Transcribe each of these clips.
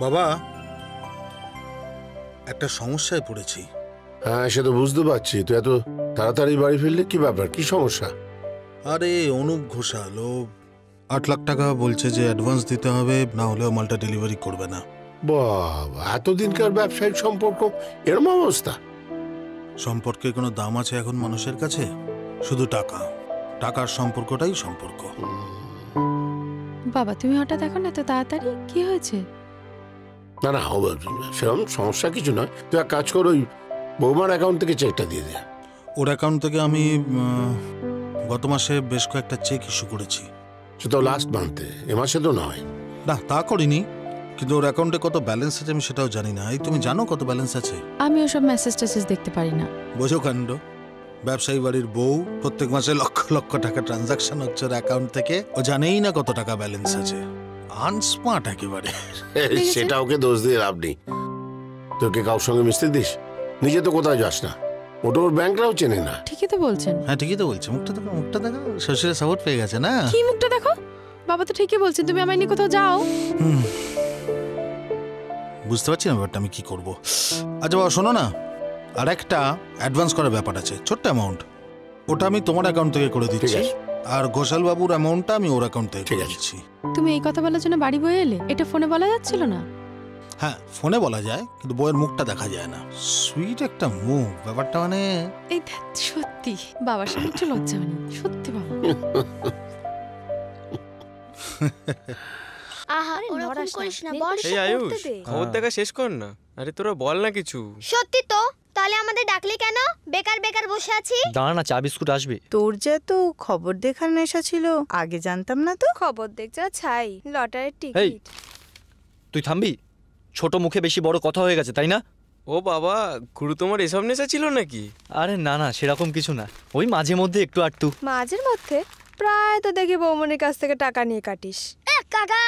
বাবা, একটা সমস্যায় পড়েছি। হ্যাঁ, সে তো বুঝতে পারছি। তুই এত তাড়াতাড়ি বাড়ি ফিরলে কি ব্যাপার, কি সমস্যা? আরে অনুপ ঘোষাল ও 8 লাখ টাকা বলছে যে অ্যাডভান্স দিতে হবে, না হলে মালটা ডেলিভারি করবে না। বাবা, এতদিনকার ব্যবসায়িক সম্পর্ক এরম অবস্থা? সম্পর্কের কোনো দাম আছে এখন মানুষের কাছে? শুধু টাকা, টাকার সম্পর্কটাই সম্পর্ক। বাবা তুমি হঠাৎ এখন এত তাড়াতাড়ি, কি হয়েছে? না না, সেরকম সমস্যা কিছু নয়। তুই এক কাজ কর, ওই বৌমার অ্যাকাউন্ট থেকে চেকটা দিয়ে দে। ওর অ্যাকাউন্ট থেকে আমি গত মাসে বেশ কয়েকটা চেক ইস্যু করেছি। সেটা লাস্ট মান্থে, এ মাসে তো নয়। না, তা করিনি, কিন্তু ওর অ্যাকাউন্টে কত ব্যালেন্স আছে আমি সেটাও জানি না। এই তুমি জানো কত ব্যালেন্স আছে? আমি ওসব মেসেজ টেসেজ দেখতে পারি না। বোঝো কাণ্ড, ব্যবসায়ী বাড়ির বউ, প্রত্যেক মাসে লক্ষ লক্ষ টাকা ট্রানজাকশন হচ্ছে ওর অ্যাকাউন্ট থেকে, ও জানেই না কত টাকা ব্যালেন্স আছে। আনস্মার্ট একেবারে। সেটা ওকে দোষ দিয়ে লাভ নেই। তোকে কারোর সঙ্গে মিশতে দিস? নিজে তো কোথাও যাস না, ওটা ওর ব্যাংকরাও চেনে না। ঠিকই তো বলছেন। হ্যাঁ ঠিকই তো বলছে, মুখটা দেখো, মুখটা দেখো, শ্বশুরের সাপোর্ট পেয়ে গেছে না? কি মুখটা দেখো? বাবা তো ঠিকই বলছেন, তুমি আমায় নিয়ে কোথাও যাও। বুঝতে পারছি না ব্যাপারটা আমি কি করব। আচ্ছা বাবা শোনো না, আর একটা অ্যাডভান্স করার ব্যাপার আছে, ছোট্ট অ্যামাউন্ট, ওটা আমি তোমার অ্যাকাউন্ট থেকে করে দিচ্ছি, আর ঘোষাল বাবুর অ্যামাউন্টটা আমি ওর অ্যাকাউন্ট থেকে করে দিচ্ছি। তুমি এই কথা বলার জন্য বাড়ি বয়ে এলে? এটা ফোনে বলা যাচ্ছিল না? হ্যাঁ ফোনে বলা যায়, কিন্তু বইয়ের মুখটা দেখা যায় না। সুইট একটা মুখ, ব্যাপারটা মানে এই সত্যি বাবার সামনে একটু লজ্জা হয়নি, সত্যি বাবা। খবর দেখা শেষ কর না। আরে তোরা বল না কিছু। সত্যি তো, তাহলে আমাদের ডাকলি কেন? বেকার বেকার বসে আছি। দাঁড়া না, চা বিস্কুট আসবে। তোর যে তো খবর দেখার নেশা ছিল, আগে জানতাম না তো। খবর দেখতে ছাই, লটারির এই টিকিট। তুই থামবি? ছোট মুখে বেশি বড় কথা হয়ে গেছে, তাই না? ও বাবা, গুরু তোমার এসব নেশা ছিল নাকি? আরে না না, সেরকম কিছু না, ওই মাঝে মধ্যে একটু আটটু। মাঝের মধ্যে প্রায় তো দেখি বৌমনির কাছ থেকে টাকা নিয়ে কাটিস। কাকা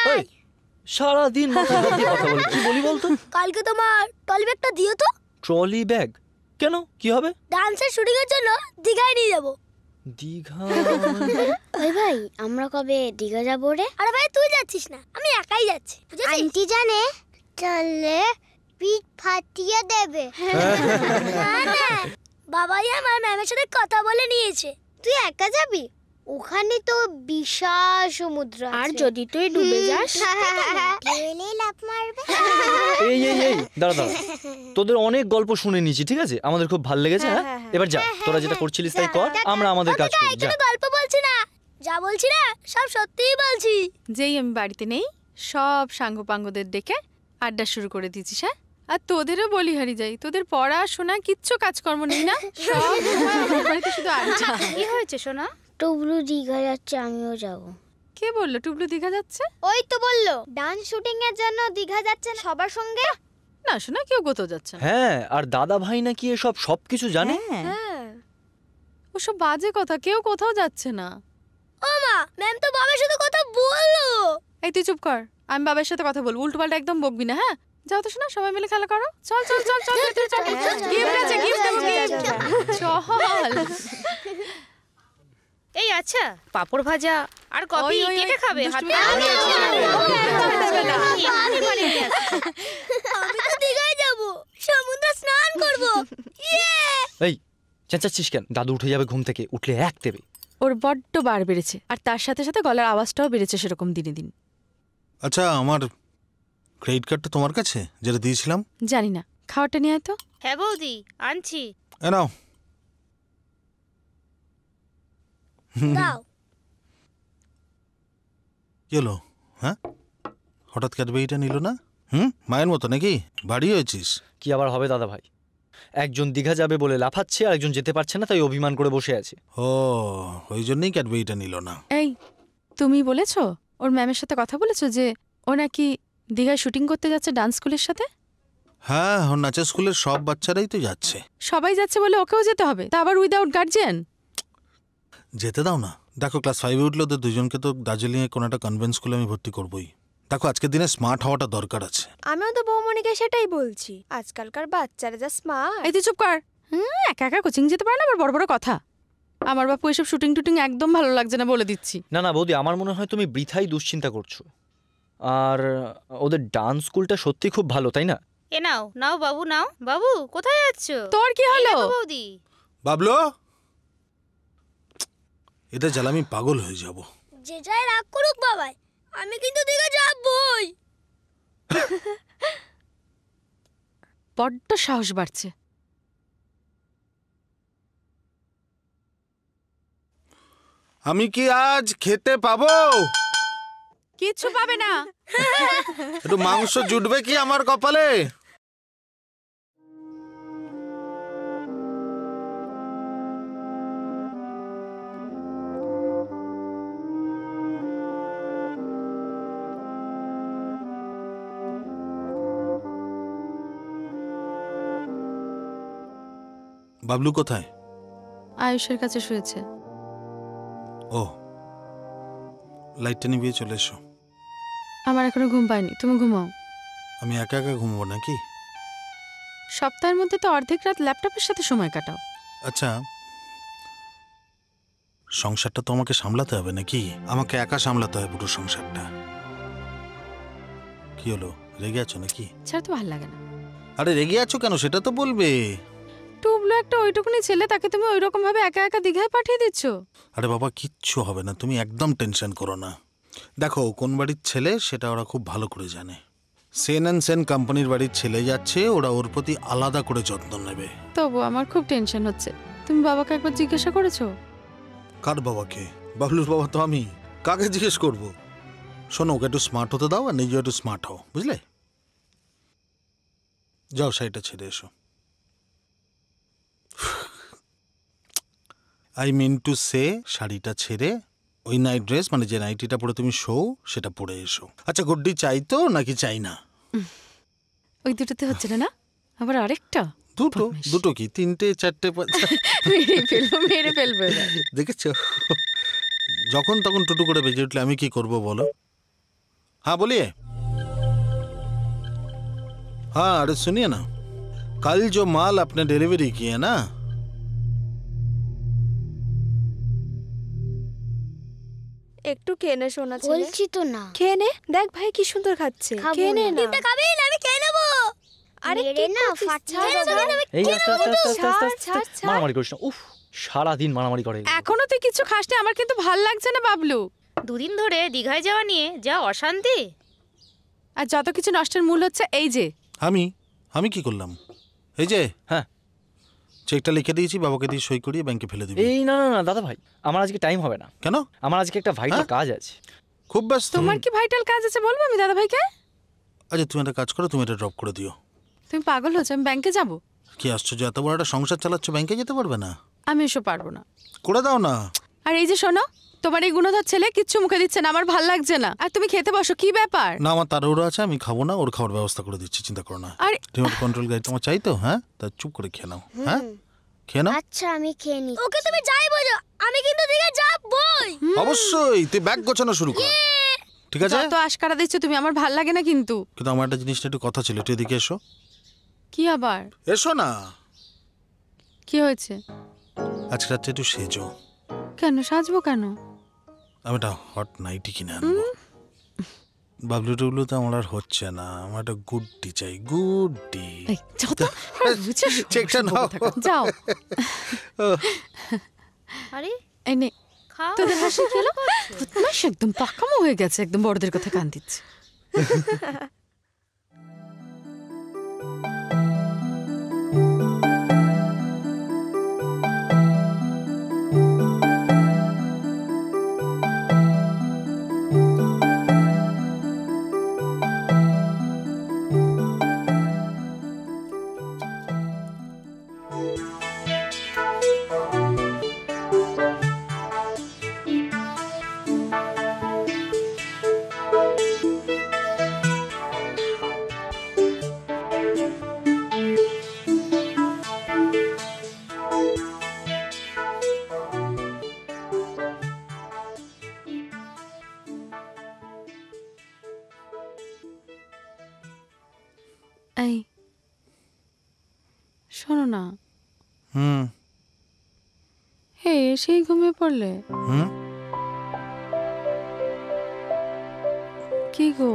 সারাদিন মাথায় হাত দিয়ে কথা বলে, কি বলি বলতো? কালকে তোমার ট্রলি ব্যাগটা দিও তো। Trolley bag? কেন, কি হবে? ডান্সের শুটিং এর জন্য দীঘায় নিয়ে যাব। দীঘা? ওই ভাই, আমরা কবে দীঘা যাব রে? আরে ভাই তুই যাচ্ছিস না, আমি একাই যাচ্ছি। আন্টি জানে, চলে পিঠ ফাটিয়ে দেবে। বাবাই আমার ম্যামের সাথে কথা বলে নিয়েছে। তুই একা যাবি? ওখানে তো বিশাল সমুদ্র আছে, আর যদি তুই ডুবে যাস ঢেলে লাফ মারবে। এই এই এই দাঁড়া দাঁড়া, তোদের অনেক গল্প শুনে নিয়েছি, ঠিক আছে? আমাদের খুব ভালো লেগেছে। হ্যাঁ এবার যা, তোরা যেটা করছিলিস তাই কর, আমরা আমাদের কাজ করি। যা। গল্প বলছি না, যা বলছি না সব সত্যিই বলছি। যেই আমি বাড়িতে নেই, সব সাঙ্গপাঙ্গদের ডেকে আড্ডা শুরু করে দিয়েছিস। হ্যাঁ, আর তোদেরও বলি হারি যাই, তোদের পড়াশোনা কিচ্ছু কাজকর্ম নেই না, সব আমার বাড়িতে শুধু আড্ডা। কি হয়েছে সোনা? টুবলু দীঘা যাচ্ছে, আমিও যাব। কে বললো টুবলু দীঘা যাচ্ছে? ওই তো বললো ডান্স শুটিং এর জন্য দীঘা যাচ্ছেন সবার সঙ্গে। না শোনা, কেউ কোথাও যাচ্ছে না। হ্যাঁ, আর দাদা ভাই নাকি এসব সবকিছু জানে। হ্যাঁ, ওসব বাজে কথা, কেউ কোথাও যাচ্ছে না। ও মা, ম্যাম তো বাবার সাথে কথা বললো। এই তুই চুপ কর, আমি বাবার সাথে কথা বলবো, উল্টোপাল্টা একদম বকবি না। হ্যাঁ যাও তো শোনা, সবাই মিলে খেলা করো। চল চল চল চল, গিফট আছে, গিফট দেবো, চল। এই আচ্ছা, পাপড় ভাজা আর কফি কে কে খাবে? হাতে আমি তো দীঘায় যাব, সমুদ্রে স্নান করব। এই চেঁচাচ্ছিস কেন? দাদু উঠে যাবে ঘুম থেকে, উঠলে এক দেবে। ওর বড্ড বার বেড়েছে, আর তার সাথে সাথে গলার আওয়াজটাও বেড়েছে সেরকম দিনে দিন। আচ্ছা, আমার ক্রেডিট কার্ডটা তোমার কাছে যেটা দিয়েছিলাম? জানি না, খাওয়াটা নিয়ে আয় তো। হ্যাঁ বৌদি, আনছি। নাও। দাও। কি হলো? হ্যাঁ, হঠাৎ ক্যাডবেরিটা নিল না? মায়ের মতো নাকি? বাড়ি হয়েছিস? কি আবার হবে দাদা ভাই, একজন দীঘা যাবে বলে লাফাচ্ছে, আর একজন যেতে পারছে না, তাই অভিমান করে বসে আছে। ও, ওই জন্যই ক্যাডবেরিটা নিল না। এই তুমি বলেছো, ওর ম্যামের সাথে কথা বলেছো যে ও নাকি দীঘায় শুটিং করতে যাচ্ছে ডান্স স্কুলের সাথে? হ্যাঁ, ওর নাচের স্কুলের সব বাচ্চারাই তো যাচ্ছে। সবাই যাচ্ছে বলে ওকেও যেতে হবে, তা আবার উইদাউট গার্জিয়ান? যেতে দাও না। দেখো ক্লাস 5-এ উঠলে ওদের দুজনকে তো দার্জিলিংয়ে কোনো একটা কনভেন্ট স্কুলে আমি ভর্তি করবোই। দেখো আজকের দিনে স্মার্ট হওয়াটা দরকার আছে। আমিও তো বৌমনিকে সেটাই বলছি, আজকালকার বাচ্চারা যা স্মার্ট। এই তুই চুপ কর। একা একা কোচিং যেতে পারে না, আবার বড় বড় কথা। আমার বাপু এসব শুটিং টুটিং একদম ভালো লাগছে না, বলে দিচ্ছি। না না বৌদি, আমার মনে হয় তুমি বৃথাই দুশ্চিন্তা করছো। আর ওদের ডান্স স্কুলটা সত্যি খুব ভালো, তাই না? এ নাও নাও বাবু, নাও বাবু। কোথায় যাচ্ছ? তোর কি এই হলো? দেখো বৌদি। বাবলু, এটা জ্বালা আমি পাগল হয়ে যাব। যে যাই রাগ করুক বাবাই, আমি কিন্তু দিঘা যাবই। বড্ড সাহস বাড়ছে। আমি কি আজ খেতে পাবো? কিচ্ছু পাবে না। একটু মাংস জুটবে কি আমার কপালে? বাবলু কোথায়? আয়ুষের কাছে শুয়েছে। ও, লাইটটা নিভিয়ে চলে এসো। আমার এখনো ঘুম পায়নি, তুমি ঘুমাও। আমি একা একা ঘুমবো নাকি? সপ্তাহের মধ্যে তো অর্ধেক রাত ল্যাপটপের সাথে সময় কাটাও। আচ্ছা, সংসারটা তো আমাকে সামলাতে হবে নাকি? আমাকে একা সামলাতে হয় পুরো সংসারটা। কি হলো, রেগে আছো নাকি? ছাড়া তো ভালো লাগে না। আরে রেগে আছো কেন সেটা তো বলবে। টুবলু একটা ওইটুকুনি ছেলে, তাকে তুমি ওইরকম ভাবে একা একা দীঘায় পাঠিয়ে দিচ্ছ। আরে বাবা, কিচ্ছু হবে না, তুমি একদম টেনশন করো না। দেখো, কোন বাড়ির ছেলে সেটা ওরা খুব ভালো করে জানে। সেন অ্যান্ড সেন কোম্পানির বাড়ির ছেলে যাচ্ছে, ওরা ওর প্রতি আলাদা করে যত্ন নেবে। তবু আমার খুব টেনশন হচ্ছে। তুমি বাবাকে একবার জিজ্ঞাসা করেছো? কার বাবাকে? বাবলুর বাবা তো আমি, কাকে জিজ্ঞেস করবো? শোনো, ওকে একটু স্মার্ট হতে দাও আর নিজে একটু স্মার্ট হও, বুঝলে? যাও, শাড়িটা ছেড়ে এসো। আই মিন টু সে, শাড়িটা ছেড়ে ওই নাইট ড্রেস, মানে যে নাইটিটা পরে তুমি শো, সেটা পরে এসো। আচ্ছা, গুড্ডি চাই তো নাকি চাই না? ওই দুটোতে হচ্ছে না? না আবার আরেকটা? দুটো? দুটো কি, তিনটে, চারটে, মেরে ফেলবো এবার। দেখেছ, যখন তখন টুটু করে বেজে উঠলে আমি কি করব বলো? हाँ बोलिए। हाँ, अरे सुनिए ना, कल जो माल आपने डिलीवरी की है ना, একটু খেয়ে নে সোনা ছেলে। বলছি তো না। খেয়ে নে, দেখ ভাই কি সুন্দর খাচ্ছে। খেয়ে নে না। এটা খাবি না, আমি খেয়ে নেবো। আরে মেরে না ফাটা এই আস্তে আস্তে আস্তে আস্তে আস্তে মারামারি করিস না। উফ, সারাদিন মারামারি করে। এখনো তুই কিছু খাসনি, আমার কিন্তু ভাল লাগছে না বাবলু। দুদিন ধরে দীঘায় যাওয়া নিয়ে যা অশান্তি। আর যত কিছু নষ্টের মূল হচ্ছে এই যে। আমি কি করলাম? এই যে, হ্যাঁ, চেকটা লিখে দিয়েছি, বাবাকে দিয়ে সই করিয়ে ব্যাংকে ফেলে দিবি। এই না না না দাদা ভাই, আমার আজকে টাইম হবে না। কেন? আমার আজকে একটা ভাইটাল কাজ আছে। খুব ব্যস্ত? তোমার কি ভাইটাল কাজ আছে বলবো আমি দাদা ভাইকে? আচ্ছা, তুমি একটা কাজ করো, তুমি এটা ড্রপ করে দিও। তুমি পাগল হচ্ছে? আমি ব্যাংকে যাব? কি আশ্চর্য, এত বড় একটা সংসার চালাচ্ছ, ব্যাংকে যেতে পারবে না? আমি এসব পারবো না। করে দাও না। আর এই যে শোনো, তোমার এই গুণধর ছেলে কিচ্ছু মুখে দিচ্ছে না, আমার ভাল লাগছে না। আর তুমি খেতে বসো, কি ব্যাপার? না, আমার তাড়াহুড়ো আছে, আমি খাবো না, ওর খাওয়ার ব্যবস্থা করে দিচ্ছি, চিন্তা করো না। আরে রিমোট কন্ট্রোল গাড়ি তোমার চাই তো? হ্যাঁ, তা চুপ করে খেয়ে নাও। হ্যাঁ, খেয়ে নাও। আচ্ছা, আমি খেয়ে নি। ওকে তুমি যাই বলো, আমি কিন্তু দিঘা যাবই। অবশ্যই, তুই ব্যাগ গোছানো শুরু কর, ঠিক আছে? যত আশকারা দিচ্ছ তুমি, আমার ভাল লাগে না কিন্তু। কিন্তু আমার একটা জিনিসটা একটু কথা ছিল, একটু এদিকে এসো। কি আবার? এসো না। কি হয়েছে? আজকে রাত্রে একটু সেজো। কেন সাজবো কেন? আমি একটা হট নাইটি কিনে আনবো। বাবলু টুবলু তো আমার আর হচ্ছে না, আমার একটা গুড্ডি চাই, গুড্ডি। এই, যাও তো। চেকটা নাও। যাও। আরে এই নে, খাও। তোদের হাসি খেলো? বদমাশ, একদম পাকামো হয়ে গেছে, একদম বড়দের কথা কান দিচ্ছে। এই শোনো না। হে, সেই ঘুমিয়ে পড়লে? হুম, কি গো?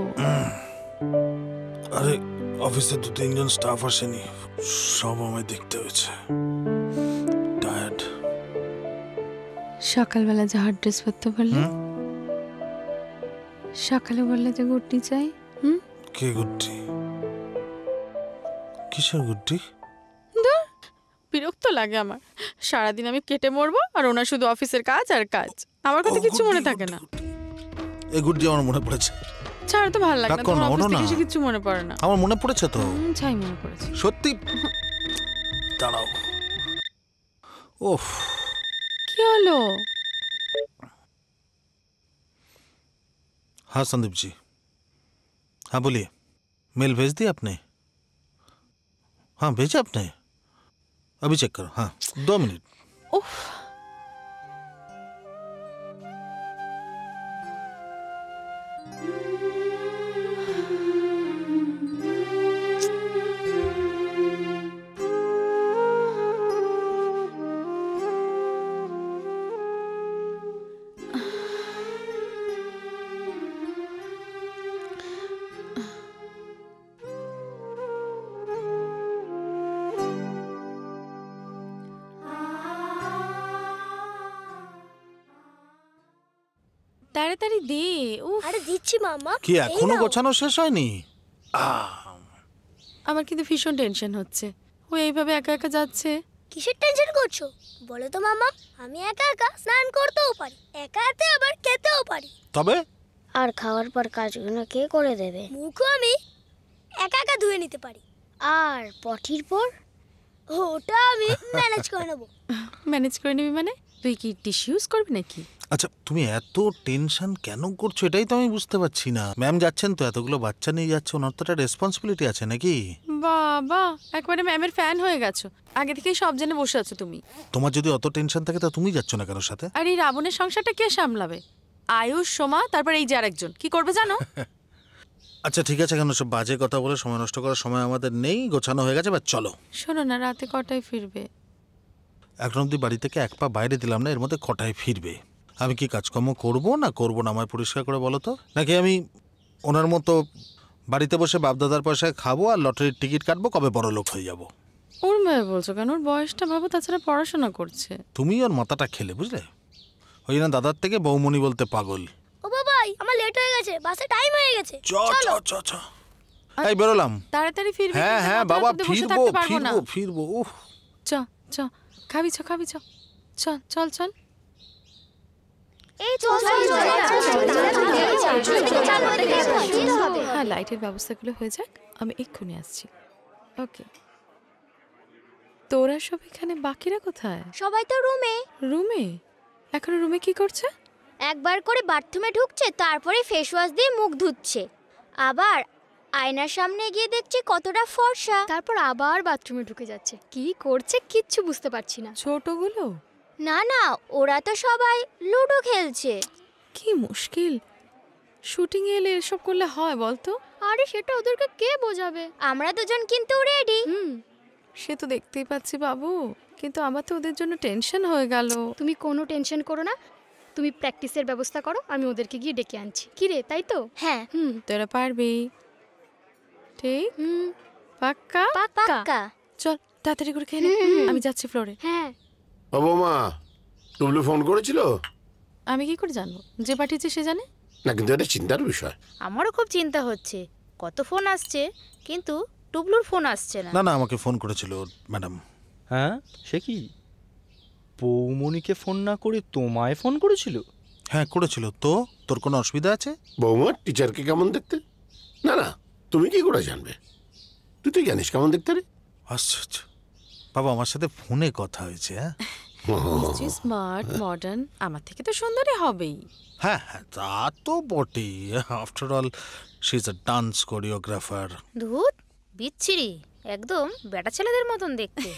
আরে অফিসে 2-3 স্টাফ আসেনি, সব আমায় দেখতে হয়েছে। টায়ার্ড। সকালবেলা যে হট ড্রেস পরতে বললে, সকালে বললে যে গুড্ডি চাই। কে গুড্ডি? কিসের গুড্ডি? বিরক্ত লাগে আমার। সারাদিন আমি কেটে মরবো আর ওনার শুধু অফিসের কাজ আর কাজ, আমার কথা কিছু মনে থাকে না। এই গুড্ডি আমার মনে পড়েছে। ছাড় তো ভালো লাগে না, রাগ করো তোমার না, অফিস ওঠো থেকে না। এসে কিছু মনে পড়ে না। আমার মনে পড়েছে তো, ছাই মনে পড়েছে। সত্যি। দাঁড়াও। ওফ, কি হলো? हाँ संदीप जी, हाँ बोलिए। मेल भेज दिया आपने? हाँ भेजा आपने? अभी चेक करो। हाँ 2 मिनट। उफ, তাড়াতাড়ি দে। উফ, আরে দিচ্ছি মামা। কি এখনো গোছানো শেষ হয়নি? আমার কিন্তু ভীষণ টেনশন হচ্ছে। ও এইভাবে একা একা যাচ্ছে। কিসের টেনশন করছো বলো তো মামা? আমি একা একা স্নান করতেও পারি, একা হাতে আবার খেতেও পারি। তবে আর খাওয়ার পর কাজগুলো কে করে দেবে? মুখও আমি একা একা ধুয়ে নিতে পারি, আর পটির পর ওটা আমি ম্যানেজ করে নেব। ম্যানেজ করে নিবি মানে? তুই কি টিস্যু ইউজ করবি নাকি? আচ্ছা, তুমি এত টেনশন কেন করছো এটাই তো আমি বুঝতে পারছি না। ম্যাম যাচ্ছেন তো, এতগুলো বাচ্চা নিয়ে যাচ্ছে, ওনার তো একটা রেসপন্সিবিলিটি আছে নাকি? বাবা, একবারে ম্যামের ফ্যান হয়ে গেছো। আগে থেকেই সব জেনে বসে আছো তুমি। তোমার যদি অত টেনশন থাকে তা তুমি যাচ্ছ না কেন সাথে? আর এই রাবণের সংসারটা কে সামলাবে? আয়ুষ, সোমা, তারপর এই যে আরেকজন কি করবে জানো? আচ্ছা ঠিক আছে, কেন সব বাজে কথা বলে সময় নষ্ট করার সময় আমাদের নেই। গোছানো হয়ে গেছে, বা চলো। শোনো না, রাতে কটায় ফিরবে? এখন অব্দি বাড়ি থেকে এক পা বাইরে দিলাম না, এর মধ্যে কটায় ফিরবে? আমি কি কাজকর্ম করবো না করবো না আমায় পরিষ্কার করে বলো তো? নাকি আমি ওনার মতো বাড়িতে বসে বাপদাদার পয়সায় খাবো আর লটারির টিকিট কাটবো, কবে বড় লোক হয়ে যাবো? ওর মেয়ে বলছো কেন? ওর বয়সটা ভাবো, তাছাড়া পড়াশোনা করছে। তুমি ওর মাথাটা খেলে, বুঝলে? ওই না দাদার থেকে বৌমনি বলতে পাগল। ও বাবাই, আমার লেট হয়ে গেছে, বাসে টাইম হয়ে গেছে। এই বেরোলাম। তাড়াতাড়ি ফিরবে। হ্যাঁ হ্যাঁ বাবা, ফিরবো ফিরবো। ফিরবো। উফ, চ চ, খাবি চ, খাবি চ, চল চল চল। এই চল হ্যাঁ, লাইটের ব্যবস্থাগুলো হয়ে যাক, আমি এক্ষুনি আসছি। ওকে। তোরা সব এখানে, বাকিরা কোথায়? সবাই তো রুমে। রুমে? এখনো রুমে কি করছে? একবার করে বাথরুমে ঢুকছে, তারপরে ফেস ওয়াশ দিয়ে মুখ ধুচ্ছে, আবার আয়নার সামনে গিয়ে দেখছে কতটা ফর্সা, তারপর আবার বাথরুমে ঢুকে যাচ্ছে। কি করছে কিচ্ছু বুঝতে পারছি না। ছোটগুলো? না না, ওরা তো সবাই লুডো খেলছে। কি মুশকিল, শুটিং এলে এসব করলে হয় বলতো? আরে সেটা ওদেরকে কে বোঝাবে? আমরা দুজন কিন্তু রেডি। সে তো দেখতেই পাচ্ছি বাবু, কিন্তু আমার তো ওদের জন্য টেনশন হয়ে গেল। তুমি কোনো টেনশন করো না, তুমি প্র্যাকটিসের ব্যবস্থা করো, আমি ওদেরকে গিয়ে ডেকে আনছি। কি রে, তাই তো? হ্যাঁ তোরা পারবি? ঠিক? পাক্কা? পাক্কা। চল তাড়াতাড়ি করে খেয়ে নে, আমি যাচ্ছি ফ্লোরে। হ্যাঁ। ও বৌমা, টুবলু ফোন করেছিল? আমি কি করে জানবো? যে পাঠিয়েছে সে জানে। না, কিন্তু এটা চিন্তার বিষয়। আমারও খুব চিন্তা হচ্ছে, কত ফোন আসছে কিন্তু টুবলুর ফোন আসছে না। না না, আমাকে ফোন করেছিল ম্যাডাম। হ্যাঁ, সে কি বৌমনিকে ফোন না করে তোমায় ফোন করেছিল? হ্যাঁ করেছিল। তো তোর কোনো অসুবিধা আছে? বৌমা টিচারকে কেমন দেখতে? না না, তুমি কি করে জানবে? তুই তো জানিস কেমন দেখতে রে। আশ্চর্য, বাবা আমার সাথে ফোনে কথা হয়েছে। হ্যাঁ স্মার্ট মডার্ন, আমার থেকে তো সুন্দরী হবেই। হ্যাঁ হ্যাঁ, তা তো বটেই। After all she is a dance choreographer. ধুত, বিচ্ছিরি, একদম বেটা ছেলেদের মতন দেখতে।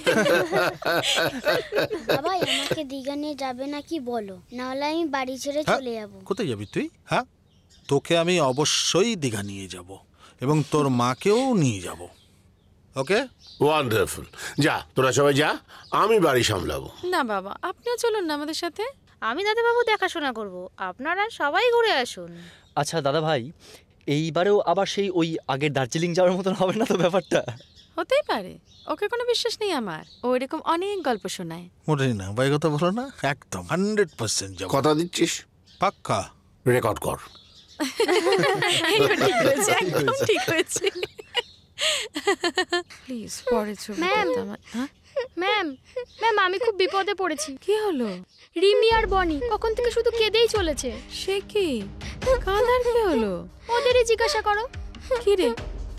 বাবা, আমাকে দীঘা নিয়ে যাবে নাকি বলো, নাহলে আমি বাড়ি ছেড়ে চলে যাব। কোথায় যাবি তুই? হ্যাঁ, তোকে আমি অবশ্যই দীঘা নিয়ে যাব এবং তোর মাকেও নিয়ে যাব। ওকে, ওয়ান্ডারফুল। যা, তোরা সবাই যা, আমি বাড়ি সামলাবো। না বাবা, আপনিও চলুন না আমাদের সাথে। আমি দাদাবাবু দেখাশোনা করব, আপনারা সবাই ঘুরে আসুন। আচ্ছা দাদা ভাই, এইবারেও আবার সেই ওই আগের দার্জিলিং যাওয়ার মতন হবে না তো ব্যাপারটা? হতেই পারে, ওকে কোনো বিশ্বাস নেই আমার, ও এরকম অনেক গল্প শোনায়। মোটেই না, ভাই কথা বলো না, একদম 100% যাবো। কথা দিচ্ছিস? পাক্কা। রেকর্ড কর। ঠিক হয়েছে, একদম ঠিক হয়েছে। প্লিজ পরে ছবি ম্যাম। করতে আমার। হ্যাঁ? ম্যাম ম্যাম আমি খুব বিপদে পড়েছি। কি হলো? রিমি আর বনি কখন থেকে শুধু কেঁদেই চলেছে। সে কি কাঁদার কি হলো? ওদেরই জিজ্ঞাসা করো। কি রে,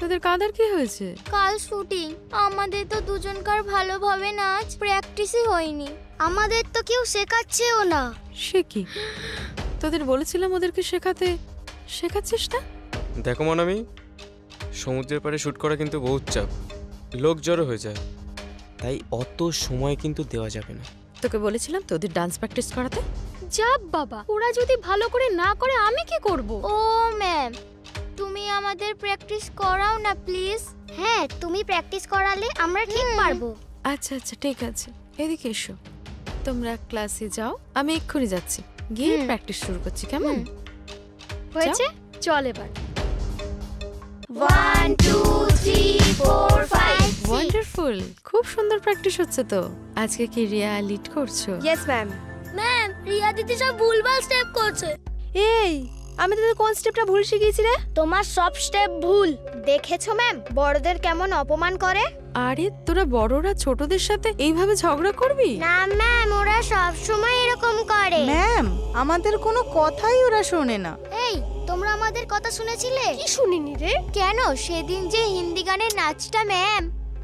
তোদের কাঁদার কি হয়েছে? কাল শুটিং, আমাদের তো দুজনকার ভালোভাবে নাচ প্র্যাকটিসই হয়নি। আমাদের তো কেউ শেখাচ্ছেও না। সে কি, তোদের বলেছিলাম ওদেরকে শেখাতে, শেখাচ্ছিস না? দেখো মনামি, সমুদ্রের পাড়ে শুট করা কিন্তু বহুত চাপ, লোক জড়ো হয়ে যায়, তাই অত সময় কিন্তু দেওয়া যাবে না। তোকে বলেছিলাম তো ওদের ডান্স প্র্যাকটিস করাতে। যাব বাবা, ওরা যদি ভালো করে না করে আমি কি করব? ও ম্যাম, তুমি আমাদের প্র্যাকটিস করাও না প্লিজ। হ্যাঁ, তুমি প্র্যাকটিস করালে আমরা ঠিক পারবো। আচ্ছা আচ্ছা ঠিক আছে, এদিকে এসো, তোমরা ক্লাসে যাও, আমি এক্ষুনি যাচ্ছি, গিয়ে প্র্যাকটিস শুরু করছি, কেমন? হয়েছে, চল এবার। 1 2 3 4 5 ওয়ান্ডারফুল, খুব সুন্দর প্র্যাকটিস হচ্ছে তো। আজকে কি রিয়া লিড করছো? Yes ma'am. ম্যাম, রিয়া দিদি সব ভুলভাল স্টেপ করছে। এই, আমি তোদের কোন স্টেপটা ভুল শিখিয়েছি রে? তোমার সব স্টেপ ভুল। দেখেছো ম্যাম, বড়দের কেমন অপমান করে? আরে তোরা বড়রা ছোটদের সাথে এইভাবে ঝগড়া করবি? না ম্যাম, ওরা সব সময় এরকম করে। ম্যাম, আমাদের কোনো কথাই ওরা শোনে না। এই, তোমরা আমাদের কথা শুনেছিলে? কি শুনিনি রে? কেন, সেদিন যে হিন্দি গানের নাচটা ম্যাম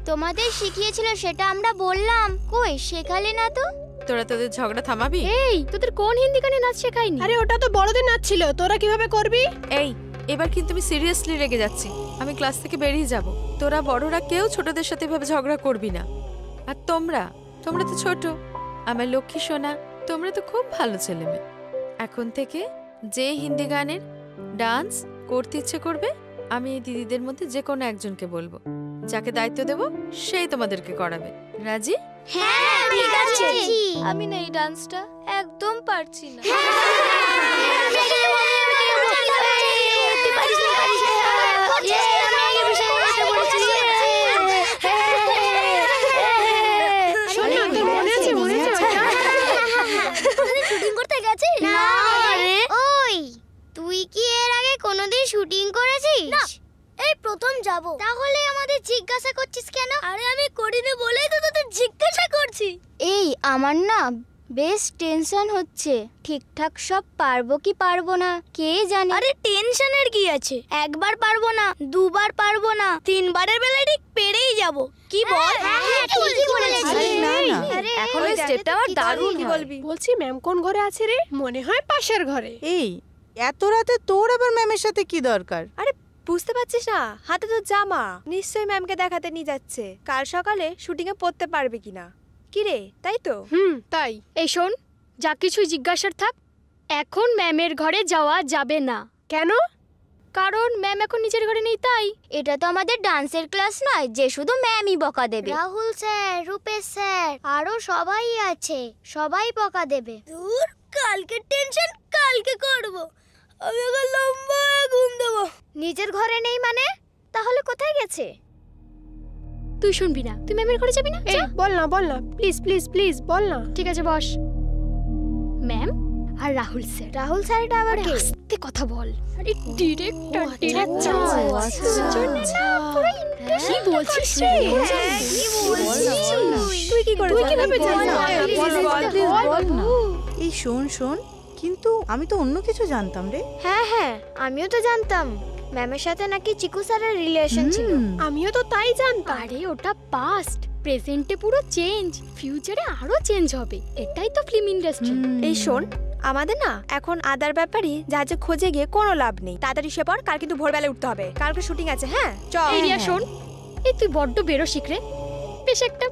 তোমাদের শিখিয়েছিল সেটা আমরা বললাম, কই শেখালে না তো? তোরা তোদের ঝগড়া থামাবি? এই, তোদের কোন হিন্দি গানে নাচ শেখায়নি? আরে ওটা তো বড়দের নাচ ছিল, তোরা কিভাবে করবি? এই, এবার কিন্তু আমি সিরিয়াসলি রেগে যাচ্ছি, আমি ক্লাস থেকে বেরিয়ে যাব। তোরা বড়রা কেউ ছোটদের সাথে এভাবে ঝগড়া করবি না। আর তোমরা তোমরা তো ছোট, আমার লক্ষ্মী সোনা, তোমরা তো খুব ভালো ছেলে মেয়ে। এখন থেকে যে হিন্দি গানের ডান্স করতে ইচ্ছে করবে, আমি এই দিদিদের মধ্যে যে কোনো একজনকে বলবো, যাকে দায়িত্ব দেব সেই তোমাদেরকে করাবে। রাজি? হ্যাঁ, ঠিক আছে। আমি না এই ডান্সটা একদম পারছি না। শুটিং করতে গেছিস? না রে। ওই, তুই কি এর আগে কোনোদিন শুটিং করেছিস? না, এই প্রথম যাব। তাহলে আমাদের জিজ্ঞাসা করছিস কেন? আরে আমি করিনি বলেই তো তোদের জিজ্ঞাসা করছি। এই, আমার না বেশ টেনশন হচ্ছে, ঠিকঠাক সব পারবো কি পারবো না কে জানে। আরে টেনশনের কি আছে, একবার পারবো না, দুবার পারবো না, তিনবারের বেলায় ঠিক পেরেই যাব। কি বল? হ্যাঁ, ঠিকই বলেছিস। আরে না না, এখন ওই স্টেপটা আমার দারুণ হয়। বলছি ম্যাম কোন ঘরে আছে রে? মনে হয় পাশের ঘরে। এই এত রাতে তোর আবার ম্যামের সাথে কি দরকার? আরে বুঝতে পারছিস না, হাতে তো জামা, নিশ্চয়ই ম্যামকে দেখাতে নিয়ে যাচ্ছে, কাল সকালে শুটিং এ পড়তে পারবে কিনা। কি রে, তাই তো? তাই। এই শোন, যা কিছু জিজ্ঞাসার থাক, এখন ম্যামের ঘরে যাওয়া যাবে না। কেন? কারণ ম্যাম এখন নিজের ঘরে নেই, তাই। এটা তো আমাদের ডান্সের ক্লাস নয় যে শুধু ম্যামই বকা দেবে। রাহুল স্যার, রূপেশ স্যার, আরো সবাই আছে, সবাই বকা দেবে। দূর, কালকে টেনশন কালকে করব। আমি আগে লম্বা ঘুম দেবো। নিজের ঘরে নেই মানে? তাহলে কোথায় গেছে? তুই শুনবি না, তুই ম্যামের ঘরে যাবি না? এই বল না, প্লিজ প্লিজ প্লিজ বল না। ঠিক আছে, বস। ম্যাম আর রাহুল স্যার। রাহুল স্যারটা আবার কে? আস্তে কথা বল। আরে ডিরেক্টর, আচ্ছা, কি বলছিস রে? তুই কি করে? তুই কিভাবে জানিস? এই শোন শোন, কিন্তু আমি তো অন্য কিছু জানতাম রে। হ্যাঁ হ্যাঁ, আমিও তো জানতাম ম্যামের সাথে নাকি চিকু স্যারের রিলেশন ছিল। আমিও তো তাই জানতাম। আরে ওটা পাস্ট, প্রেজেন্টে পুরো চেঞ্জ, ফিউচারে আরো চেঞ্জ হবে, এটাই তো ফিল্ম ইন্ডাস্ট্রি। এই শোন, আমাদের না এখন আদার ব্যাপারই যা খোঁজে গিয়ে কোনো লাভ নেই। তাড়াতাড়ি সে পর, কাল কিন্তু ভোরবেলা উঠতে হবে, কালকে শুটিং আছে। হ্যাঁ চল। এরিয়া শোন, এই তুই বড্ড বেরো শিখরে। বেশ একটা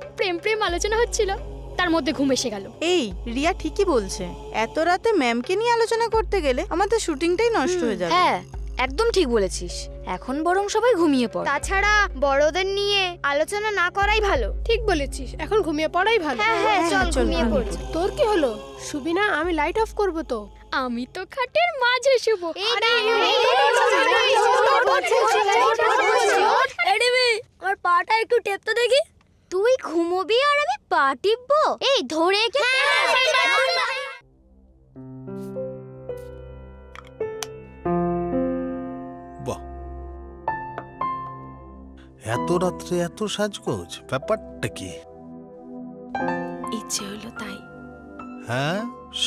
প্রেম আলোচনা হচ্ছিল, তার মধ্যে ঘুম এসে গেল। এই রিয়া ঠিকই বলছে, এত রাতে ম্যামকে নিয়ে আলোচনা করতে গেলে আমাদের শুটিংটাই নষ্ট হয়ে যাবে। হ্যাঁ, একদম ঠিক বলেছিস, এখন বরং সবাই ঘুমিয়ে পড়। তাছাড়া বড়দের নিয়ে আলোচনা না করাই ভালো। ঠিক বলেছিস, এখন ঘুমিয়ে পড়াই ভালো। হ্যাঁ হ্যাঁ, চল ঘুমিয়ে পড়। তোর কি হলো সুবিনা? আমি লাইট অফ করব তো। আমি তো খাটের মাঝে শুভ। আমার পাটা একটু টেপতে দেখি। তুই ঘুমোবি আর আমি পা টিপবো? এই ধরে বাহ, এত রাত্রে এত সাজগোজ, ব্যাপারটা কি? ইচ্ছে হলো তাই। হ্যাঁ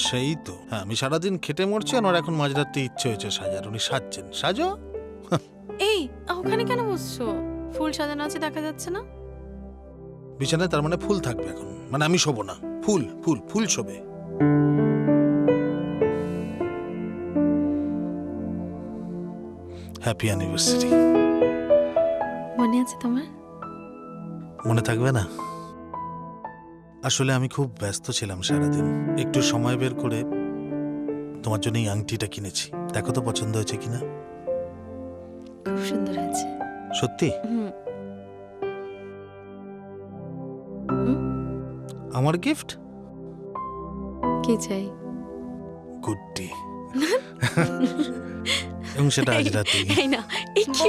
সেই তো। হ্যাঁ, আমি সারাদিন খেটে মরছি আর ওর এখন মাঝরাতে ইচ্ছে হয়েছে সাজার। উনি সাজছেন, সাজো। এই ওখানে কেন বসছো? ফুল সাজানো আছে দেখা যাচ্ছে না? বিছানায় তার মানে ফুল থাকবে এখন, মানে আমি শোবো না। ফুল ফুল ফুল শোবে। Happy anniversary. মনে আছে তোমার? মনে থাকবে না? আসলে আমি খুব ব্যস্ত ছিলাম সারাদিন। একটু সময় বের করে তোমার জন্য এই আংটিটা কিনেছি। দেখো তো পছন্দ হয়েছে কিনা। খুব সুন্দর আছে। সত্যি? আমার গিফট? কি চাই? গুড্ডি। এবং সেটা আজ রাতেই। এই না, এই কি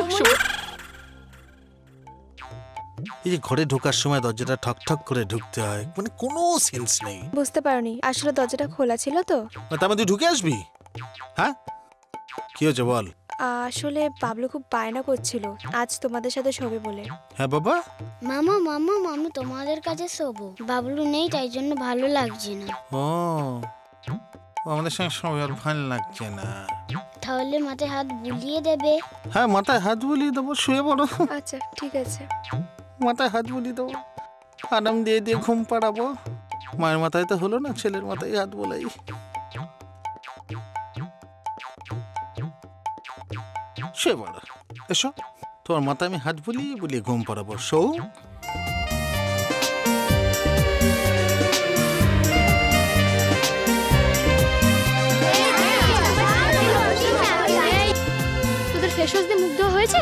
এই যে ঘরে ঢোকার সময় দরজাটা ঠক ঠক করে ঢুকতে হয়, মানে কোনো সেন্স নেই। বুঝতে পারোনি, আসলে দরজাটা খোলা ছিল তো। তার মধ্যে ঢুকে আসবি? হ্যাঁ কি হয়েছে বল। আসলে বাবলু খুব বায়না করছিল আজ তোমাদের সাথে শোবে বলে। হ্যাঁ বাবা। মামা মামা আমি তোমাদের কাছে শোবো। বাবলু নেই তাই জন্য ভালো লাগছে না। ও আমাদের সঙ্গে সবাই আর ভালো লাগছে না। তাহলে মাথায় হাত বুলিয়ে দেবে। হ্যাঁ মাথায় হাত বুলিয়ে দেবো, শুয়ে পড়ো। আচ্ছা ঠিক আছে। মাথায় হাত বুলিয়ে দেবো, আরাম দিয়ে দিয়ে ঘুম পাড়াবো। মায়ের মাথায় তো হলো না, ছেলের মাথায় হাত বোলাই। শুয়ে পড়ো, এসো। তোমার মাথায় আমি হাত বুলিয়ে বুলিয়ে ঘুম পাড়াবো। শো। তোদের ফেস ওয়াশ দিয়ে মুখ ধোয়া হয়েছে?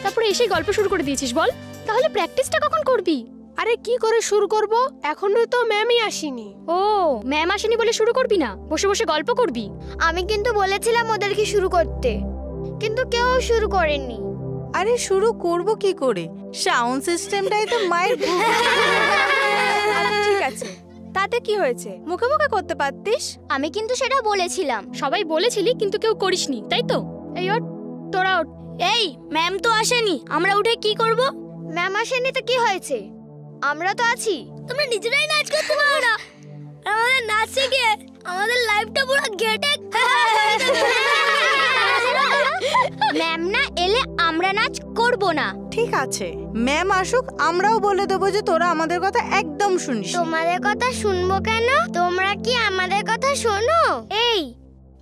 তারপরে এসে গল্প শুরু করে দিয়েছিস বল? তাহলে প্র্যাকটিসটা কখন করবি? আরে কি করে শুরু করব? এখনো তো ম্যামই আসেনি। ও ম্যাম আসেনি বলে শুরু করবি না, বসে বসে গল্প করবি? আমি কিন্তু বলেছিলাম ওদেরকে শুরু করতে, কিন্তু কেউ শুরু করেনি। আরে শুরু করব কি করে? সাউন্ড সিস্টেমটাই তো মায়ের। ঠিক আছে, তাতে কি হয়েছে? মুখে মুখে করতে পারতিস। আমি কিন্তু সেটা বলেছিলাম। সবাই বলেছিলি কিন্তু কেউ করিসনি, তাই তো? এই ওঠ, তোরা ওঠ। এই ম্যাম তো আসেনি, আমরা উঠে কি করব? ম্যাম আসেনি তো কি হয়েছে? আমরা তো আছি। তোমরা নিজেরাই নাচ করতে পারো না? আমাদের নাচ শিখে আমাদের লাইফটা পুরো ঘেটে। ম্যাম না এলে আমরা নাচ করব না। ঠিক আছে, ম্যাম আসুক, আমরাও বলে দেবো যে তোরা আমাদের কথা একদম শুনিস। তোমাদের কথা শুনবো কেন? তোমরা কি আমাদের কথা শোনো? এই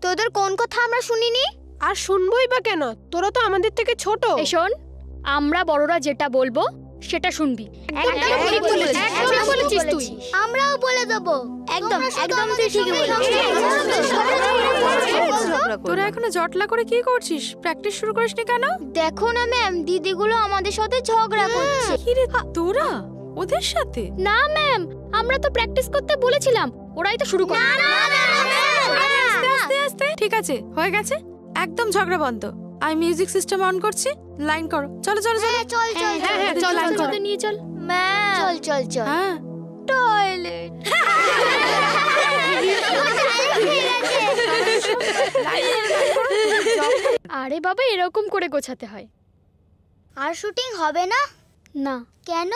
তোদের কোন কথা আমরা শুনিনি? আর শুনবোই বা কেন? তোরা তো আমাদের থেকে ছোট। এই শোন, আমরা বড়রা যেটা বলবো সেটা শুনবি। একদম ঠিক বলেছিস তুই। আমরাও বলে দেবো। একদম একদম তুই ঠিকই বলেছিস। তোরা এখনো জটলা করে কি করছিস? প্র্যাকটিস শুরু করিসনি কেন? দেখো না ম্যাম, দিদিগুলো আমাদের সাথে ঝগড়া করছে। কি রে তোরা ওদের সাথে? না ম্যাম, আমরা তো প্র্যাকটিস করতে বলেছিলাম, ওরাই তো শুরু করে। আস্তে আস্তে। ঠিক আছে, হয়ে গেছে, একদম ঝগড়া বন্ধ। আমি মিউজিক সিস্টেম অন করছি, লাইন করো। চলো চলো চলো। চল চল হ্যাঁ চল, লাইন করতে নিয়ে চল। ম্যাম চল চল চল। হ্যাঁ টয়লেট। আরে বাবা, এরকম করে গোছাতে হয়। আর শুটিং হবে না? না। কেন?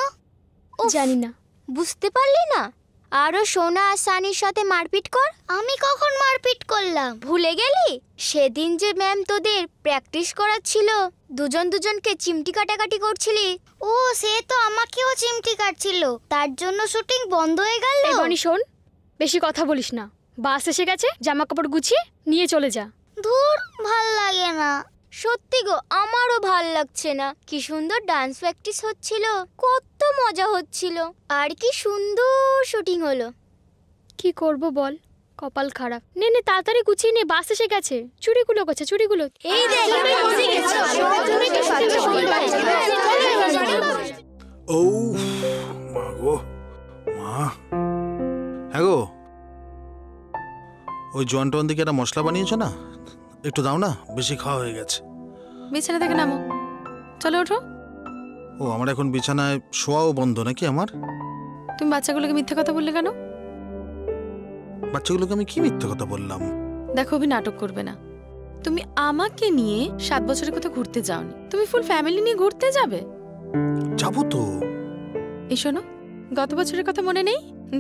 জানি না। বুঝতে পারলি না? আরো সোনা আর সানির সাথে মারপিট কর। আমি কখন মারপিট করলাম? ভুলে গেলি? সেদিন যে ম্যাম তোদের প্র্যাকটিস করাচ্ছিল, দুজন দুজনকে চিমটি কাটাকাটি করছিলি। ও সে তো আমাকেও চিমটি কাটছিল, তার জন্য শুটিং বন্ধ হয়ে গেল। এই বনি শোন, বেশি কথা বলিস না। বাস এসে গেছে, জামা কাপড় গুছিয়ে নিয়ে চলে যা। ধুর, ভাল লাগে না। সত্যি গো, আমারও ভাল লাগছে না। কি সুন্দর ডান্স প্র্যাকটিস হচ্ছিল, কত মজা হচ্ছিল, আর কি সুন্দর শুটিং হলো। কি করব বল, কপাল খারাপ। নে নে তাড়াতাড়ি গুছিয়ে নে, বাস এসে গেছে। চুড়িগুলো গোছা, চুড়িগুলো। এই দেখ, ও মা গো, মা। হ্যাঁ গো, ওই জোয়ান টোয়ান দিকে একটা মশলা বানিয়েছো না, একটু দাও না, বেশি খাওয়া হয়ে গেছে। বিছানা থেকে নামো, চলো ওঠো। ও, আমার এখন বিছানায় শোয়াও বন্ধ নাকি আমার? তুমি বাচ্চাগুলোকে মিথ্যে কথা বললে কেন? বাচ্চাগুলোকে আমি কি মিথ্যে কথা বললাম? দেখো, অভি নাটক করবে না। তুমি আমাকে নিয়ে 7 বছরের কথা ঘুরতে যাওনি, তুমি ফুল ফ্যামিলি নিয়ে ঘুরতে যাবে। যাবো তো। এই শোনো, গত বছরের কথা মনে নেই?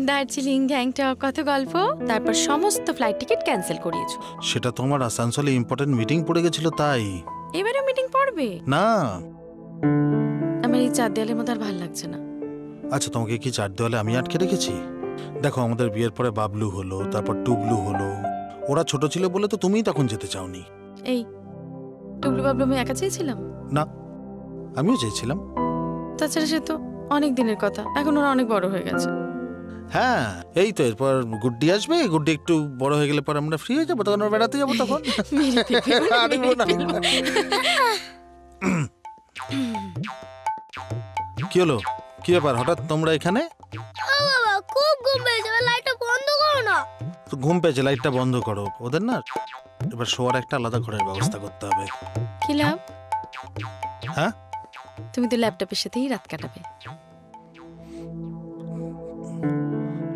দার্জিলিং, গ্যাংটক, কত গল্প, তারপর সমস্ত ফ্লাইট টিকিট ক্যান্সেল করিয়েছো। সেটা তো আমার আসানসোলে ইম্পর্টেন্ট মিটিং পড়ে গেছিল তাই। এবারে মিটিং পড়বে না, আমার এই 4 দেয়ালের মধ্যে আর ভালো লাগছে না। আচ্ছা, তোমাকে কি 4 দেওয়ালে আমি আটকে রেখেছি? দেখো, আমাদের বিয়ের পরে বাবলু হলো, তারপর টুবলু হলো। ওরা ছোট ছিল বলে তো তুমিই তখন যেতে চাওনি। এই টুবলু বাবলু আমি একা চেয়েছিলাম না, আমিও চেয়েছিলাম। তাছাড়া সে তো অনেক দিনের কথা, এখন ওরা অনেক বড় হয়ে গেছে। হ্যাঁ, এই তো এরপর গুড্ডি আসবে, গুড্ডি একটু বড় হয়ে গেলে পর আমরা ফ্রি হয়ে যাবো, তখন আমরা বেড়াতে যাবো তখন। কি হলো, কি ব্যাপার, হঠাৎ তোমরা এখানে? বাবা খুব ঘুম পেয়েছে, লাইটটা বন্ধ করো না। তো ঘুম পেয়েছে, লাইটটা বন্ধ করো। ওদের না এবার শোয়ার একটা আলাদা ঘরের ব্যবস্থা করতে হবে। কি লাভ? হ্যাঁ, তুমি তো ল্যাপটপের সাথেই রাত কাটাবে।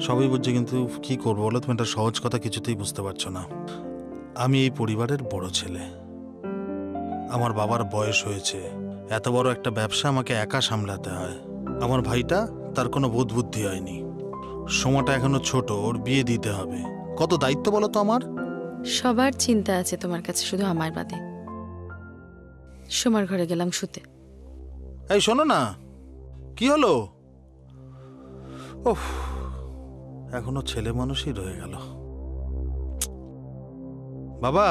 সবই বুঝছি, কিন্তু কি করবো বলো, তুমি একটা সহজ কথা কিছুতেই বুঝতে পারছো না। আমি এই পরিবারের বড় ছেলে, আমার বাবার বয়স হয়েছে, এত বড় একটা ব্যবসা আমাকে একা সামলাতে হয়। আমার ভাইটা, তার কোনো বোধ বুদ্ধি হয়নি, সময়টা এখনো ছোট, ওর বিয়ে দিতে হবে। কত দায়িত্ব বলো তো আমার। সবার চিন্তা আছে তোমার কাছে, শুধু আমার বাদে। সোমার ঘরে গেলাম শুতে। এই শোনো না, কি হলো? ওহ, এখনো ছেলে মানুষই রয়ে গেল। বাবা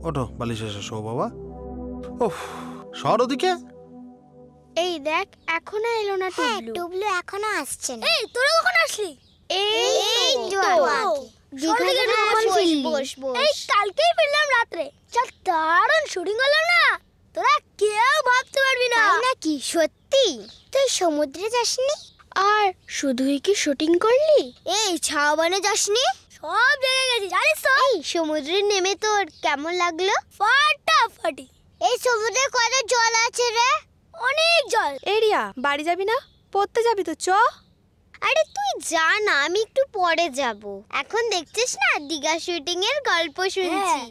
ওঠো, বালিশে এসে শো বাবা। ওহ, সর ওদিকে। এই দেখ, এখনো এলো না টুবলু। টুবলু এখনো আসছে না। এই তোরা কখন আসলি? এই তো এই কালকেই ফিরলাম রাত্রে। যা দারুণ শুটিং হলো না, তোরা কেউ ভাবতে পারবি না। তাই নাকি? সত্যি? তুই সমুদ্রে যাসনি? আর শুধুই কি শুটিং করলি? এই ছাওয়ানে যাসনি? সব জায়গায় গেছি, জানিস তো? এই সমুদ্রে নেমে তোর কেমন লাগলো? ফাটাফাটি। এই সমুদ্রে কত জল আছে রে? অনেক জল। এরিয়া বাড়ি যাবি না? পড়তে যাবি তো, চ। আরে তুই যা না, আমি একটু পরে যাব। এখন দেখছিস না, দীঘা শুটিং এর গল্প শুনছি।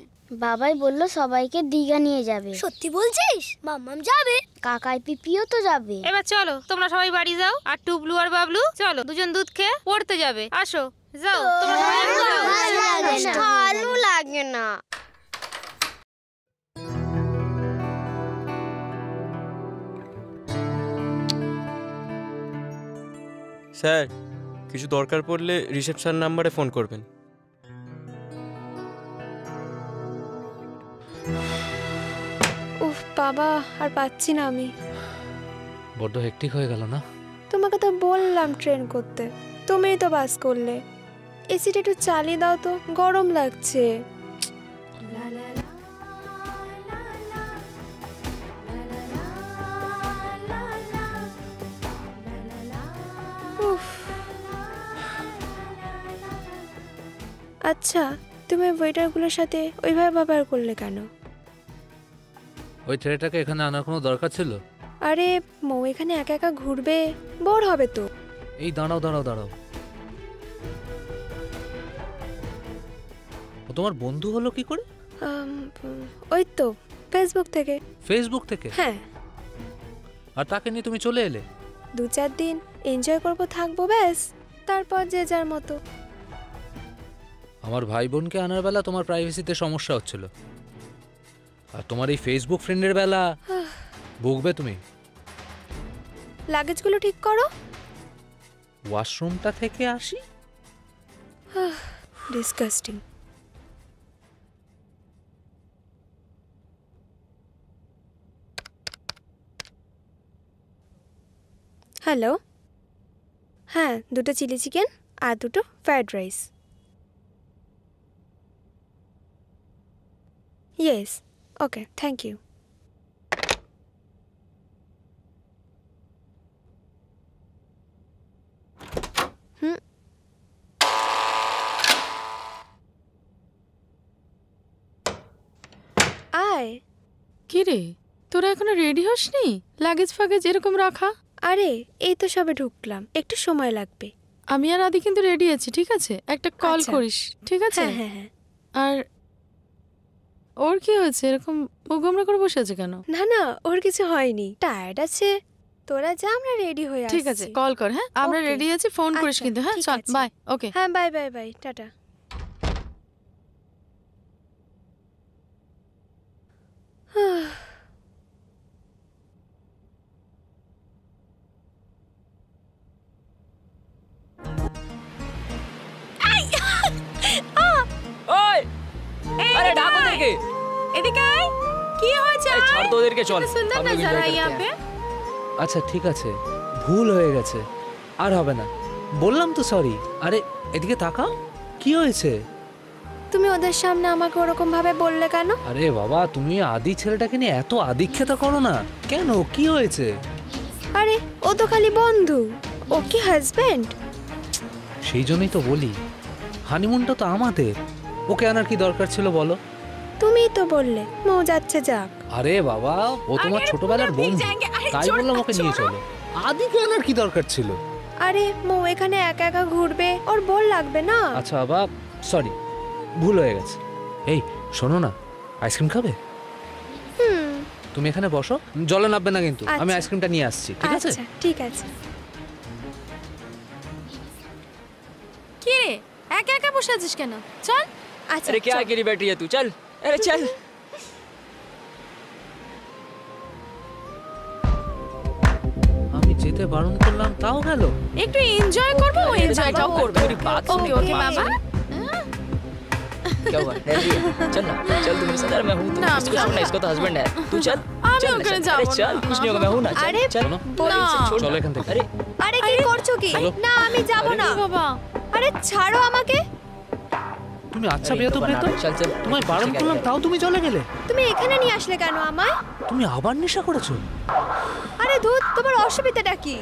বাবাই বললো সবাইকে দীঘা নিয়ে যাবে। সত্যি বলছিস? মাম্মাম যাবে, কাকাই পিপিও তো যাবে। এবার চলো, তোমরা সবাই বাড়ি যাও। আর টুবলু আর বাবলু চলো, দুজন দুধ খেয়ে পড়তে যাবে। আসো, যাও তোমরা সবাই যাও। ভালো লাগে না। স্যার, কিছু দরকার পড়লে রিসেপশন নাম্বারে ফোন করবেন। উফ বাবা, আর পাচ্ছি না আমি। বড্ড হেক্টিক হয়ে গেল না? তোমাকে তো বললাম ট্রেন করতে, তুমিই তো বাস করলে। এসিটা একটু চালিয়ে দাও তো, গরম লাগছে। উফ। আচ্ছা, তুমি ওয়েটারগুলোর সাথে ওইভাবে ব্যবহার করলে কেন? ওই ছেলেটাকে এখানে আনার কোনো দরকার ছিল? আরে মৌ এখানে একা একা ঘুরবে, বোর হবে তো। এই দাঁড়াও দাঁড়াও দাঁড়াও, ও তোমার বন্ধু হলো কি করে? ওই তো ফেসবুক থেকে। ফেসবুক থেকে? হ্যাঁ। আর তাকে নিয়ে তুমি চলে এলে? 2-4 দিন এনজয় করব, থাকবো, ব্যাস। তারপর যে যার মতো। আমার ভাই বোনকে আনার বেলা তোমার প্রাইভেসিতে সমস্যা হচ্ছিল, আর তোমার এই ফেসবুক ফ্রেন্ডের বেলা ভুগবে তুমি। লাগেজগুলো ঠিক করো। ওয়াশরুমটা থেকে আসি। ডিসকাস্টিং। হ্যালো, হ্যাঁ 2টা চিলি চিকেন আর 2টো fried rice. Yes, okay, thank you. আয়। কি রে, তোরা এখনো রেডি হসনি? লাগেজ ফাগেজ এরকম রাখা। আরে এই তো সবে ঢুকলাম, একটু সময় লাগবে। আমি আর আদি কিন্তু রেডি আছি, ঠিক আছে? একটা কল আচ্ছা। করিস, ঠিক আছে? হ্যাঁ হ্যাঁ হ্যাঁ। আর ওর কি হয়েছে, এরকম মুখ গোমরা করে বসে আছে কেন? না না, ওর কিছু হয়নি, টায়ার্ড আছে। তোরা যা, আমরা রেডি হয়ে আসছি। ঠিক আছে, কল কর। হ্যাঁ, আমরা Okay. রেডি আছি, ফোন করিস আচ্ছা, কিন্তু। হ্যাঁ, ঠিক চল, আছে। বাই। ওকে। হ্যাঁ, বাই বাই বাই, টাটা। ওই আরে ডাকো দেখে এদিকে আয়। কি হয়েছে? এই ছাড় তো ওদেরকে, চল। সুন্দর हम लोग नजर enjoy आई करते यहाँ हैं। पे। আচ্ছা ঠিক আছে, ভুল হয়ে গেছে, আর হবে না, বললাম তো সরি। আরে এদিকে তাকাও, কি হয়েছে? তুমি ওদের সামনে আমাকে ওরকম ভাবে বললে কেন? আরে বাবা, তুমি আদি ছেলেটাকে নিয়ে এত আদিক্ষেতা করো না কেন, কি হয়েছে? আরে ও তো খালি বন্ধু, ও কি হাজবেন্ড? সেই জন্যই তো বলি, হানিমুনটা তো আমাদের, ওকে আনার কি দরকার ছিল বলো? তুমিই তো বললে মৌ যাচ্ছে যাক। আরে বাবা, ও তোমার ছোটবেলার বন্ধু, তাই বললাম ওকে নিয়ে চলো। আদিকে আনার কি দরকার ছিল? আরে মৌ এখানে একা একা ঘুরবে, ওর বোর লাগবে না? আচ্ছা বাবা, সরি, ভুল হয়ে গেছে। এই শোনো না, আইসক্রিম খাবে? তুমি এখানে বসো, জলে নামবে না কিন্তু, আমি আচ্ছা। আইসক্রিমটা নিয়ে আসছি, ঠিক আছে? আচ্ছা ঠিক আছে। কি রে, একা একা বসে আছিস কেন? চল। আচ্ছা अरे क्या अकेली बैठी है तू, चल। अरे चल। আমি যেতে বারণ করলাম তাও গেল। একটু এনজয় করবো, ও এনজয়টাও করবে। मेरी बात सुन। ওকে ওকে বাবা। क्या हुआ, डर रही है? चल ना, चल तू मेरे साथ। अरे मैं हूँ, तू ना, इसको छोड़ ना, इसको तो हस्बैंड है। तू चल। আমি चल ना, ওখানে चल। যাবো अरे না। चल, कुछ नहीं होगा, मैं हूँ ना। चल अरे, चल। না। छोड़ চলো ना। এখান থেকে। अरे আরে কি করছো কি? চলো। না আমি যাব না। বাবা, আরে ছাড়ো আমাকে। তুমি আচ্ছা अरे, বেয়া तो তো बना বেতো, दो, चल चल। তোমায় বারণ ठीक है, করলাম ठीक है। তাও তুমি চলে গেলে। তুমি এখানে নিয়ে আসলে কেন আমায়? তুমি আবার নেশা করেছো? আরে ধুত, তোমার অসুবিধাটা কি?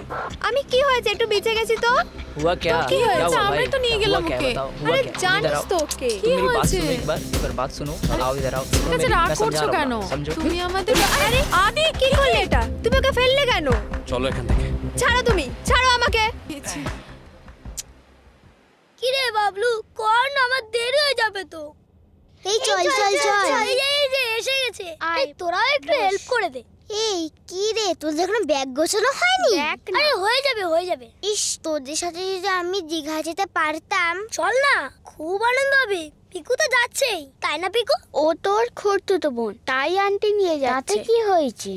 আমি কি হয়েছে একটু বেঁচে গেছি তো? हुआ क्या? কি क्या হয়েছে? हुआ আমরাই भाई? তো নিয়ে हुआ গেলাম क्या, ওকে। बताओ, हुआ আরে क्या? इधर জানিস आओ। তো ওকে। কি तुम मेरी बात হয়েছে? सुनो एक बार, बात सुनो। आओ इधर आओ। सुनो ঠিক আছে, मेरी, রাগ मैं समझा করছো रहा কেন? हूँ, समझो। তুমি আমাদের আরে আদি কি করলে এটা? তুমি ওকে ফেললে কেন? চলো এখান থেকে। ছাড়ো তুমি, ছাড়ো আমাকে। কি রে বাবলু, কর না, আমার দেরি হয়ে যাবে তো। এই চল চল চল, এই যে এসে গেছে। এই তোরাও একটু হেল্প করে দে। এই কি রে, তোর যখন ব্যাগ গোছানো হয়নি? আরে হয়ে যাবে হয়ে যাবে। ইস, তোদের সাথে যদি আমি দীঘা যেতে পারতাম। চল না, খুব আনন্দ হবে। পিকু তো যাচ্ছেই, তাই না পিকু? ও তোর খুড়তুতো বোন, তাই আন্টি নিয়ে যাচ্ছে। তাতে কি হয়েছে,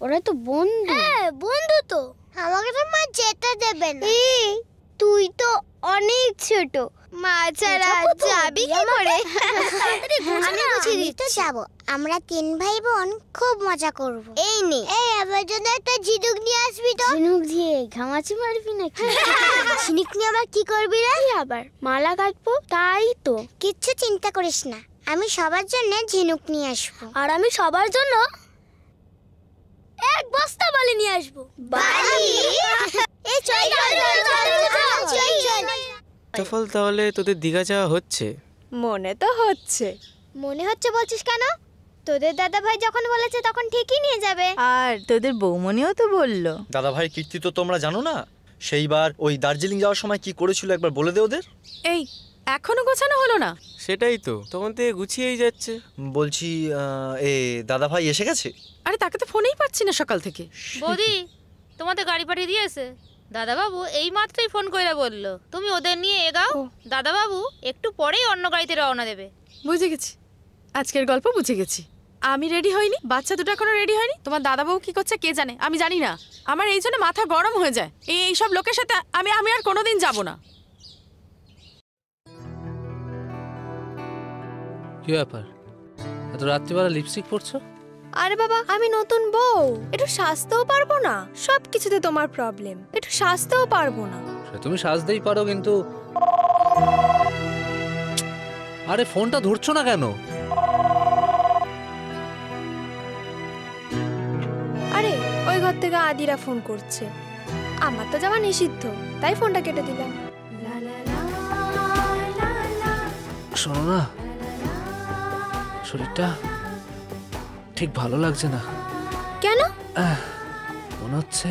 ওরা তো বন্ধু। হ্যাঁ বন্ধু তো। আমাকে তো মা যেতে দেবে না। এই তুই তো অনেক ছোট, মা ছাড়া যাবি কি করে? আমি গুছিয়ে দিচ্ছি। যাবো, আমরা 3 ভাই বোন খুব মজা করব। এই নে, এই আমার জন্য একটা ঝিনুক নিয়ে আসবি তো। ঝিনুক দিয়ে ঘামাচি মারবি নাকি? ঝিনুক নিয়ে আবার কি করবি রে? আবার মালা গাঁথবো। তাই তো, কিচ্ছু চিন্তা করিস না, আমি সবার জন্য ঝিনুক নিয়ে আসবো। আর আমি সবার জন্য এক বস্তা বালি নিয়ে আসবো। বালি? এই চল চল চল চল। সফল, তাহলে তোদের দীঘা যাওয়া হচ্ছে? মনে তো হচ্ছে। মনে হচ্ছে বলছিস কেন? তোদের দাদা ভাই যখন বলেছে তখন ঠিকই নিয়ে যাবে। আর তোদের বৌমনিও তো বললো। দাদা ভাই কীর্তি তো তোমরা জানো না, সেইবার ওই দার্জিলিং যাওয়ার সময় কি করেছিল একবার বলে দে ওদের। এই এখনো গোছানো হলো না? সেটাই তো, তখন থেকে গুছিয়েই যাচ্ছে। বলছি এ দাদা ভাই এসে গেছে? আরে তাকে তো ফোনেই পাচ্ছি না সকাল থেকে। বৌদি, তোমাদের গাড়ি পাঠিয়ে দিয়েছে। দাদাবাবু এই মাত্রই ফোন করে বললো তুমি ওদের নিয়ে এগাও। দাদাবাবু একটু পরেই অন্য গাড়িতে রওনা দেবে। বুঝে গেছি, আজকের গল্প বুঝে গেছি। আমি রেডি হইনি, বাচ্চা দুটো এখনো রেডি হয়নি। তোমার দাদাবাবু কি করছে কে জানে, আমি জানি না। আমার এই জন্য মাথা গরম হয়ে যায়। এইসব লোকের সাথে আমি আর কোনোদিন যাব না। কি ব্যাপার, এত রাত্রিবেলা লিপস্টিক পরছো? আরে বাবা, আমি নতুন বউ, একটু সাজতেও পারবো না। সব কিছুতে তোমার প্রবলেম, একটু সাজতেও পারবো না। সে তুমি সাজতেই পারো কিন্তু। আরে ফোনটা ধরছো না কেন? আরে ওই ঘর থেকে আদিরা ফোন করছে, আমার তো যাওয়া নিষিদ্ধ, তাই ফোনটা কেটে দিলাম। শোনো না, শরীরটা ঠিক ভালো লাগছে না। কেন? মনে হচ্ছে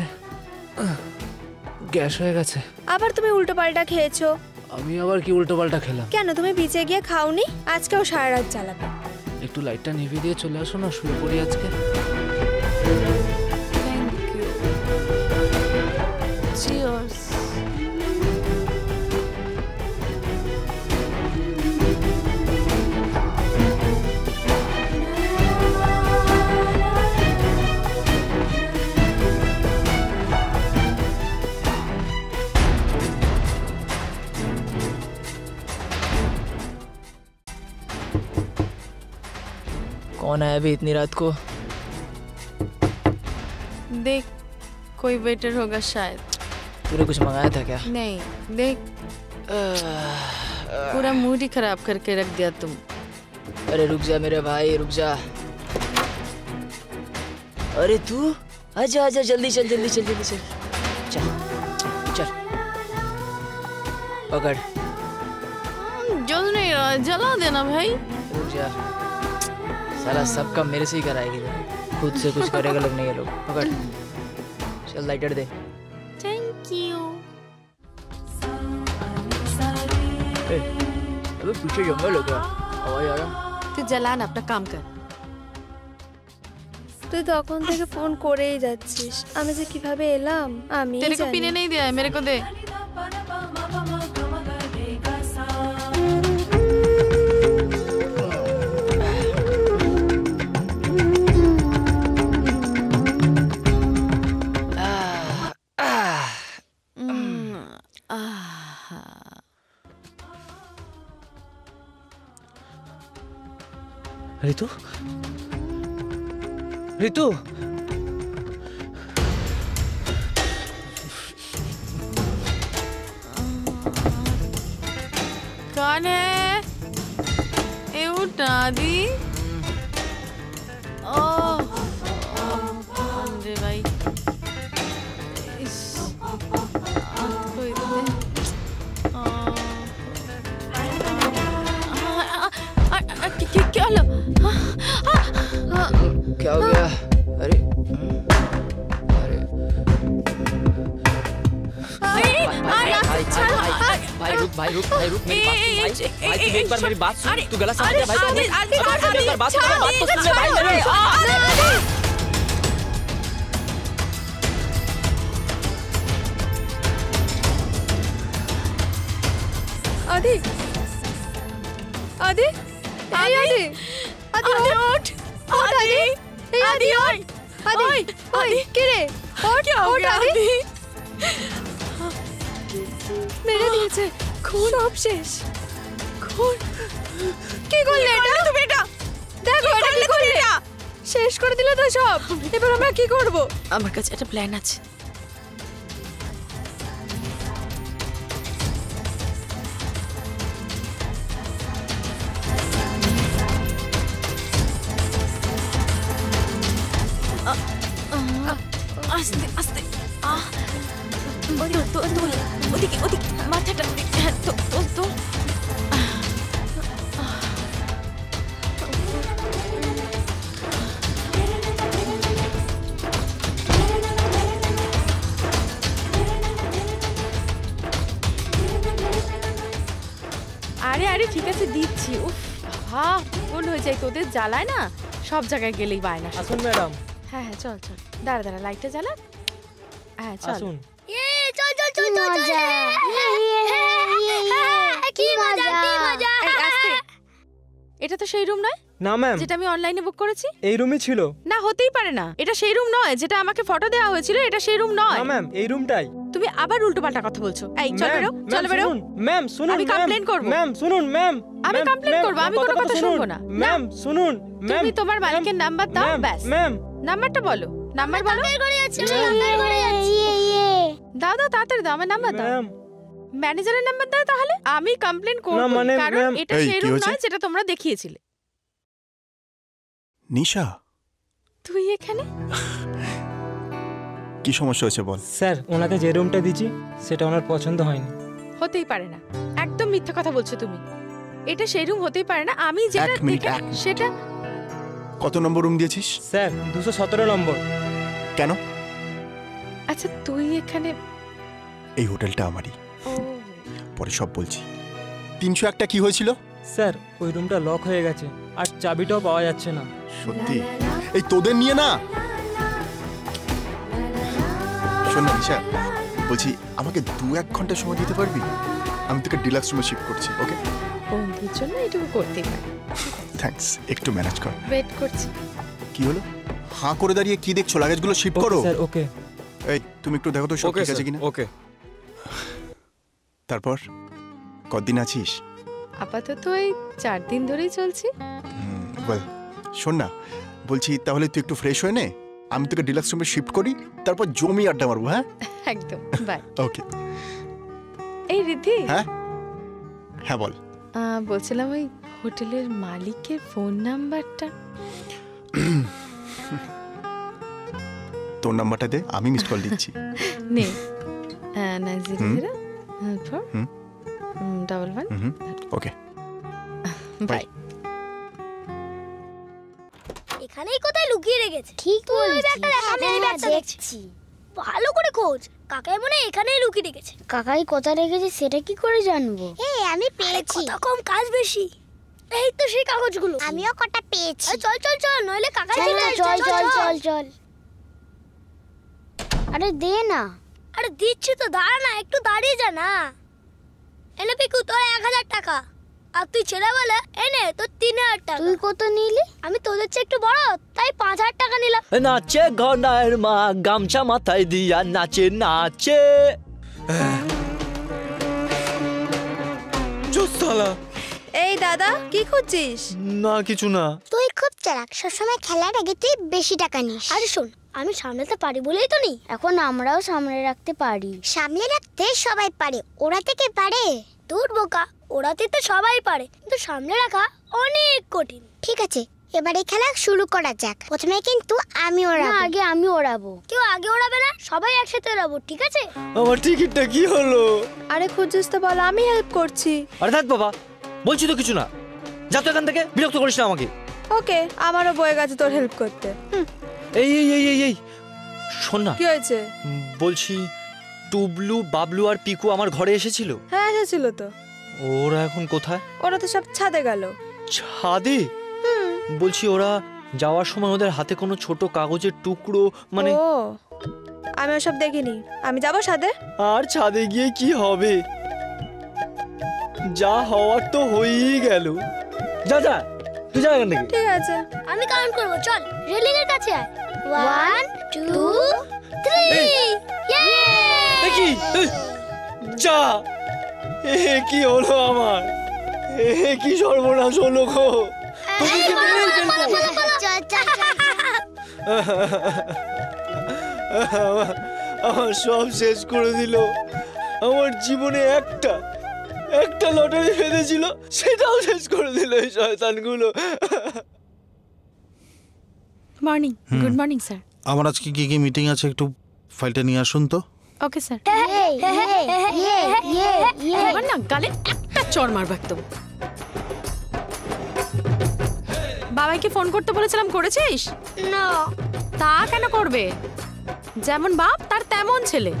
গ্যাস হয়ে গেছে। আবার তুমি উল্টো পাল্টা খেয়েছো? আমি আবার কি উল্টো পাল্টা খেলাম? কেন তুমি বিচে গিয়ে খাওনি? আজকেও সারা রাত চালাবে। একটু লাইটটা নিভিয়ে দিয়ে চলে আসো না, শুয়ে পড়ি আজকে। চিয়ার্স। कौन है अभी इतनी रात को? देख कोई वेटर होगा शायद। तूने कुछ मंगाया था क्या? नहीं, देख पूरा मूड ही खराब करके रख दिया तुम। अरे रुक जा मेरे भाई, रुक जा। अरे तू आजा आजा, जल्दी चल जल्दी चल जल्दी चल चल चल। पकड़। जल नहीं रहा, जला देना भाई। रुक जा, साला सब काम मेरे से ही कराएगी, खुद से कुछ करेगा लोग नहीं है लोग। पकड़, चल लाइटर दे। Thank you. अबे पीछे जंगल हो गया, आवाज आ रहा। তুই জ্বালান, अपना काम कर। তুই তখন থেকে ফোন করেই যাচ্ছিস, আমি যে কিভাবে এলাম আমি तेरे को पीने नहीं दिया है, मेरे को दे। ऋतु, ऋतु, कौन है? ए उठा दी। ओह अरे भाई, इस कोई क्या लो? क्या हो गया? अरे अरे भाई रुक भाई रुक भाई रुक, मेरी बात सुन भाई। भाई तू एक बार मेरी बात सुन, तू गलत समझ रहा है भाई। एक बार बात सुन, बात तो सुन ले भाई मेरी। आदि आदि आदि आदि आदि उठ, आदि आदि आदि आदि के रे उठ उठ आदि। মেরে দিয়েছে, খুন সব শেষ। খুন কি করলে এটা? তুমি এটা দেখো, এটা কি করলে? শেষ করে দিলে তো সব। এবার আমরা কি করব? আমার কাছে একটা প্ল্যান আছে। আস্তে আস্তে ওদিকে ওদিকে মাথাটা তো তো তো আরে আরে ঠিক আছে দিচ্ছি। উফ হ্যাঁ, গোল হয়ে যায় তোদের, জ্বালায় না সব জায়গায় গেলেই বায়না। আসুন ম্যাডাম। হ্যাঁ হ্যাঁ চল চল, দাঁড়া দাঁড়া, লাইটটা জ্বালা। হ্যাঁ চল। আসুন। চল চল চল চল মজা, কি মজা কি মজা। এটা তো সেই রুম নয় না ম্যাম, যেটা আমি অনলাইনে বুক করেছি। এই রুমই ছিল। না হতেই পারে না, এটা সেই রুম নয় যেটা আমাকে ফটো দেওয়া হয়েছিল। এটা সেই রুম নয়। না ম্যাম, এই রুমটাই। তুমি আবার উল্টোপাল্টা কথা বলছো। এই চল বেরো, চল বেরো। ম্যাম শুনুন, আমি কমপ্লেন করব। ম্যাম শুনুন ম্যাম, আমি কমপ্লেন করব, আমি কোনো কথা শুনবো না। ম্যাম শুনুন, তুমি তোমার মালিকের নাম্বার দাও, ব্যাস। ম্যাম নাম্বারটা বলো, নাম্বার বলো। দাও দাও তাড়াতাড়ি দাও, আমার নাম্বার দাও। ম্যানেজারের নাম্বার দাও। তাহলে আমি কমপ্লেন করব, কারণ এটা সেই রুম নয় যেটা তোমরা দেখিয়েছিলে। নিশা, তুই এখানে? কি সমস্যা হয়েছে বল। স্যার, ওনাকে যে রুমটা দিয়েছি সেটা ওনার পছন্দ হয়নি। হতেই পারে না, একদম মিথ্যা কথা বলছো তুমি। এটা সেই রুম হতেই পারে না। আমি যেটা এক মিনিট, সেটা কত নম্বর রুম দিয়েছিস? স্যার 217 নম্বর। কেন? আচ্ছা তুই এখানে? এই হোটেলটা আমারই, পরে সব বলছি। 301টা কি হয়েছিল? স্যার ওই রুমটা লক হয়ে গেছে আর চাবিটাও পাওয়া যাচ্ছে না। সত্যি? এই তোদের নিয়ে না। শোন না নিশা, বলছি আমাকে 2-1 ঘন্টা সময় দিতে পারবি? আমি তোকে ডিলাক্স রুমে শিফট করছি। ওকে? বন্ধুর জন্য এটুকু করতেই পারি। থ্যাঙ্কস, একটু ম্যানেজ কর। ওয়েট করছি। কি হলো? হাঁ করে দাঁড়িয়ে কি দেখছো? লাগেজগুলো শিফট করো। Sir okay. এই তুমি একটু দেখো তো সব ঠিক আছে কিনা। ওকে। তারপর কতদিন আছিস? আপাতত এই 4 দিন ধরেই চলছি। বল, শোন না, বলছি তাহলে তুই একটু ফ্রেশ হয়ে নে, আমি তোকে ডিলাক্স রুমে শিফট করি, তারপর জমি আড্ডা মারবো। হ্যাঁ একদম, বাই। ওকে। এই রিদ্ধি। হ্যাঁ হ্যাঁ বল। বলছিলাম ওই হোটেলের মালিকের ফোন নাম্বারটা। তোর নাম্বারটা দে, আমি মিস কল দিচ্ছি। নে 900411। Okay bye. এখানেই কোথায় লুকিয়ে রেখেছে? ঠিক বলেছিস। আমি এই ব্যাগটা দেখছি। ভালো করে খোঁজ। কাকাই মনে এখানেই লুকিয়ে রেখেছে। কাকাই কোথায় রেখেছে সেটা কি করে জানবো? এই আমি পেয়েছি। কত কম কাজ বেশি। এই তো সেই কাগজগুলো। আমিও কটা পেয়েছি। চল চল চল, নইলে কাকাই চল চল চল চল। আরে দে না। আরে দিচ্ছি তো, দাঁড়া না, একটু দাঁড়িয়ে যা না। এনে পিকু তোর 1000 টাকা, আর তুই ছেড়ে বলে এনে তোর 3000 টাকা। তুই কত নিলি? আমি তোদের চেয়ে একটু বড়, তাই 5000 টাকা নিলাম। নাচে ঘনার মা গামছা মাথায় দিয়া নাচে নাচে। জোসালা। এই দাদা, কি খুঁজছিস? না কিছু না। তুই খুব চালাক, সবসময় খেলার আগে তুই বেশি টাকা নিস। আরে শোন, আমি সামলাতে পারি বলেই তো নি। এখন আমরাও সামলে রাখতে পারি। সামলে রাখতে সবাই পারে, ওড়াতে কে পারে? দূর বোকা, ওড়াতে তো সবাই পারে, কিন্তু সামলে রাখা অনেক কঠিন। ঠিক আছে, এবারে খেলা শুরু করা যাক। প্রথমে কিন্তু আমি ওড়াবো। আগে আমি ওড়াবো। কেউ আগে ওড়াবে না, সবাই একসাথে ওড়াবো, ঠিক আছে? আমার টিকিটটা কি হলো? আরে খুঁজছিস তো বল, আমি হেল্প করছি। আরে থাক বাবা, বলছি তো কিছু না। যা তো এখান থেকে, বিরক্ত করিস না আমাকে। ওকে, আমারও বয়ে গেছে তোর হেল্প করতে। এই এই এই এই এই শোন না। কি হয়েছে? বলছি টুবলু, বাবলু আর পিকু আমার ঘরে এসেছিল। হ্যাঁ এসেছিল তো। ওরা এখন কোথায়? ওরা তো সব ছাদে গেল। ছাদে? বলছি ওরা যাওয়ার সময় ওদের হাতে কোনো ছোট কাগজের টুকরো মানে। ও, আমি ওসব দেখিনি। আমি যাবো ছাদে। আর ছাদে গিয়ে কি হবে? যা হওয়ার তো হয়েই গেল। যা যা, তুই যা এখান থেকে। ঠিক আছে, আমি কাউন্ট করবো। চল, রেলিং এর কাছে আয়। 1 2 3। কি যা, কি হলো আমার? কি সর্বনাশ হলো গো। আমার সব শেষ করে দিল। আমার জীবনে একটা লটারি ফেলেছিল, সেটাও শেষ করে দিল এই শয়তানগুলো। মর্নিং। Good morning sir. আমার আজকে কি কি মিটিং আছে, একটু ফাইলটা নিয়ে আসুন তো। Okay sir. এবার না গালে একটা চড় মারবো একদম। বাবাইকে ফোন করতে বলেছিলাম, করেছিস? না। তা কেন করবে? যেমন বাপ তার তেমন ছেলে,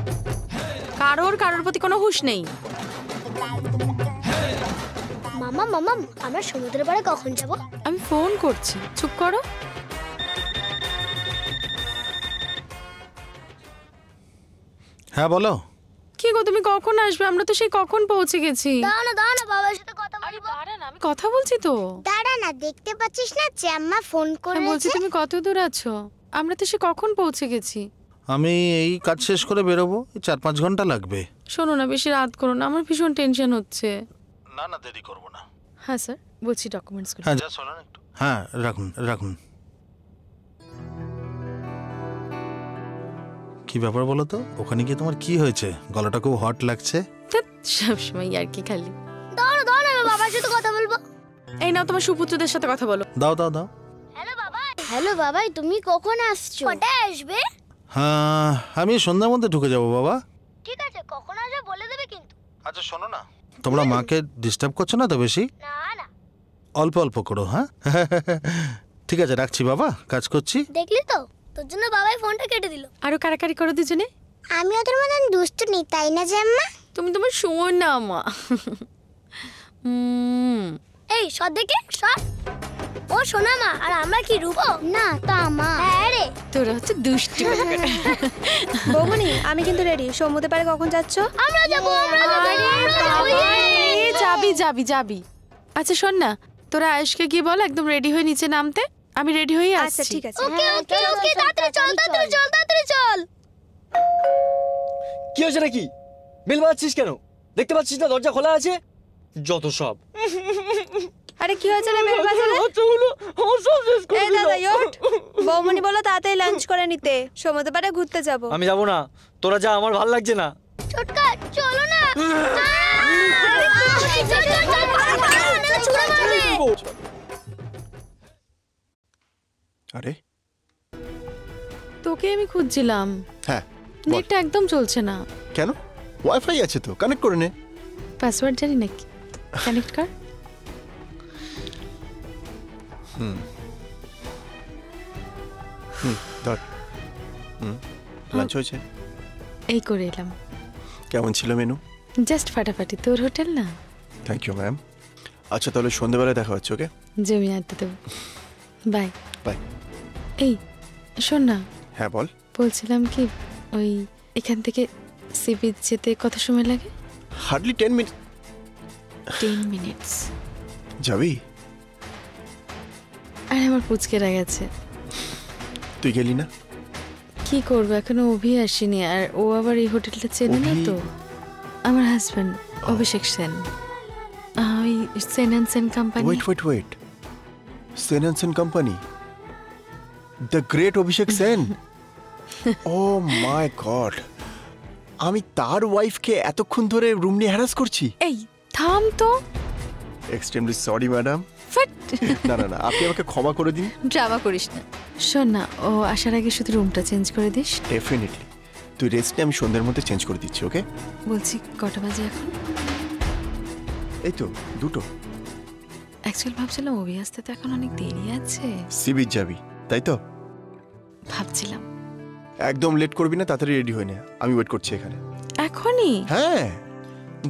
কারোর প্রতি কোনো হুঁশ নেই। মামা মামা, আমরা সমুদ্রের পাড়ে কখন যাব? আমি ফোন করছি, চুপ করো। হ্যাঁ বলো। কি গো, তুমি কখন আসবে? আমরা তো সেই কখন পৌঁছে গেছি। দাঁড়া না, বাবার সাথে কথা বলবো। আমি কথা বলছি তো। দাঁড়া না, দেখতে পাচ্ছিস না যে আম্মা ফোন করেছে? বলছি তুমি কত দূর আছো? আমরা তো সে কখন পৌঁছে গেছি। আমি এই কাজ শেষ করে বেরোবো, 4-5 ঘন্টা লাগবে। শোনো না, বেশি রাত করো না, আমার ভীষণ টেনশন হচ্ছে। না না, দেরি করবো না। হ্যাঁ স্যার, বলছি ডকুমেন্টসগুলো। হ্যাঁ যা, শোনো না একটু। হ্যাঁ রাখুন রাখুন। কি ব্যাপার বলো তো, ওখানে গিয়ে তোমার কি হয়েছে? গলাটা খুব হট লাগছে। সবসময় আর কি খালি। দাঁড়া, আমি বাবার সাথে কথা বলবো। এই নাও, তোমার সুপুত্রদের সাথে কথা বলো। দাও দাও দাও। হ্যালো বাবাই, তুমি কখন আসছো? কটায় আসবে? হ্যাঁ, আমি সন্ধ্যার মধ্যে ঢুকে যাবো বাবা। ঠিক আছে, কখন আসবে বলে দেবে কিন্তু। আচ্ছা শোনো না, তোমরা মাকে ডিস্টার্ব করছো না তো বেশি? না না, অল্প অল্প করো। হ্যাঁ ঠিক আছে রাখছি বাবা, কাজ করছি। দেখলি তো তোর জন্য বাবাই ফোনটা কেটে দিল। আরো কারাকারি করো দুজনে। আমি ওদের মতন দুষ্ট নেই, তাই না জাম্মা? তুমি তোমার শোন না মা। এই সর দেখে সর। ও সোনা মা, আর আমরা কি রূপো? না তা মা। হ্যাঁ রে, তোরা হচ্ছে দুষ্টু। বৌমনি আমি কিন্তু রেডি। সমুদ্রের পাড়ে কখন যাচ্ছ? আমরা যাবো, আমরা যাবো। যাবি যাবি যাবি। আচ্ছা শোন না, তোরা আয়েশকে গিয়ে বল একদম রেডি হয়ে নিচে নামতে। আমি রেডি হয়ে আসছি। আচ্ছা ঠিক আছে। ওকে ওকে ওকে, তাড়াতাড়ি চল, তাড়াতাড়ি চল, তাড়াতাড়ি চল। কি হয়েছে নাকি? বেল বাজাচ্ছিস কেন? দেখতে পাচ্ছিস না দরজা খোলা আছে? যত সব। আরে কি হয়েছে রে বেল বাজালে? এই দাদা ওঠ। বৌমনি বলো তাড়াতাড়ি লাঞ্চ করে নিতে, সমুদ্রের পাড়ে ঘুরতে যাব। আমি যাব না, তোরা যা, আমার ভালো লাগছে না। ছোটকা চলো না। আরে তোকে আমি খুঁজছিলাম, হ্যাঁ নেটটা একদম চলছে না। কেন? ওয়াইফাই আছে তো, কানেক্ট করে নে। পাসওয়ার্ড জানি নাকি? কানেক্ট কর। ধর। লাঞ্চ হয়েছে? এই করে এলাম। কেমন ছিল মেনু? জাস্ট ফাটাফাটি। তোর হোটেল না? Thank you ma'am. আচ্ছা তাহলে সন্ধ্যেবেলায় দেখা হচ্ছে। ওকে, জমি আনতে দেবো। Bye bye. এই শোন না, হ্যাঁ বল। বলছিলাম কি, ওই এখান থেকে সি বিচ যেতে কত সময় লাগে? Hardly 10 minute. 10 মিনিটস? যাবি? আরে আমার পুচকেরা গেছে। তুই গেলি না? কি করবো, এখনো অভি আসেনি, আর ও আবার এই হোটেলটা চেনে না তো। আমার হাজব্যান্ড অভিষেক সেন, ওই Sen and Sen company. Wait Sen and Sen company, the great Abhishek Sen. Oh my god, আমি তার ওয়াইফকে এতক্ষণ ধরে রুম নিয়ে হ্যারাস করছি। এই থাম তো। Extremely sorry madam. না না না, আপনি আমাকে ক্ষমা করে দিন। ড্রামা করিস না। শোন না, ও আসার আগে শুধু রুমটা চেঞ্জ করে দিস। ডেফিনেটলি, তুই রেস্ট নে, আমি সন্ধ্যের মধ্যে চেঞ্জ করে দিচ্ছি। ওকে? বলছি কটা বাজে এখন? এই তো 2টো। অ্যাকচুয়ালি ভাবছিলাম অভি আসতে তো এখন অনেক দেরি আছে। সি বিচ যাবি তাই তো? ভাবছিলাম। একদম লেট করবি না, তাড়াতাড়ি রেডি হয়ে নে, আমি ওয়েট করছি এখানে। এখনই? হ্যাঁ,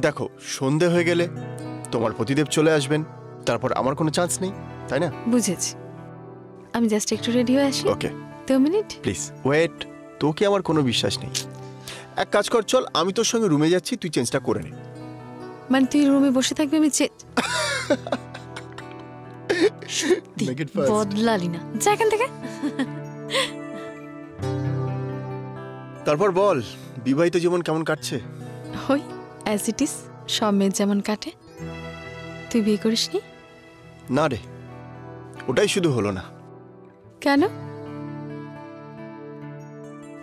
দেখো সন্ধে হয়ে গেলে তোমার পতিদেব চলে আসবেন, তারপর আমার কোনো চান্স নেই, তাই না? বুঝেছি, আমি জাস্ট একটু রেডি হয়ে আসি। ওকে 2 মিনিট প্লিজ ওয়েট। তোকে আমার কোনো বিশ্বাস নেই। এক কাজ কর, চল আমি তোর সঙ্গে রুমে যাচ্ছি, তুই চেঞ্জটা করে নে। মানে তুই রুমে বসে থাকবি, আমি বদলালি না, যা এখান থেকে। তারপর বল, বিবাহিত জীবন কেমন কাটছে? হই অ্যাজ ইট ইজ, সব মেয়ের যেমন কাটে। তুই বিয়ে করিসনি? না রে, ওটাই শুধু হলো না। কেন?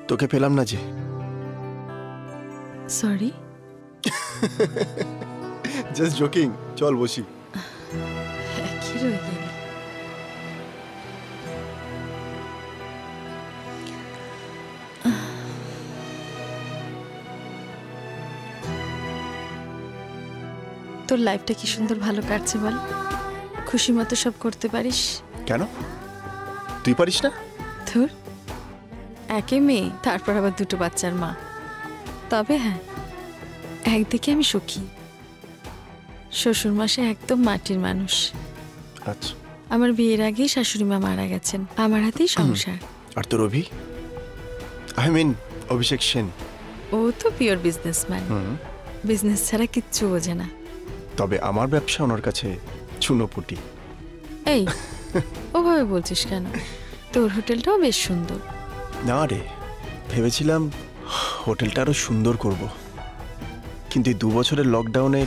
তোকে পেলাম না যে। সরি। জাস্ট জোকিং, চল বসি। কি রয়ে গেল? তোর লাইফটা কি সুন্দর ভালো কাটছে বল? খুশি মতো সব করতে পারিস? কেন, তুই পারিস না? ধুর, একে মেয়ে, তারপর আবার 2টো বাচ্চার মা। তবে হ্যাঁ, একদিকে আমি সুখী। শ্বশুর মাসে একদম মাটির মানুষ। আচ্ছা। আমার বিয়ের আগেই শাশুড়ি মা মারা গেছেন, আমার হাতেই সংসার। আর তোর অভি, আই মিন অভিষেক সেন? ও তো পিওর বিজনেসম্যান, বিজনেস ছাড়া কিচ্ছু বোঝে না। তবে আমার ব্যবসা ওনার কাছে চুনোপুটি। এই ওভাবে বলছিস কেন? তোর হোটেলটাও বেশ সুন্দর। না রে, ভেবেছিলাম হোটেলটা আরো সুন্দর করব, কিন্তু এই 2 বছরের লকডাউনে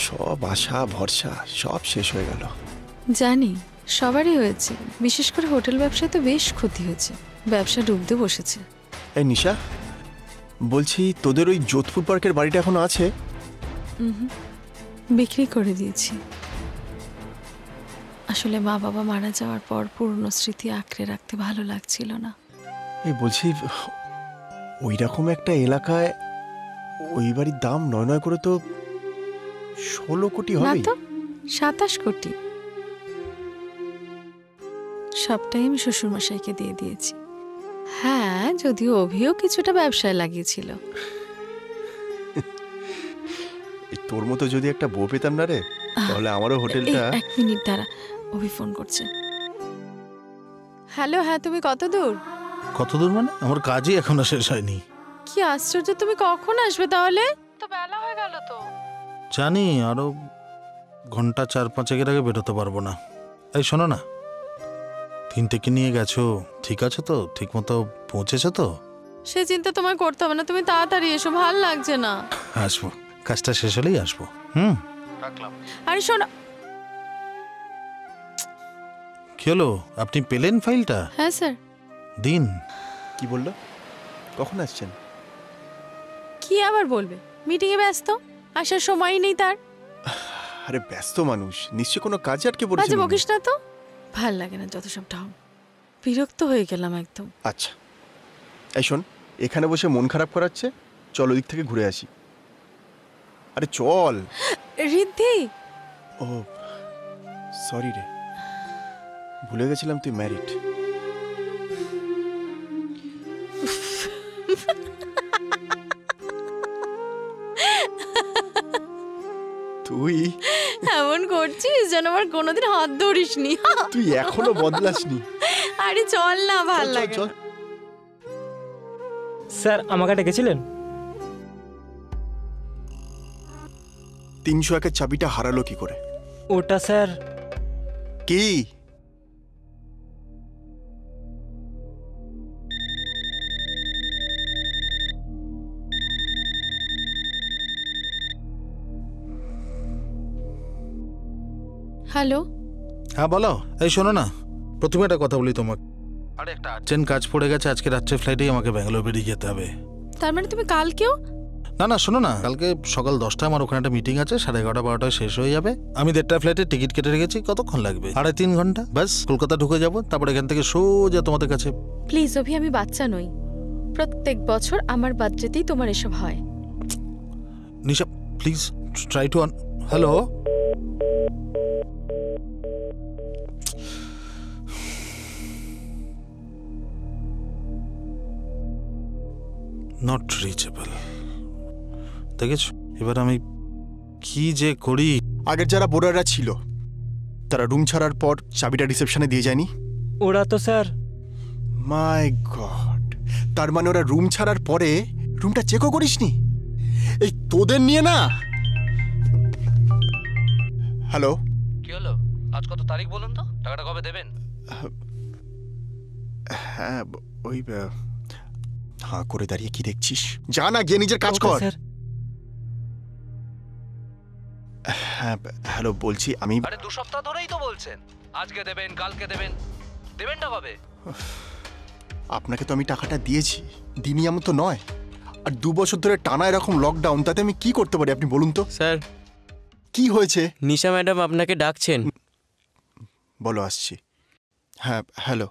সব আশা ভরসা সব শেষ হয়ে গেল। জানি, সবারই হয়েছে, বিশেষ করে হোটেল ব্যবসায় তো বেশ ক্ষতি হয়েছে, ব্যবসা ডুবতে বসেছে। এই নিশা, বলছি তোদের ওই যোধপুর পার্কের বাড়িটা এখনো আছে? বিক্রি করে দিয়েছি। আসলে মা বাবা মারা যাওয়ার পর পুরনো স্মৃতি আঁকড়ে রাখতে ভালো লাগছিল না। এই বলছি, ওই রকম একটা এলাকায় ওই বাড়ির দাম 9 করে তো 16 কোটি না হবে। তো 27 কোটি। সবটাই আমি শ্বশুরমশাইকে দিয়ে দিয়েছি। হ্যাঁ, যদিও অভিও কিছুটা ব্যবসায় লাগিয়েছিল। তোর মতো যদি একটা বউ পেতাম না রে, তাহলে আমারও হোটেলটা। এক মিনিট দাঁড়া, অভি ফোন করছে। হ্যালো, হ্যাঁ তুমি কত দূর? কত দূর মানে? আমার কাজই এখনো শেষ হয়নি। কি আশ্চর্য, তুমি কখন আসবে তাহলে? তো বেলা হয়ে গেল তো। জানি, আরো ঘন্টা 4-5 আগে বেরোতে পারবো না। এই শোনো না, 3টেকে নিয়ে গেছো, ঠিক আছে তো? ঠিক মতো পৌঁছেছো তো? সে চিন্তা তোমায় করতে হবে না, তুমি তাড়াতাড়ি এসো, ভাল লাগছে না। আসবো, কাজটা শেষ হলেই আসবো। রাখলাম। আরে শোনো। কি হলো, আপনি পেলেন ফাইলটা? হ্যাঁ স্যার। দিন। কি বললো? কখন আসছেন? কি আবার বলবে, মিটিং এ ব্যস্ত, আসার সময়ই নেই তার। আরে ব্যস্ত মানুষ, নিশ্চয় কোনো কাজে আটকে পড়েছে। আচ্ছা বকিস না তো, ভাল লাগে না যত সব ঢং, বিরক্ত হয়ে গেলাম একদম। আচ্ছা এই শোন, এখানে বসে মন খারাপ করাচ্ছে, চল ওদিক থেকে ঘুরে আসি। আরে চল। রিদ্ধি। ও সরি রে, ভুলে গেছিলাম তুই ম্যারিড। তুই এমন করছিস যেন আমার কোনোদিন হাত ধরিসনি। তুই এখনো বদলাসনি। আরে চল না, ভাল লাগে না। স্যার আমাকে ডেকেছিলেন? 301-এর চাবিটা হারালো কি করে? ওটা স্যার কি? হ্যালো। হ্যাঁ বলো। এই শোনো না, প্রথমে একটা কথা বলি তোমাকে। আরে একটা আর্জেন্ট কাজ পড়ে গেছে, আজকে রাত্রে ফ্লাইটেই আমাকে ব্যাঙ্গালোর বেরিয়ে যেতে হবে। তার মানে তুমি কালকেও? না না, শোনো না, কালকে সকাল 10টায় আমার ওখানে একটা মিটিং আছে, 11:30-12টায় শেষ হয়ে যাবে। আমি 1:30 ফ্লাইটের টিকিট কেটে রেখেছি। কতক্ষণ লাগবে? 2.5-3 ঘন্টা ব্যাস, কলকাতা ঢুকে যাব, তারপর এখান থেকে সোজা তোমাদের কাছে। প্লিজ অভি, আমি বাচ্চা নই, প্রত্যেক বছর আমার বার্থডেতেই তোমার এসব হয়। Nisha please try to hello. Not reachable. দেখেছ, এবার আমি কি যে করি। আগের যারা বোরাররা ছিল তারা রুম ছাড়ার পর চাবিটা রিসেপশনে দিয়ে যায়নি? ওরা তো স্যার। মাই গড, তার মানে ওরা রুম ছাড়ার পরে রুমটা চেকও করিসনি? এই তোদের নিয়ে না। হ্যালো, কি হলো? আজ কত তারিখ বলুন তো, টাকাটা কবে দেবেন? হ্যাঁ ওই হ্যাঁ করে দাঁড়িয়ে কি দেখছিস? যা না, গিয়ে নিজের কাজ কর। হ্যাঁ হ্যালো, বলছি আমি। আরে 2 সপ্তাহ ধরেই তো বলছেন আজকে দেবেন, কালকে দেবেন, দেবেনটা কবে? আপনাকে তো আমি টাকাটা দিয়েছি, দিনই এমন তো নয়। আর 2 বছর ধরে টানা এরকম লকডাউন, তাতে আমি কি করতে পারি আপনি বলুন তো? স্যার কি হয়েছে? নিশা ম্যাডাম আপনাকে ডাকছেন। বলো, আসছি। হ্যাঁ হ্যালো।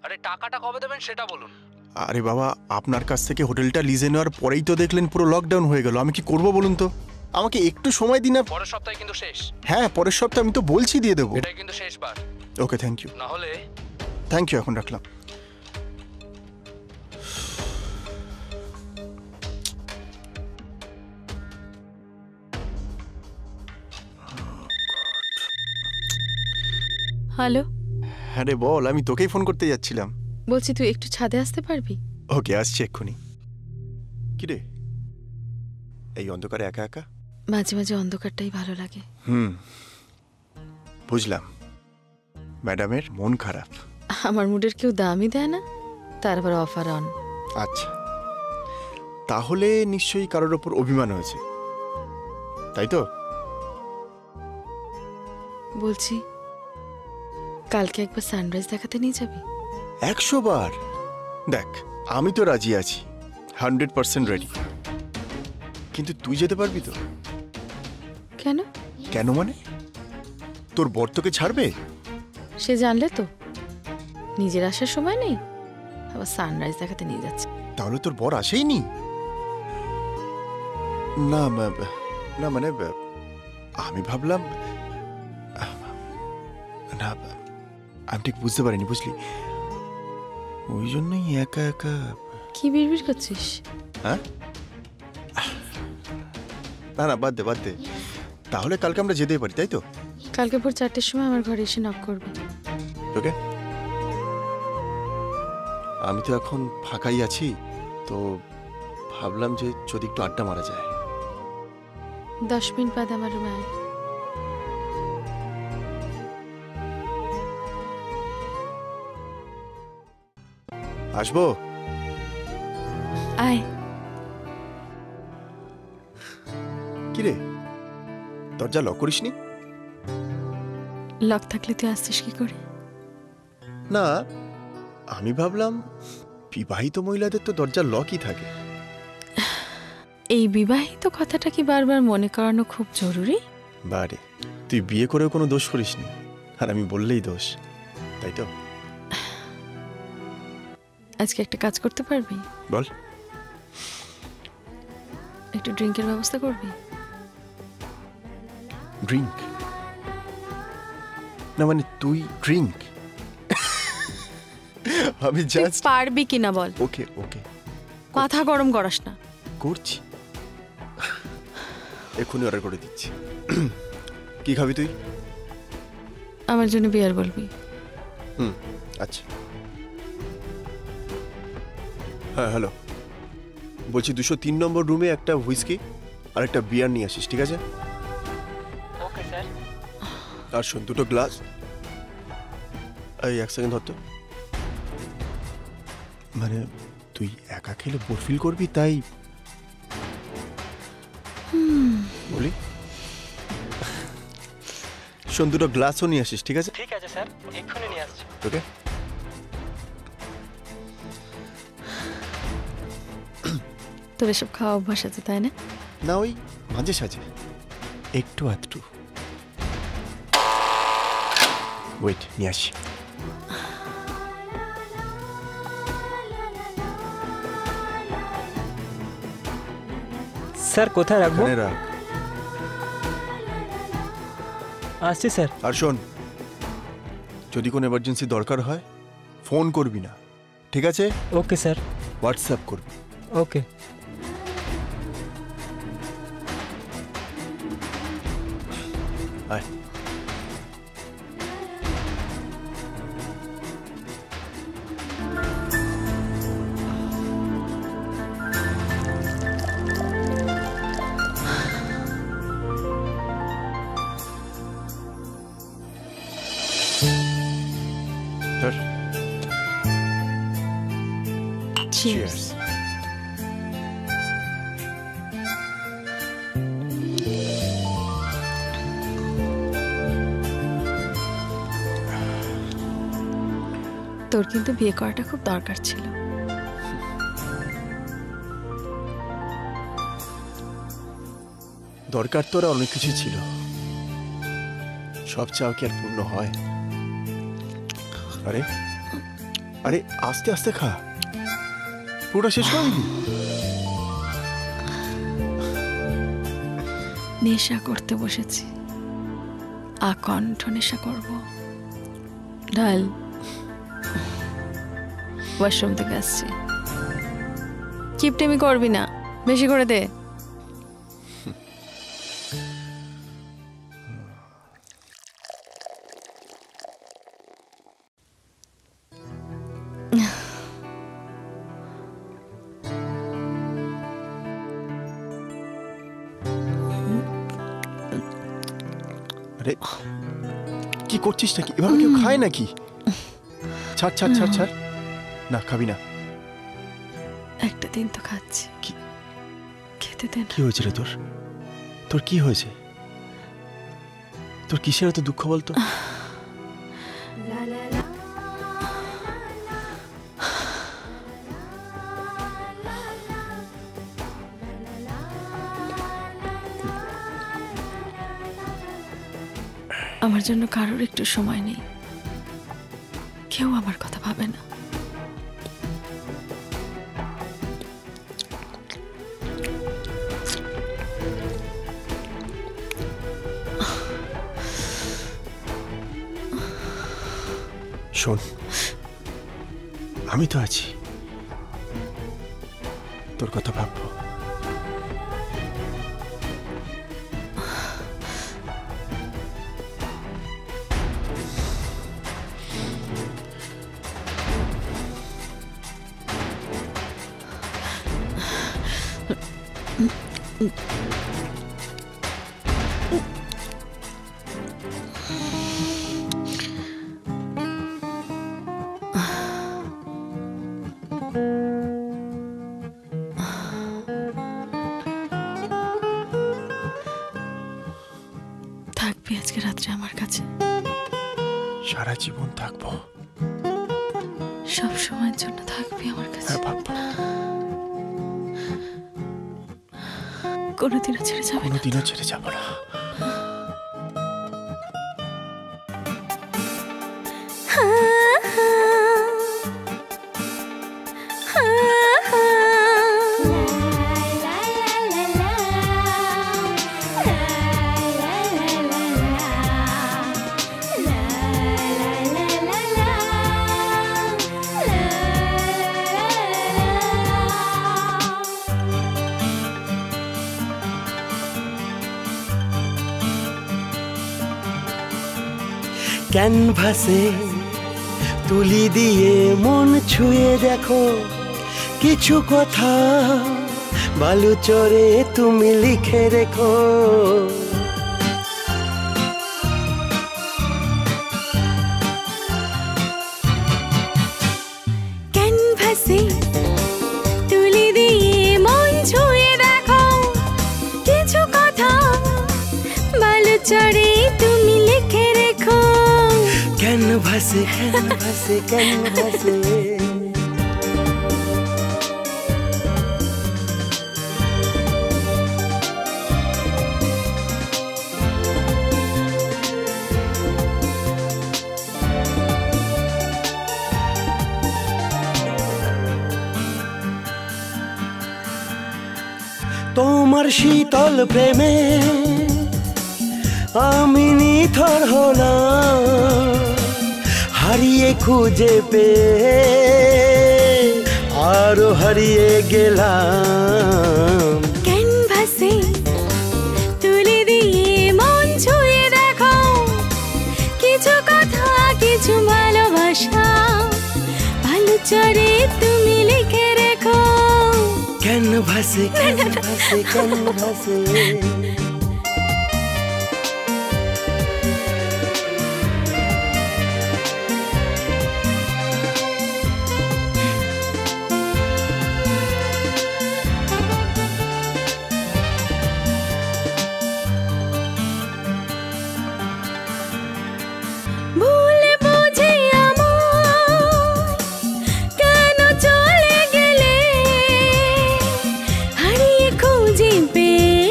আরে টাকাটা কবে দেবেন সেটা বলুন। আরে বাবা, আপনার কাছ থেকে হোটেলটা লিজে নেওয়ার পরেই তো দেখলেন পুরো লকডাউন হয়ে গেল। আমি কি করব বলুন তো? আমাকে একটু সময় দিন। পরের সপ্তাহে কিন্তু শেষ। হ্যাঁ পরের সপ্তাহে, আমি তো বলছি দিয়ে দেবো। এটাই কিন্তু শেষবার। Okay thank you. না হলে থ্যাংক ইউ, এখন রাখলাম। হ্যালো। হ্যাঁ রে বল, আমি তোকেই ফোন করতে যাচ্ছিলাম। বলছি তুই একটু ছাদে আসতে পারবি? ওকে আসছি এক্ষুনি। কি রে, এই অন্ধকারে একা একা? মাঝে মাঝে অন্ধকারটাই ভালো লাগে। বুঝলাম, ম্যাডামের মন খারাপ। আমার মুডের কেউ দামই দেয় না, তারপর অফার অন। আচ্ছা, তাহলে নিশ্চয়ই কারোর ওপর অভিমান হয়েছে, তাই তো? বলছি কালকে একবার সানরাইজ দেখাতে নিয়ে যাবি? 100 বার। দেখ, আমি তো রাজি আছি, 100% রেডি। কিন্তু তুই যেতে পারবি তো? কেন? কেন মানে? তোর বর তোকে ছাড়বে? সে জানলে তো নিজের আসার সময় নেই, আবার সানরাইজ দেখাতে নিয়ে যাচ্ছে। তাহলে তোর বর আসেইনি? না না, মানে আমি ভাবলাম, না আমি ঠিক বুঝতে পারিনি, বুঝলি? ওই জন্যই একা একা। কি বিড়বিড় করছিস? হ্যাঁ, না না, বাদ দে বাদ দে। তাহলে কালকে আমরা যেতেই পারি, তাই তো? কালকে ভোর 4টের সময় আমার ঘরে এসে নক করবি। ওকে। আমি তো এখন ফাঁকাই আছি, তো ভাবলাম যে যদি একটু আড্ডা মারা যায়। 10 মিনিট বাদে আমার রুমে আয়। আসবো? আয়। কিরে, দরজা লক করিসনি? লক থাকলে তুই আসছিস কি করে? না, আমি ভাবলাম বিবাহিত মহিলাদের তো দরজা লকই থাকে। এই বিবাহিত কথাটা কি বারবার মনে করানো খুব জরুরি? বারে, তুই বিয়ে করেও কোনো দোষ করিসনি, আর আমি বললেই দোষ, তাই তো? আজকে একটা কাজ করতে পারবি? বল। একটু ড্রিঙ্কের ব্যবস্থা করবি? ড্রিঙ্ক? না মানে তুই ড্রিঙ্ক? আমি জাস্ট। পারবি কিনা বল। ওকে ওকে, মাথা গরম করাস না। করছি, এক্ষুনি অর্ডার করে দিচ্ছি। কি খাবি তুই? আমার জন্য বিয়ার বলবি? আচ্ছা। হ্যাঁ হ্যালো, বলছি 203 নম্বর রুমে একটা হুইস্কি আর একটা বিয়ার নিয়ে আসিস, ঠিক আছে? Okay sir. আর শোন, 2টো গ্লাস। এই 1 সেকেন্ড ধর তো। মানে তুই একা খেলে বোর ফিল করবি, তাই বলি। শোন, 2টো গ্লাসও নিয়ে আসিস, ঠিক আছে? ঠিক আছে স্যার, এক্ষুনি নিয়ে আসছি। ওকে। তোর এসব খাওয়া অভ্যাস আছে তাই না? না, ওই মাঝে সাঝে একটু আধটু। ওয়েট, নিয়ে আসি। স্যার কোথায় রাখবো? এখানে রাখ। আসছি স্যার। আর শোন, যদি কোনো এমার্জেন্সি দরকার হয় ফোন করবি না, ঠিক আছে? Okay sir. হোয়াটসঅ্যাপ করবি। ওকে। আয়। ধর। Cheers. তোর কিন্তু বিয়ে করাটা খুব দরকার ছিল। দরকার তোরা অনেক কিছু ছিল, সব চাও কি আর পূর্ণ হয়? আরে আরে, আস্তে আস্তে খা, পুরোটা শেষ করিনি। নেশা করতে বসেছি, আকণ্ঠ নেশা করব। ঢাল। ওয়াশরুম থেকে আসছি। কিপটেমি করবি না, বেশি করে দে। আরে কি করছিস নাকি? এভাবে কেউ খায় নাকি? ছাড় ছাড় ছাড় ছাড়। না, খাবি না। একটা দিন তো খাচ্ছি, খেতে দে না। কি হয়েছে রে তোর? তোর কি হয়েছে? তোর কিসের এত দুঃখ বলতো? আমার জন্য কারোর একটু সময় নেই, কেউ আমার কথা ভাবে না। শোন, আমি তো আছি, তোর কথা ভাববো। থাকবি আজকে রাত্রে আমার কাছে? সারা জীবন থাকবো। সব সময়ের জন্য থাকবি আমার কাছে? কোনোদিনও ছেড়ে যাবে না? কোনোদিনও ছেড়ে যাব না। ক্যানভাসে তুলি দিয়ে মন ছুঁয়ে দেখো কিছু কথা, বালু চরে তুমি লিখে রেখো। ক্যানভাসে তুলি দিয়ে মন ছুঁয়ে দেখো কিছু কথা, বালু চরে তুমি লিখে রেখো। ক্যানভাসে ক্যানভাসে ক্যানভাসে তোমার শীতল প্রেমে আমি নিথর হলাম, হারিয়ে খুঁজে পেয়ে আরো হারিয়ে গেলাম। ক্যানভাসে তুলি দিয়ে মন ছুঁয়ে দেখো কিছু কথা, কিছু ভালোবাসা, ভালো চরে তুমি লিখে রেখো। ক্যানভাসে ক্যানভাসে ক্যানভাসে ভুলে বুঝে আমায় কেন চলে গেলে, হারিয়ে খুঁজে পেয়ে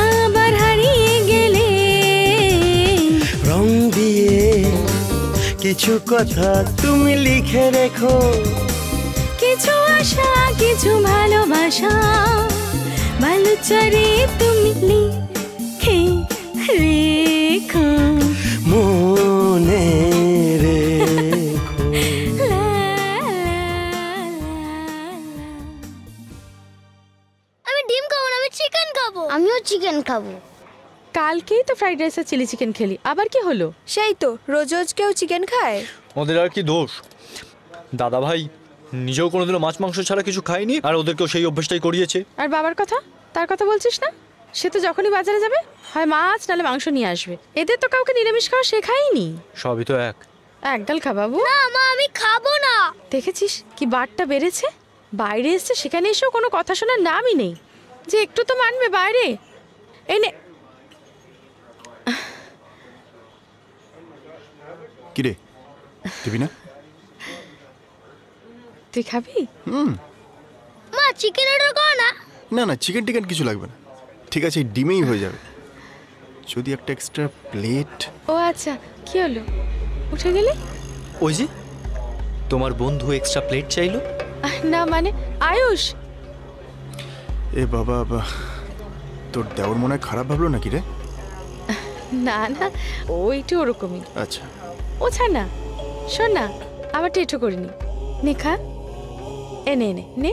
আবার হারিয়ে গেলে। রং দিয়ে কিছু কথা তুমি লিখে রেখো, কিছু আশা, কিছু ভালোবাসা, ভালো চরে তুমি লিখে রেখো। মনে রেখো। আমি ডিম খাবো না, আমি চিকেন খাবো। আমিও চিকেন খাবো। কালকেই তো ফ্রাইড রাইস আর চিলি চিকেন খেলি, আবার কি হলো? সেই তো, রোজ রোজ কেউ চিকেন খায়? ওদের আর কি দোষ? দাদা ভাই নিজেও কোনোদিনও মাছ মাংস ছাড়া কিছু খায়নি, আর ওদেরকেও সেই অভ্যাসটাই করিয়েছে। আর বাবার কথা, তার কথা বলছিস না? সে তো যখনই বাজারে যাবে হয় মাছ নাহলে মাংস নিয়ে আসবে। এদের তো কাউকে নিরামিষ খাওয়া শেখায়নি। সবই তো এক। একডাল খা বাবু। না মা, আমি খাবো না। দেখেছিস কি বারটা বেড়েছে? বাইরে এসছে, সেখানে এসেও কোনো কথা শোনার নামই নেই যে একটু তো মানবে বাইরে। এনে কিরে, দিবি না? তুই খাবি? মা চিকেন অর্ডার করো না। না না, চিকেন টিকেন কিছু লাগবে না, ঠিক আছে, এই ডিমেই হয়ে যাবে। যদি একটা এক্সট্রা প্লেট। ও আচ্ছা, কি হলো, উঠে গেলে? ওই যে তোমার বন্ধু এক্সট্রা প্লেট চাইলো। না মানে আয়ুষ। এ বাবা, তোর দেওর মনে হয় খারাপ ভাবলো নাকি রে? না না, ও একটু ওরকমই। আচ্ছা, ও ছাড় না, শোন না, আবার টেটো করিনি। নে খা, নে নে নে।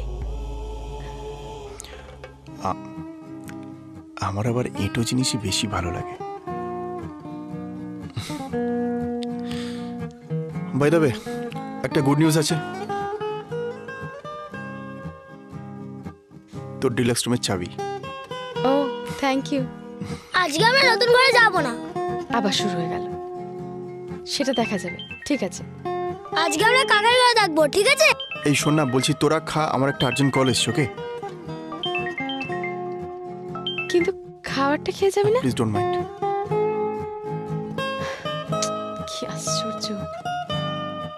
আমার আবার এঁটো জিনিসই বেশি ভালো লাগে। বাই দ্য ওয়ে, একটা গুড নিউজ আছে। তোর ডিলাক্স রুমের চাবি। ও থ্যাংক ইউ। আজকে আমরা নতুন ঘরে যাব না। আবার শুরু হয়ে গেল, সেটা দেখা যাবে। ঠিক আছে, আজকে আমরা কাকার ঘরে থাকবো, ঠিক আছে? এই শোন না, বলছি তোরা খা, আমার একটা আর্জেন্ট কল এসছে। ওকে, কিন্তু খাবারটা খেয়ে যাবে না? Please don't mind. কি আশ্চর্য,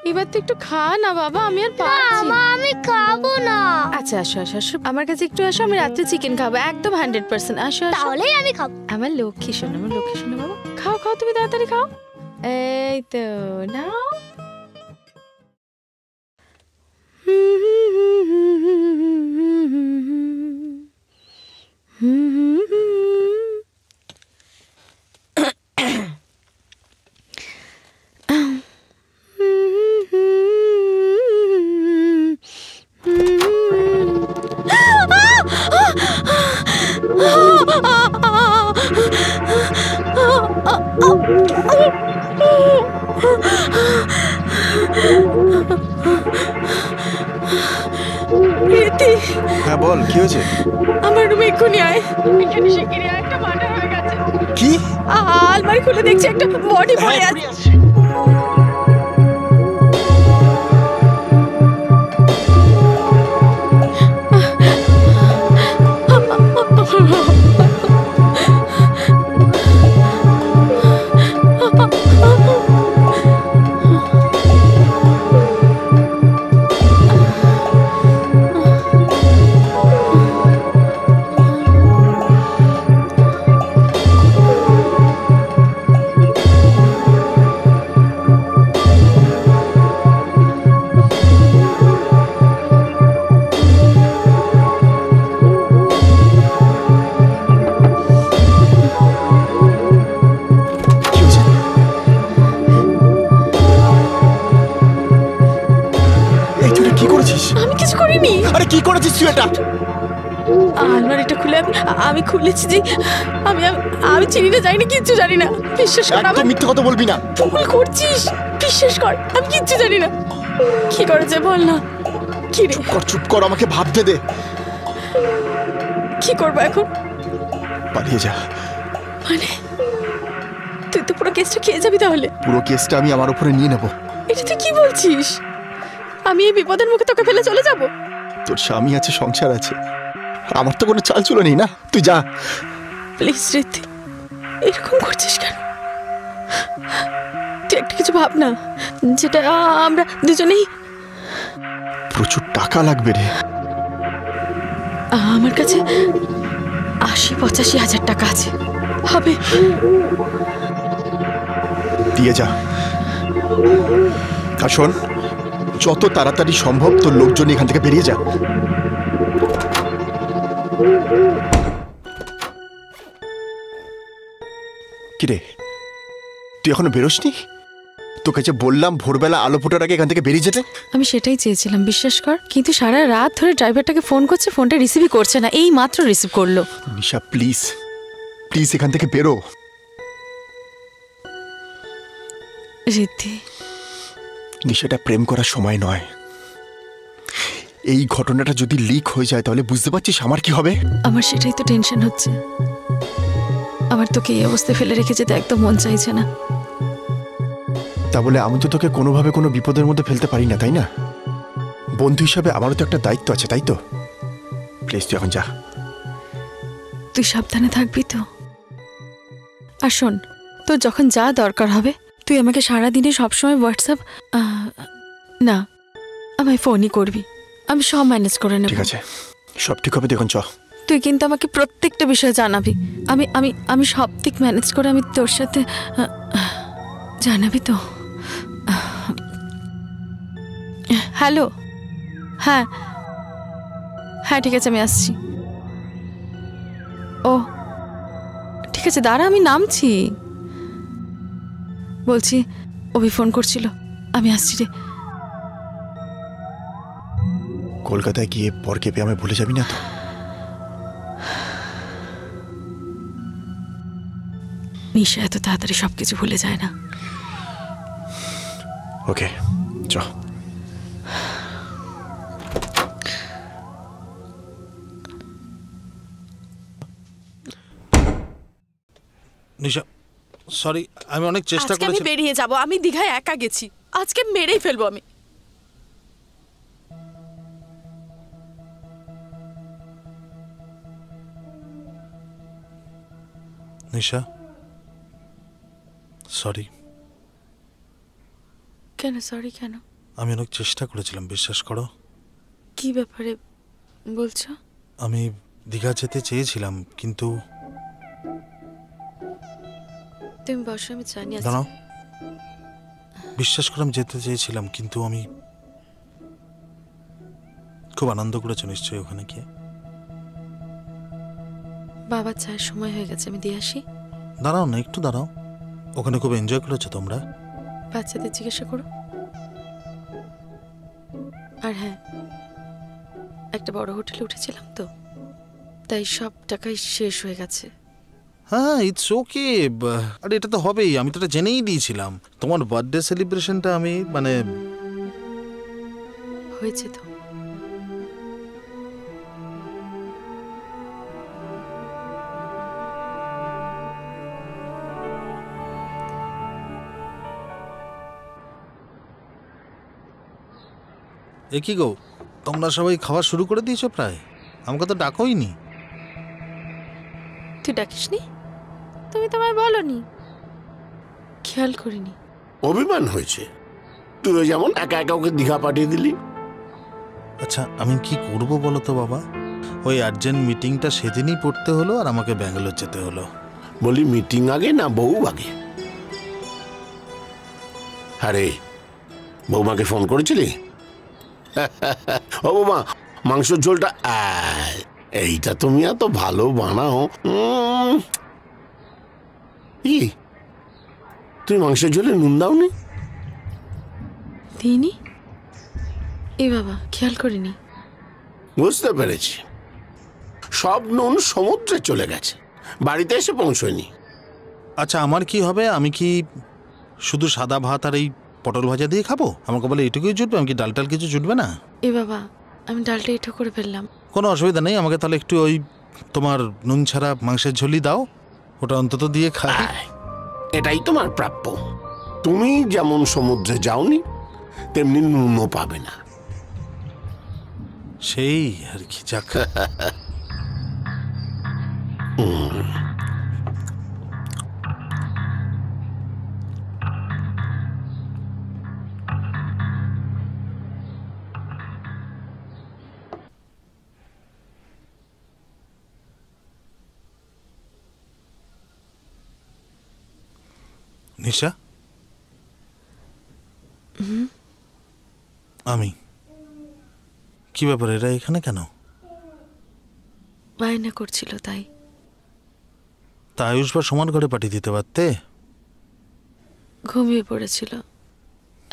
এবার তো একটু খা না বাবা, আমি আর পারছি না। আমি খাবো না। আচ্ছা আসো আসো আসো, আমার কাছে একটু আসো, আমি রাত্রে চিকেন খাবো একদম 100%। আসো আসো, তাহলেই আমি খাবো। আমার লক্ষ্মী শোনো, আমার লক্ষ্মী শোনো বাবা। খাও খাও, তুমি তাড়াতাড়ি খাও। এই তো নাও। হ্যাঁ বল, কি হয়েছে? আমার রুমে এক্ষুনি আয়, এখানে শিগগিরই আয়, একটা মার্ডার হয়ে গেছে। কি? আলমারি খুলে দেখছি একটা বডি পড়ে আছে। আমি কিছু করিনি। আরে কি করেছিস তুই এটা? আলমারিটা খুলে আমি খুলেছি যে আমি চিনি না, জানি না, কিচ্ছু জানি না। বিশ্বাস কর, একদম মিথ্যে কথা বলবি না। ভুল করছিস, বিশ্বাস কর, আমি কিচ্ছু জানি না। কি করেছে বল না। কি রে? চুপ কর, আমাকে ভাবতে দে। কি করবো এখন? পালিয়ে যা। মানে তুই তো পুরো কেসটা খেয়ে যাবি তাহলে? পুরো কেসটা আমি আমার উপরে নিয়ে নেব। এটা তুই কি বলছিস? আমি এই বিপদের মুখে তোকে ফেলে চলে যাব? তোর স্বামী আছে, সংসার আছে, আমার তো কোনো চাল চুলো নেই না। তুই যা প্লিজ। রীতি, এরকম করছিস কেন? তুই একটা কিছু ভাব না, যেটা আমরা দুজনেই। প্রচুর টাকা লাগবে রে। আমার কাছে ৮০-৮৫ হাজার টাকা আছে, হবে। দিয়ে যা। আর শোন, যত তাড়াতাড়ি সম্ভব তোর লোকজন এখান থেকে বেরিয়ে যা। কিরে, তুই এখনো বেরোসনি? তোকে যে বললাম ভোরবেলা আলো ফোটার আগে এখান থেকে বেরিয়ে যেতে। আমি সেটাই চেয়েছিলাম, বিশ্বাস কর, কিন্তু সারা রাত ধরে ড্রাইভারটাকে ফোন করছে, ফোনটা রিসিভই করছে না। এই মাত্র রিসিভ করলো। নিশা প্লিজ প্লিজ এখান থেকে বেরো। রিদ্ধি, নিশাটা প্রেম করার সময় নয়। এই ঘটনাটা যদি লিক হয়ে যায় তাহলে বুঝতে পারছিস আমার কি হবে? আমার সেটাই তো টেনশন হচ্ছে। আমার তোকে এই অবস্থায় ফেলে রেখে যেতে একদম মন চাইছে না। তা বলে আমি তো তোকে কোনোভাবে কোনো বিপদের মধ্যে ফেলতে পারি না, তাই না? বন্ধু হিসাবে আমারও তো একটা দায়িত্ব আছে, তাই তো? প্লিজ তুই এখন যা। তুই সাবধানে থাকবি তো? আর শোন, তোর যখন যা দরকার হবে তুই আমাকে সারাদিনে সবসময় হোয়াটসঅ্যাপ না, আমায় ফোনই করবি, আমি সব ম্যানেজ করে নেব। ঠিক আছে, সব ঠিক হবে। দেখুন চ। তুই কিন্তু আমাকে প্রত্যেকটা বিষয়ে জানাবি। আমি আমি আমি সব দিক ম্যানেজ করে আমি তোর সাথে জানাবি তো? হ্যালো, হ্যাঁ হ্যাঁ ঠিক আছে, আমি আসছি। ও ঠিক আছে, দাঁড়া, আমি নামছি। বলছি অভি ফোন করছিল, আমি আসছি রে। কলকাতায় গিয়ে পরকে পেয়ে আমি ভুলে যাবি না তো? নিশা এত তাড়াতাড়ি সবকিছু ভুলে যায় না। ওকে চ। নিশা সরি, আমি অনেক চেষ্টা আজকে আমি করেছি। বেরিয়ে যাব, আমি দীঘায় একা গেছি, আজকে মেরেই ফেলবো আমি। নিশা সরি। কেন সরি কেন? আমি অনেক চেষ্টা করেছিলাম, বিশ্বাস করো। কি ব্যাপারে বলছো? আমি দীঘা যেতে চেয়েছিলাম, কিন্তু তুমি বসো, আমি জানি। দাঁড়াও, বিশ্বাস করে আমি যেতে চেয়েছিলাম, কিন্তু আমি খুব আনন্দ করেছো নিশ্চয়ই ওখানে গিয়ে। বাবা চায়ের সময় হয়ে গেছে, আমি দিয়ে আসি। দাঁড়াও না, একটু দাঁড়াও। ওখানে খুব এনজয় করেছো তোমরা? বাচ্চাদের জিজ্ঞাসা করো। আর হ্যাঁ, একটা বড় হোটেলে উঠেছিলাম তো, তাই সব টাকাই শেষ হয়ে গেছে। হ্যাঁ, ইটস ওকে। আরে এটা তো হবেই, আমি তো এটা জেনেই দিয়েছিলাম। তোমার বার্থডে সেলিব্রেশনটা আমি হয়েছে তো। এ কি গো, তোমরা সবাই খাওয়া শুরু করে দিয়েছো প্রায়? আমাকে তো ডাকোই নি। তুই ডাকিসনি? তুমি তো আমায় বলনি, খেয়াল করিনি। অভিমান হয়েছে, তুই যেমন একা একা ওকে দীঘা পাঠিয়ে দিলি। আচ্ছা, আমি কি করব বলো তো বাবা? ওই আর্জেন্ট মিটিংটা সেদিনই পড়তে হলো, আর আমাকে ব্যাঙ্গালোর যেতে হলো। বলি মিটিং আগে না বউ আগে? আরে বৌমাকে ফোন করেছিলি? ও বৌমা, মাংসের ঝোলটা এইটা তুমি এত ভালো বানাও। কি তুমি মাংসের ঝোলে নুন দাওনি? দিইনি? এ বাবা, খেয়াল করিনি। বুঝতে পেরেছি, সব নুন সমুদ্রে চলে গেছে, বাড়িতে এসে পৌঁছয়নি। আচ্ছা, আমার কি হবে? আমি কি শুধু সাদা ভাত আর এই পটল ভাজা দিয়ে খাবো? আমাকে বলে এটুকুই জুটবে? আমি কি ডাল টাল কিছু জুটবে না? এ বাবা, আমি ডালটা এঁটো করে ফেললাম। কোনো অসুবিধা নেই, আমাকে তাহলে একটু ওই তোমার নুন ছাড়া মাংসের ঝোলই দাও, ওটা অন্তত দিয়ে খাই। এটাই তোমার প্রাপ্য। তুমি যেমন সমুদ্রে যাওনি, তেমনি নুনও পাবে না। সেই আর কি, যাক। নিশা, আমি কি ব্যাপার, এরা এখানে কেন? বায়না করছিল তাই। তা আয়ুষবার সমান ঘরে পাঠিয়ে দিতে পারতে। ঘুমিয়ে পড়েছিল,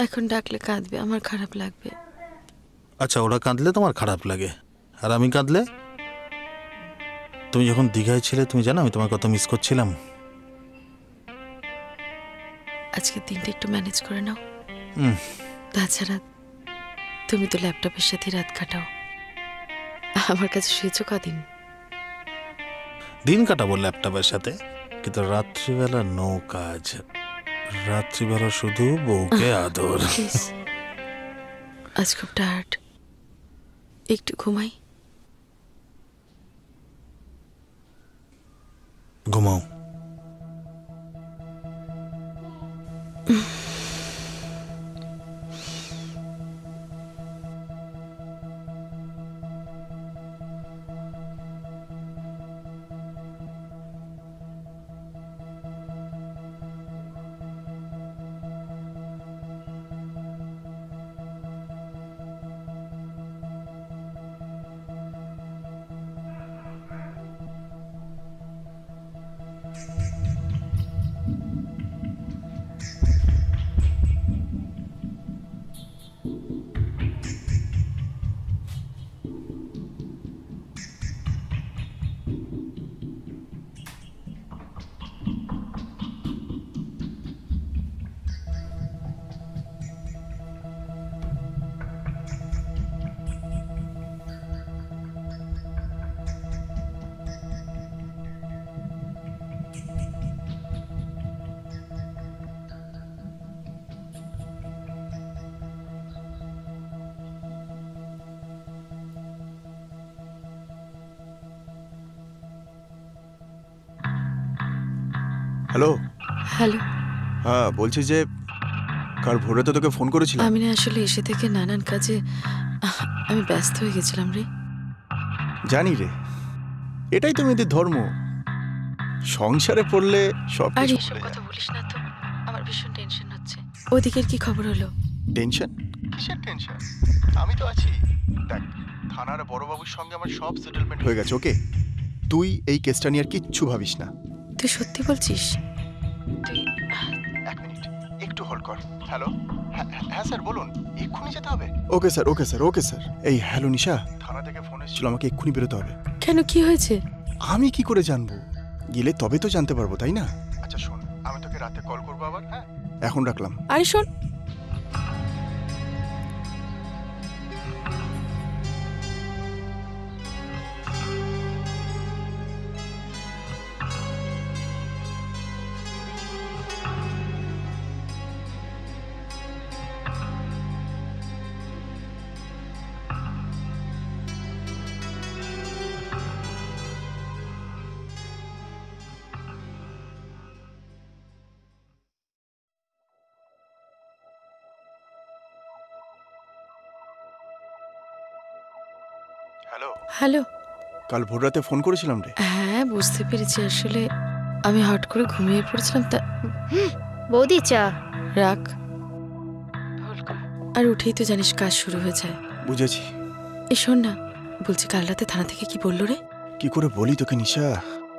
এখন ডাকলে কাঁদবে, আমার খারাপ লাগবে। আচ্ছা, ওরা কাঁদলে তোমার খারাপ লাগে, আর আমি কাঁদলে? তুমি যখন দীঘায় ছিলে, তুমি জানো আমি তোমার কত মিস করছিলাম। আজকের দিনটা একটু ম্যানেজ করে নাও। তাছাড়া তুমি তো ল্যাপটপের সাথে রাত কাটাও, আমার কাছে শুয়েছো কদিন? দিন কাটাবো ল্যাপটপের সাথে, কিন্তু রাত্রিবেলা নো কাজ। রাত্রিবেলা শুধু বউকে আদর। আজ খুব টায়ার্ড, একটু ঘুমাই। ঘুমাও। হ্যালো। হ্যালো। হ্যাঁ, বলছি যে কাল ভোরে তো তোকে ফোন করেছিলাম। আমি না আসলে এসে থেকে নানান কাজে আমি ব্যস্ত হয়ে গেছিলাম রে। জানি রে, এটাই তো মেয়েদের ধর্ম। সংসারে পড়লে সব আর কিছু এসব ভুলে কথা যায়। বলিস না তো, আমার ভীষণ টেনশন হচ্ছে। ওদিকের কি খবর হলো? টেনশন? কিসের টেনশন? আমি তো আছি। দেখ, থানার বড়বাবুর সঙ্গে আমার সব সেটেলমেন্ট হয়ে গেছে। ওকে, তুই এই কেসটা নিয়ে আর কিচ্ছু ভাবিস না। তুই সত্যি বলছিস? এক মিনিট, একটু হোল্ড কর। হ্যালো। হ্যাঁ স্যার, বলুন। এক্ষুনি যেতে হবে? Okay sir, okay sir, okay sir. এই হ্যালো নিশা, থানা থেকে ফোন এসেছিল, আমাকে এক্ষুনি বেরোতে হবে। কেন, কি হয়েছে? আমি কি করে জানবো? গেলে তবে তো জানতে পারবো, তাই না? আচ্ছা শোন, আমি তোকে রাতে কল করবো আবার। হ্যাঁ, এখন রাখলাম। আরে শোন, হ্যালো। হ্যালো। কাল ভোর রাতে ফোন করেছিলাম রে। হ্যাঁ, বুঝতে পেরেছি। আসলে আমি হট করে ঘুমিয়ে পড়েছিলাম। তা বৌদি চা রাখ। আর উঠেই তো জানিস কাজ শুরু হয়ে যায়। বুঝেছি। এই শোন না, বলছি কাল রাতে থানা থেকে কি বললো রে? কি করে বলি তোকে নিশা?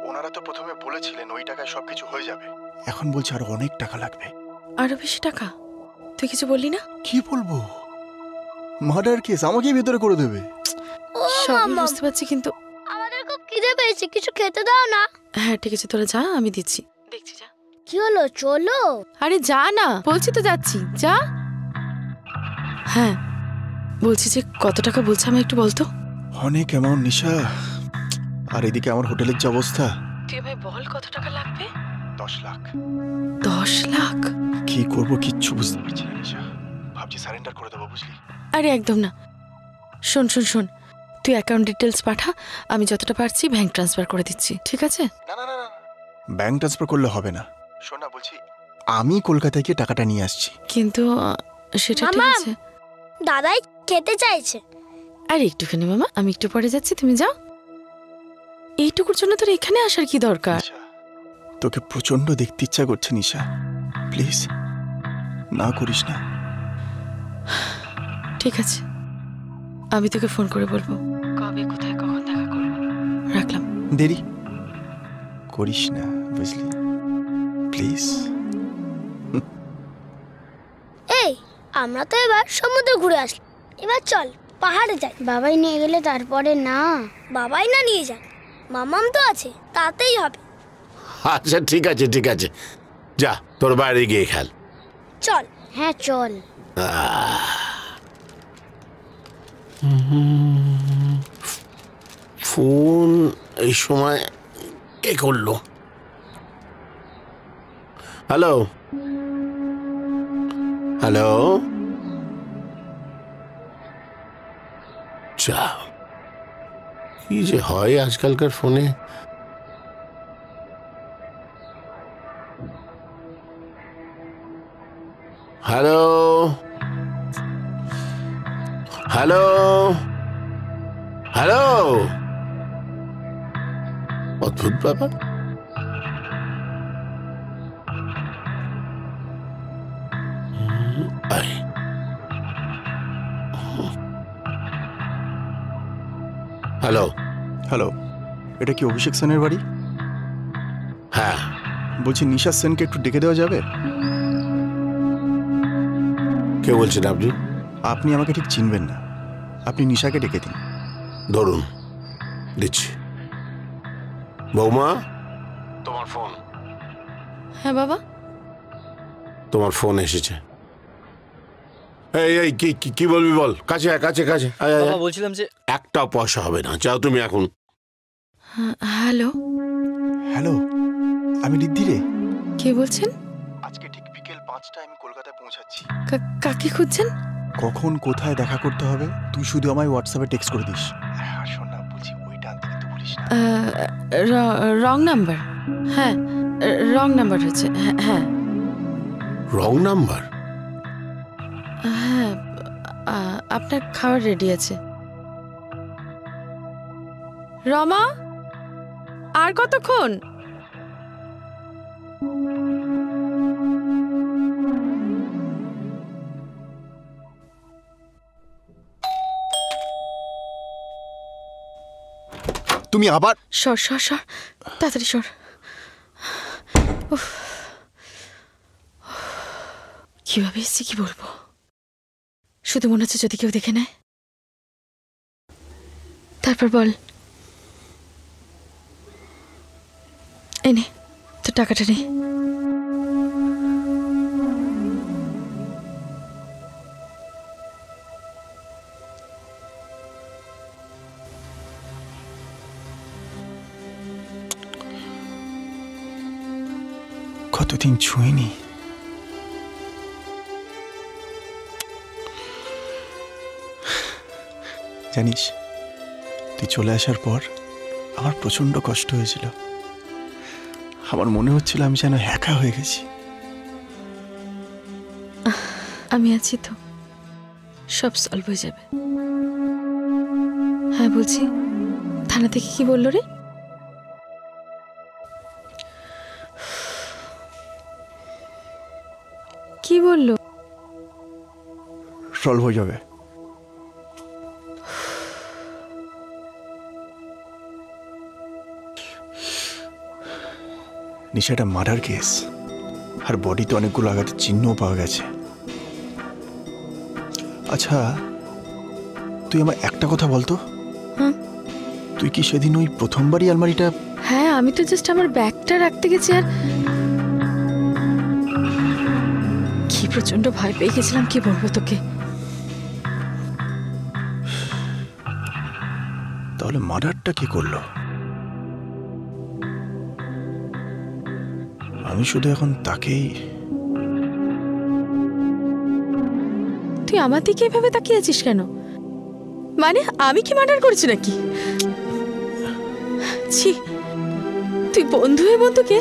ওনারা তো প্রথমে বলেছিলেন ওই টাকায় সবকিছু হয়ে যাবে। এখন বলছে আরো অনেক টাকা লাগবে। আরো বেশি টাকা? তুই কিছু বললি না? কি বলবো? মার্ডার কেস, আমাকেই ভেতরে করে দেবে। সবই বুঝতে পারছি, কিন্তু আমাদের খুব খিদে পেয়েছে, কিছু খেতে দাও না। হ্যাঁ ঠিক আছে, তোরা যা, আমি দিচ্ছি। দেখছি, যা। কি হলো, চলো। আরে যা না, বলছি তো যাচ্ছি, যা। হ্যাঁ, বলছি যে কত টাকা বলছে আমি একটু বলতো। অনেক অ্যামাউন্ট নিশা। আর এদিকে আমার হোটেলের যে অবস্থা। তুই ভাই বল কত টাকা লাগবে? 10 লাখ। 10 লাখ? কি করবো কিচ্ছু বুঝতে পারছি না নিশা। ভাবছি সারেন্ডার করে দেবো, বুঝলি? আরে একদম না। শোন শোন শোন, তুই অ্যাকাউন্ট ডিটেলস পাঠা, আমি যতটা পারছি ব্যাংক ট্রান্সফার করে দিচ্ছি, ঠিক আছে? না না না না, ব্যাংক ট্রান্সফার করলে হবে না। শোন না, বলছি আমি কলকাতায় গিয়ে টাকাটা নিয়ে আসছি। কিন্তু সেটা ঠিক আছে। দাদাই খেতে চাইছে। আরে একটুখানি মামা, আমি একটু পরে যাচ্ছি, তুমি যাও। এইটুকুর জন্য তোর এখানে আসার কি দরকার? তোকে প্রচন্ড দেখতে ইচ্ছা করছে নিশা, প্লিজ না করিস না। ঠিক আছে, আমি তোকে ফোন করে বলবো কবে কোথায় কখন দেখা করবো। রাখলাম। দেরি করিস না, বুঝলি? প্লিজ। এই, আমরা তো এবার সমুদ্র ঘুরে আসলাম, এবার চল পাহাড়ে যাই। বাবাই নিয়ে গেলে তারপরে না। বাবাই না নিয়ে যান, মামাম তো আছে, তাতেই হবে। আচ্ছা ঠিক আছে, ঠিক আছে, যা তোর বাইরে গিয়ে খেল। চল। হ্যাঁ চল। ফোন এই সময় কে করলো? Hello hello. যা, কি যে হয় আজকালকার ফোনে। Hello hello hello. অদ্ভুত ব্যাপার। হ্যালো হ্যালো, এটা কি অভিষেক সেনের বাড়ি? হ্যাঁ। বলছি নিশা সেনকে একটু ডেকে দেওয়া যাবে? কে বলছেন আপনি? আপনি আমাকে ঠিক চিনবেন না, আপনি নিশাকে ডেকে দিন। ধরুন, দিচ্ছি। বৌমা, তোমার ফোন। হ্যাঁ বাবা। তোমার ফোন এসেছে। এই এই কি বলবি বল, কাছে কাছে কাছে। বলছিলাম যে একটা পয়সা হবে না, চাও তুমি এখন। হ্যালো হ্যালো, আমি রিদ্ধি রে। কে বলছেন? আজকে ঠিক বিকেল 5টায় আমি কলকাতায় পৌঁছাচ্ছি। কাকে খুঁজছেন? কখন কোথায় দেখা করতে হবে তুই শুধু আমায় হোয়াটসঅ্যাপে টেক্সট করে দিস। হ্যাঁ শোন না, বলছি ওইটা আনতে কিন্তু ভুলিস না। Wrong number. হ্যাঁ রং নাম্বার হচ্ছে। হ্যাঁ রং নাম্বার? হ্যাঁ আপনার খাবার রেডি আছে। রমা, আর কতক্ষণ? তুমি আবার সর সর সর, তাড়াতাড়ি সর। কিভাবে এসছি কি বলবো, শুধু মনে হচ্ছে যদি কেউ দেখে নেয়। তারপর বল, এই নে তোর টাকাটা নে। কতদিন ছুঁইনি। জানিস, তুই চলে আসার পর আমার প্রচন্ড কষ্ট হয়েছিল। আমার মনে হচ্ছিল আমি যেন একা হয়ে গেছি। আমি আছি তো, সব সলভ হয়ে যাবে। হ্যাঁ বলছি, থানা থেকে কি বললো রে? কি বললো? সলভ হয়ে যাবে। নিশাটা মার্ডার কেস, আর বডিতে অনেকগুলো আঘাতের চিহ্নও পাওয়া গেছে। আচ্ছা তুই আমার একটা কথা বলতো, তুই কি সেদিন ওই প্রথমবারই আলমারিটা? হ্যাঁ আমি তো জাস্ট আমার ব্যাগটা রাখতে গেছি, আর কি প্রচন্ড ভয় পেয়ে গেছিলাম, কি বলবো তোকে। তাহলে মার্ডারটা কি করলো? আমি শুধু এখন তাকেই। তুই আমার দিকে এভাবে তাকিয়ে আছিস কেন? মানে আমি কি মার্ডার করেছি নাকি? ছি, তুই বন্ধু হয়ে বন্ধুকে,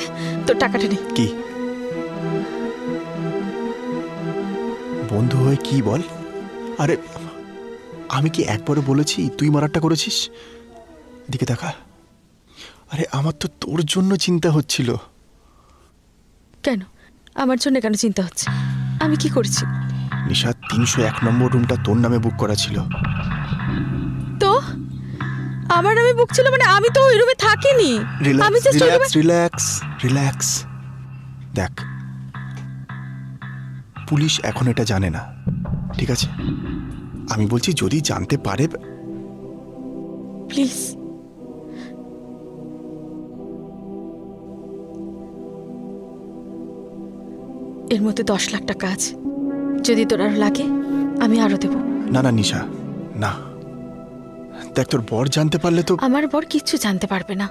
তোর টাকাটা নে। কি বন্ধু হয়ে কি বল? আরে আমি কি একবারও বলেছি তুই মারাটা করেছিস? দিকে দেখা। আরে আমার তো তোর জন্য চিন্তা হচ্ছিল। কেন আমার জন্য কেন চিন্তা হচ্ছে? আমি কি করেছি? নিশা 301 নম্বর রুমটা তোর নামে বুক করা ছিল। তো আমার নামে বুক ছিল মানে আমি তো ওই রুমে থাকিনি। আমি জাস্ট রিল্যাক্স রিল্যাক্স। দেখ, পুলিশ এখন এটা জানে না, ঠিক আছে? আমি বলছি যদি জানতে পারে। প্লিজ এর মধ্যে 10 লাখ টাকা আছে, যদি তোর আরো লাগে আমি আরো দেব। না না নিশা, না। দেখ তোর বর জানতে পারলে তো। আমার বর কিচ্ছু জানতে পারবে না।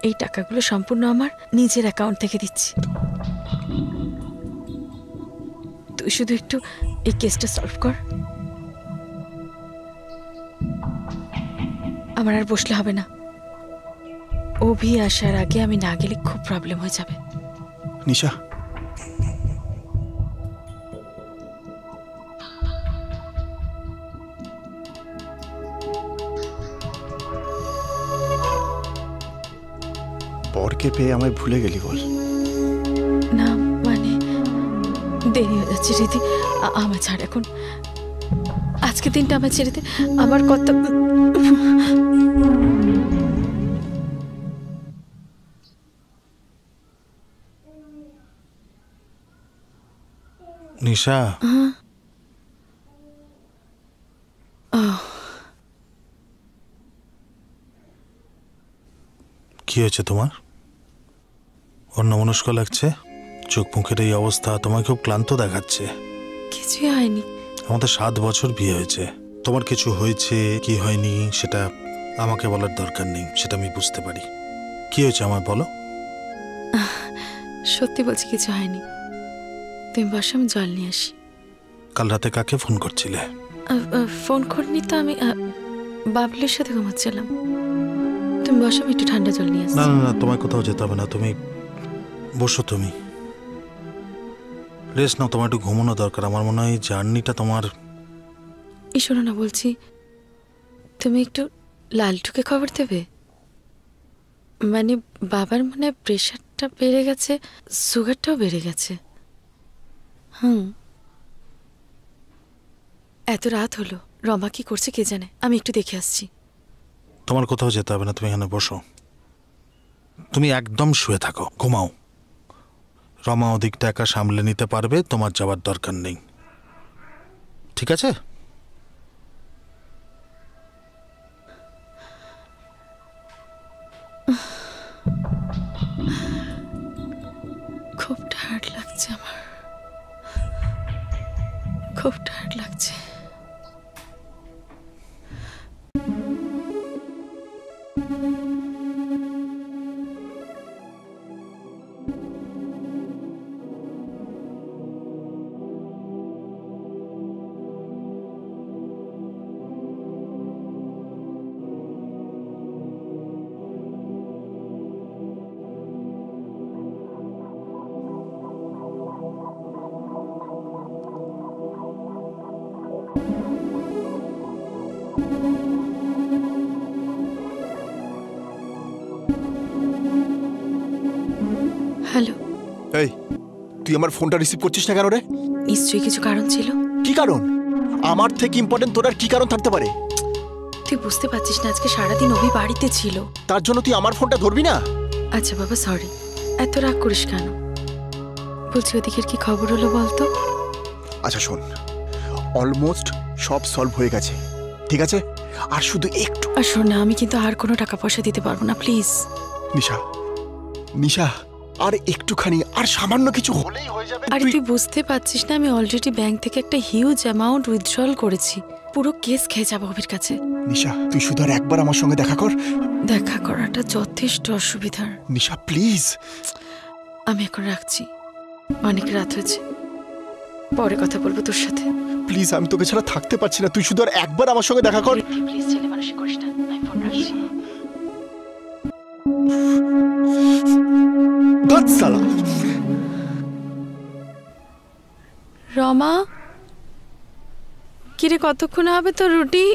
এই টাকাগুলো সম্পূর্ণ আমার নিজের অ্যাকাউন্ট থেকে দিচ্ছি। তুই শুধু একটু এই কেসটা সলভ কর। আমার আর বসলে হবে না। অভি আসার আগে আমি না গেলে খুব প্রবলেম হয়ে যাবে। নিশা, বরকে পেয়ে আমায় ভুলে গেলি বল? না মানে দেরি হয়ে যাচ্ছে রীতি, আমার ছাড় এখন। আজকে দিনটা আমার ছেড়ে দে, আমার কর্তব্য। নিশা, কি হয়েছে তোমার? অন্যমনস্ক লাগছে, চোখ মুখের এই অবস্থা তোমায় খুব ক্লান্ত দেখাচ্ছে। কিছুই হয়নি। আমাদের 7 বছর বিয়ে হয়েছে, তোমার কিছু হয়েছে কি হয়নি সেটা আমাকে বলার দরকার নেই, সেটা আমি বুঝতে পারি। কি হয়েছে আমায় বলো। সত্যি বলছি কিছু হয়নি। তুমি বসো, আমি জল নিয়ে আসি। কাল রাতে কাকে ফোন করছিলে? ফোন করিনি তো, আমি বাবলুর সাথে ঘুমাচ্ছিলাম। তুমি বসো, আমি একটু ঠান্ডা জল নিয়ে আসি। না না না, তোমায় কোথাও যেতে হবে না, তুমি বসো, তুমি রেস্ট নাও, তোমার একটু ঘুমানো দরকার। আমার মনে হয় জার্নিটা তোমার। এই শোনো না, বলছি তুমি একটু লালটুকে খবর দেবে। মানে বাবার মনে হয় প্রেশারটা বেড়ে গেছে, সুগারটাও বেড়ে গেছে। এত রাত হলো, রমা কি করছে কে জানে, আমি একটু দেখে আসছি। তোমার কোথাও যেতে হবে না, তুমি এখানে বসো, তুমি একদম শুয়ে থাকো, ঘুমাও। রমা ওদিকটা একা সামলে নিতে পারবে, তোমার যাওয়ার দরকার নেই, ঠিক আছে? খুব টায়ার্ড লাগছে আমার, খুব টায়ার্ড লাগছে। হ্যালো। এই, তুই আমার ফোনটা রিসিভ করছিস না কেন রে? নিশ্চয়ই কিছু কারণ ছিল। কি কারণ? আমার থেকে ইম্পর্টেন্ট তোর আর কি কারণ থাকতে পারে? তুই বুঝতে পারছিস না, আজকে সারাদিন অভি বাড়িতে ছিল। তার জন্য তুই আমার ফোনটা ধরবি না? আচ্ছা বাবা, সরি, এত রাগ করিস কেন? বলছি ওদিকের কি খবর হলো বলতো? আচ্ছা শোন, অলমোস্ট সব সলভ হয়ে গেছে, ঠিক আছে? আর শুধু একটু। আর শোন না, আমি কিন্তু আর কোনো টাকা পয়সা দিতে পারবো না, প্লিজ। নিশা, নিশা, আর একটুখানি, আর সামান্য কিছু হলেই হয়ে যাবে। আরে তুই বুঝতে পারছিস না, আমি অলরেডি ব্যাংক থেকে একটা হিউজ অ্যামাউন্ট উইথড্রল করেছি, পুরো কেস খেয়ে যাবো অভির কাছে। নিশা, তুই শুধু আর একবার আমার সঙ্গে দেখা কর। দেখা করাটা যথেষ্ট অসুবিধার। নিশা প্লিজ। আমি এখন রাখছি, অনেক রাত হয়েছে, পরে কথা বলবো তোর সাথে। প্লিজ, আমি তোকে ছাড়া থাকতে পারছি না, তুই শুধু আর একবার আমার সঙ্গে দেখা কর। প্লিজ ছেলে মানুষই করিস না, আমি ফোন রাখছি। রমা, কিরে কতক্ষণ হবে তোর রুটি?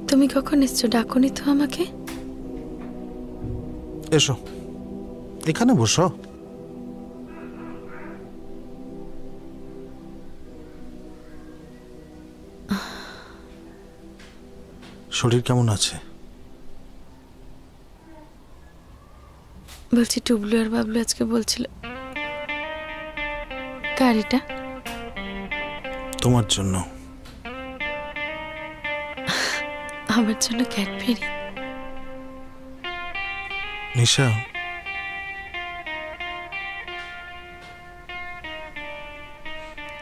তুমি কখন এসছো? ডাকনি তো আমাকে। এসো, এখানে বসো। শরীর কেমন আছে? বলছি টুবলু আর বাবলু আজকে বলছিল গাড়িটা তোমার জন্য। আমার জন্য ক্যাডবেরি? নিশা,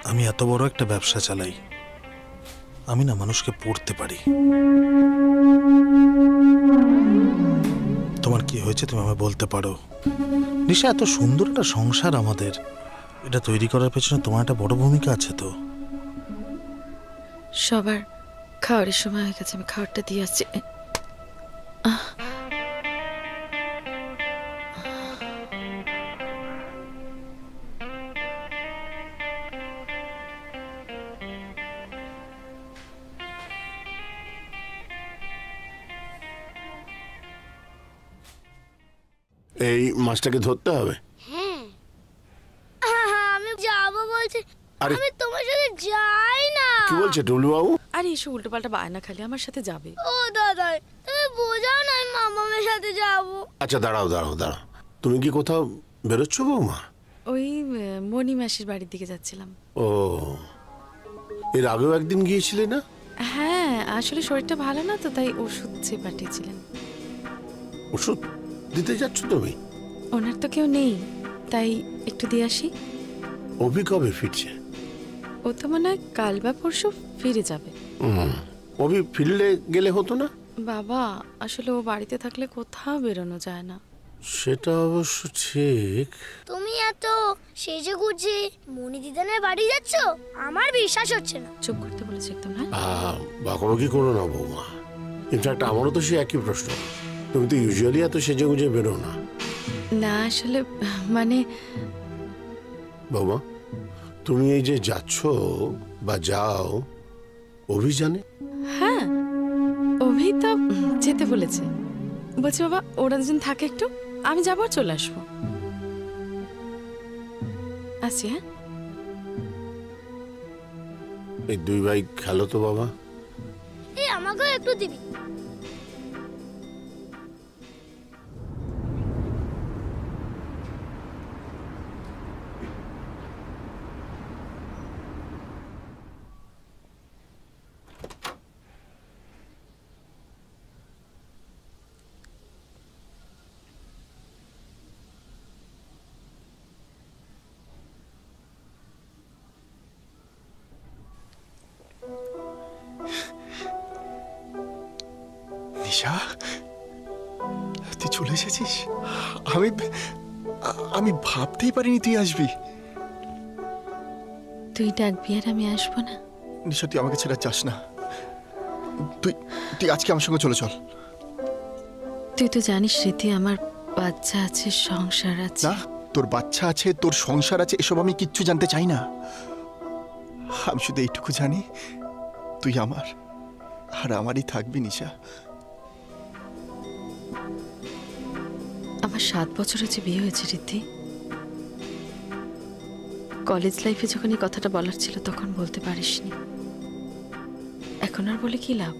আমি এত বড় একটা ব্যবসা চালাই, আমি না মানুষকে পড়তে পারি। তোমার কি হয়েছে তুমি আমায় বলতে পারো। নিশা, এত সুন্দর একটা সংসার আমাদের, এটা তৈরি করার পেছনে তোমার একটা বড় ভূমিকা আছে তো। সবার খাওয়ারের সময় হয়ে গেছে, আমি খাবারটা দিয়ে আসছি। এই মাছটাকে ধরতে হবে। হ্যাঁ, আমি যাবো বলছি। আরে আমি তোমার সাথে যাই না। কি বলছে টুলু বাবু? আরে এসে উল্টোপাল্টা বায়না খালি আমার সাথে যাবে। ও দাদা তুমি বোঝাও না, আমি মামামের সাথে যাবো। আচ্ছা দাঁড়াও দাঁড়াও দাঁড়াও, তুমি কি কোথাও বেরোচ্ছ বৌমা? ওই মণি মাসির বাড়ির দিকে যাচ্ছিলাম। ও, এর আগেও একদিন গিয়েছিলে না? হ্যাঁ, আসলে শরীরটা ভালো না তো, তাই ওষুধ চেয়ে পাঠিয়েছিলেন। ওষুধ দিতে যাচ্ছ তুমি? ওনার তো কেউ নেই, তাই একটু দিয়ে আসি। অভি কবে ফিরছে? ও তো মনে হয় কাল বা পরশু ফিরে যাবে। অভি ফিরলে গেলে হতো না? বাবা, আসলে ও বাড়িতে থাকলে কোথাও বেরোনো যায় না। সেটা অবশ্য ঠিক। তুমি এত সেজে গুজে মনি দিদানের বাড়ি যাচ্ছ, আমার বিশ্বাস হচ্ছে না। চুপ করতে বলেছি একদম। হ্যাঁ, বকাবকি করো না বৌমা। ইনফ্যাক্ট আমারও তো সেই একই প্রশ্ন, তুমি তো ইউজুয়ালি এত সেজে গুজে বেরো না। না আসলে মানে বৌমা, তুমি এই যে যাচ্ছ বা যাও, অভি জানে? হ্যাঁ, অভি তো যেতে বলেছে। বলছি বাবা ওরা দুজন থাকে একটু, আমি যাবো আর চলে আসবো। আসি। হ্যাঁ, এই দুই ভাই খেলো তো বাবা। এই আমাকেও একটু দিবি। নিশা, তুই চলে এসেছিস? আমি আমি ভাবতেই পারিনি তুই আসবি। তুই ডাকবি আর আমি আসবো না? নিশা, তুই আমাকে ছেড়ে যাস না। তুই তুই আজকে আমার সঙ্গে চলে চল। তুই তো জানিস রীতি, আমার বাচ্চা আছে, সংসার আছে। না, তোর বাচ্চা আছে, তোর সংসার আছে, এসব আমি কিচ্ছু জানতে চাই না। আমি শুধু এইটুকু জানি তুই আমার আর আমারই থাকবি নিশা। আমার 7 বছর হচ্ছে বিয়ে হয়েছে রীতি। কলেজ লাইফে যখন এই কথাটা বলার ছিল তখন বলতে পারিসনি, এখন আর বলে কি লাভ?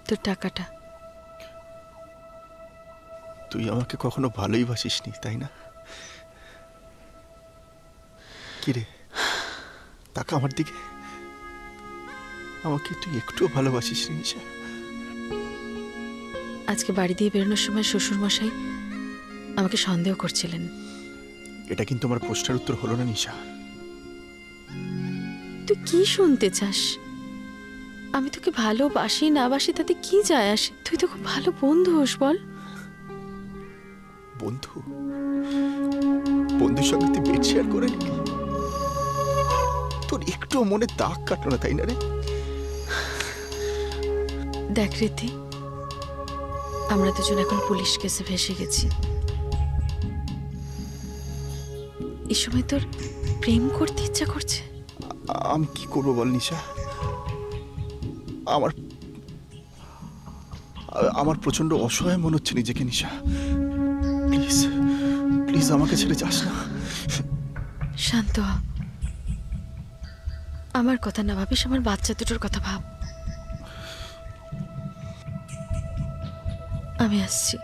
তোর টাকাটা। তুই আমাকে কখনো ভালোই বাসিসনি, তাই না? কিরে, তাকা আমার দিকে। আমাকে তুই একটুও ভালোবাসিসনি নিশা। আজকে বাড়ি দিয়ে বেরোনোর সময় শ্বশুর মশাই আমাকে সন্দেহ করছিলেন। এটা কিন্তু আমার প্রশ্নের উত্তর হলো না নিশা। তুই কি শুনতে চাস? আমি তোকে ভালোবাসি না বাসি তাতে কি যায় আসে? তুই তো খুব ভালো বন্ধু হোস। বল। বন্ধু? বন্ধুর সঙ্গে তুই বেড শেয়ার করে নিবি? তোর একটু মনে দাগ কাটলো না, তাই না রে? দেখ রীতি, আমরা দুজন এখন পুলিশ কেসে ভেসে গেছি। এই সময় তোর প্রেম করতে ইচ্ছা করছে? আমি কি করবো বল নিশা? আমার প্রচন্ড অসহায় মনে হচ্ছে নিজেকে নিশা। প্লিজ প্লিজ আমাকে ছেড়ে যাস না। শান্ত হ। আমার কথা না ভাবিস, আমার বাচ্চা দুটোর কথা ভাব। আমি আসছি।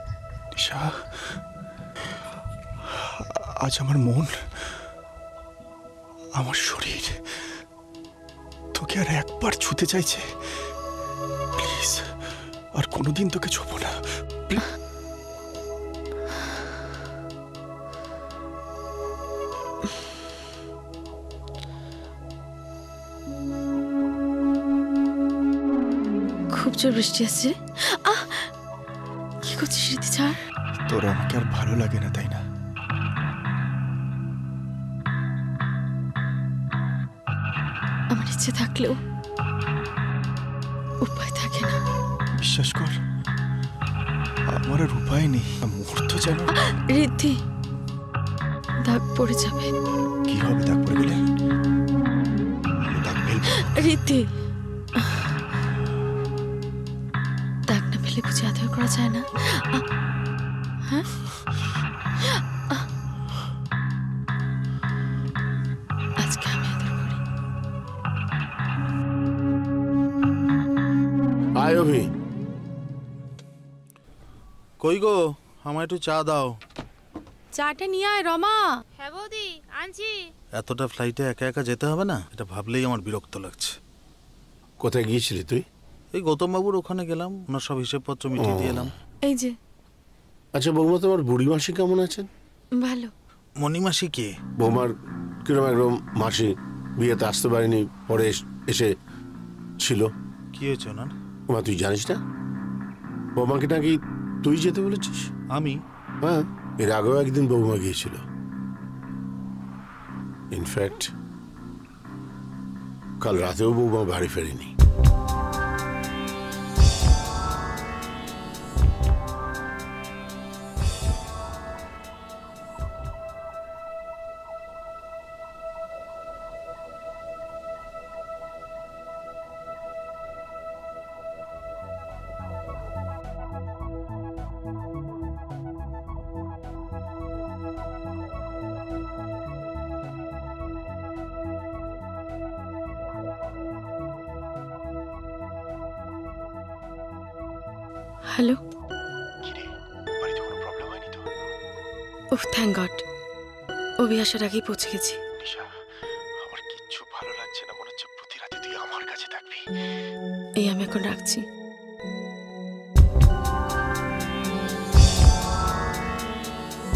নিশা, আজ আমার মন, আমার শরীর তোকে আর একবার ছুতে চাইছে। প্লিজ আর কোনোদিন তোকে ছোবো না। খুব জোর বৃষ্টি আসছে। কি করছিস রীতি? ছাড়। তোর আমাকে আর ভালো লাগে না, তাই না? আমার ইচ্ছে থাকলেও উপায় থাকে না। বিশ্বাস কর, আমার আর উপায় নেই। মুহূর্ত যেন রীতি, দাগ পড়ে যাবে। কি হবে দাগ পড়ে গেলে? দাগ ফেলবো। রীতি, দাগ না ফেলে বুঝে আদর করা যায় না? হ্যাঁ, হাই অভি। কই গো, আমায় একটু চা দাও। চাটা নিয়ে আয় রমা। হ্যাঁ বৌদি আনছি। এতটা ফ্লাইটে একা একা যেতে হবে না, এটা ভাবলেই আমার বিরক্ত লাগছে। কোথায় গিয়েছিলি তুই? এই গৌতম বাবুর ওখানে গেলাম, ওনার সব হিসেবপত্র মিটিয়ে দিয়ে এলাম। এই যে। আচ্ছা বৌমা, তোমার বুড়ি মাসি কেমন আছেন? ভালো। মণিমাসি কে? বৌমার কিরম একদম মাসি বিয়েতে আসতে পারেনি, পরে এসে ছিল। কি হয়েছে ওনার? মা তুই জানিস না? বৌমাকে নাকি তুই যেতে বলেছিস? আমি? হ্যাঁ, এর আগেও একদিন বৌমা গিয়েছিল। ইনফ্যাক্ট কাল রাতেও বৌমা বাড়ি ফেরেনি। হ্যালো। উফ, থ্যাংক গড, অভি আসার আগেই পৌঁছে গেছি। আমার কিচ্ছু ভালো লাগছে না, মনে হচ্ছে প্রতি রাতে তুই আমার কাছে থাকবি। এই আমি এখন রাখছি।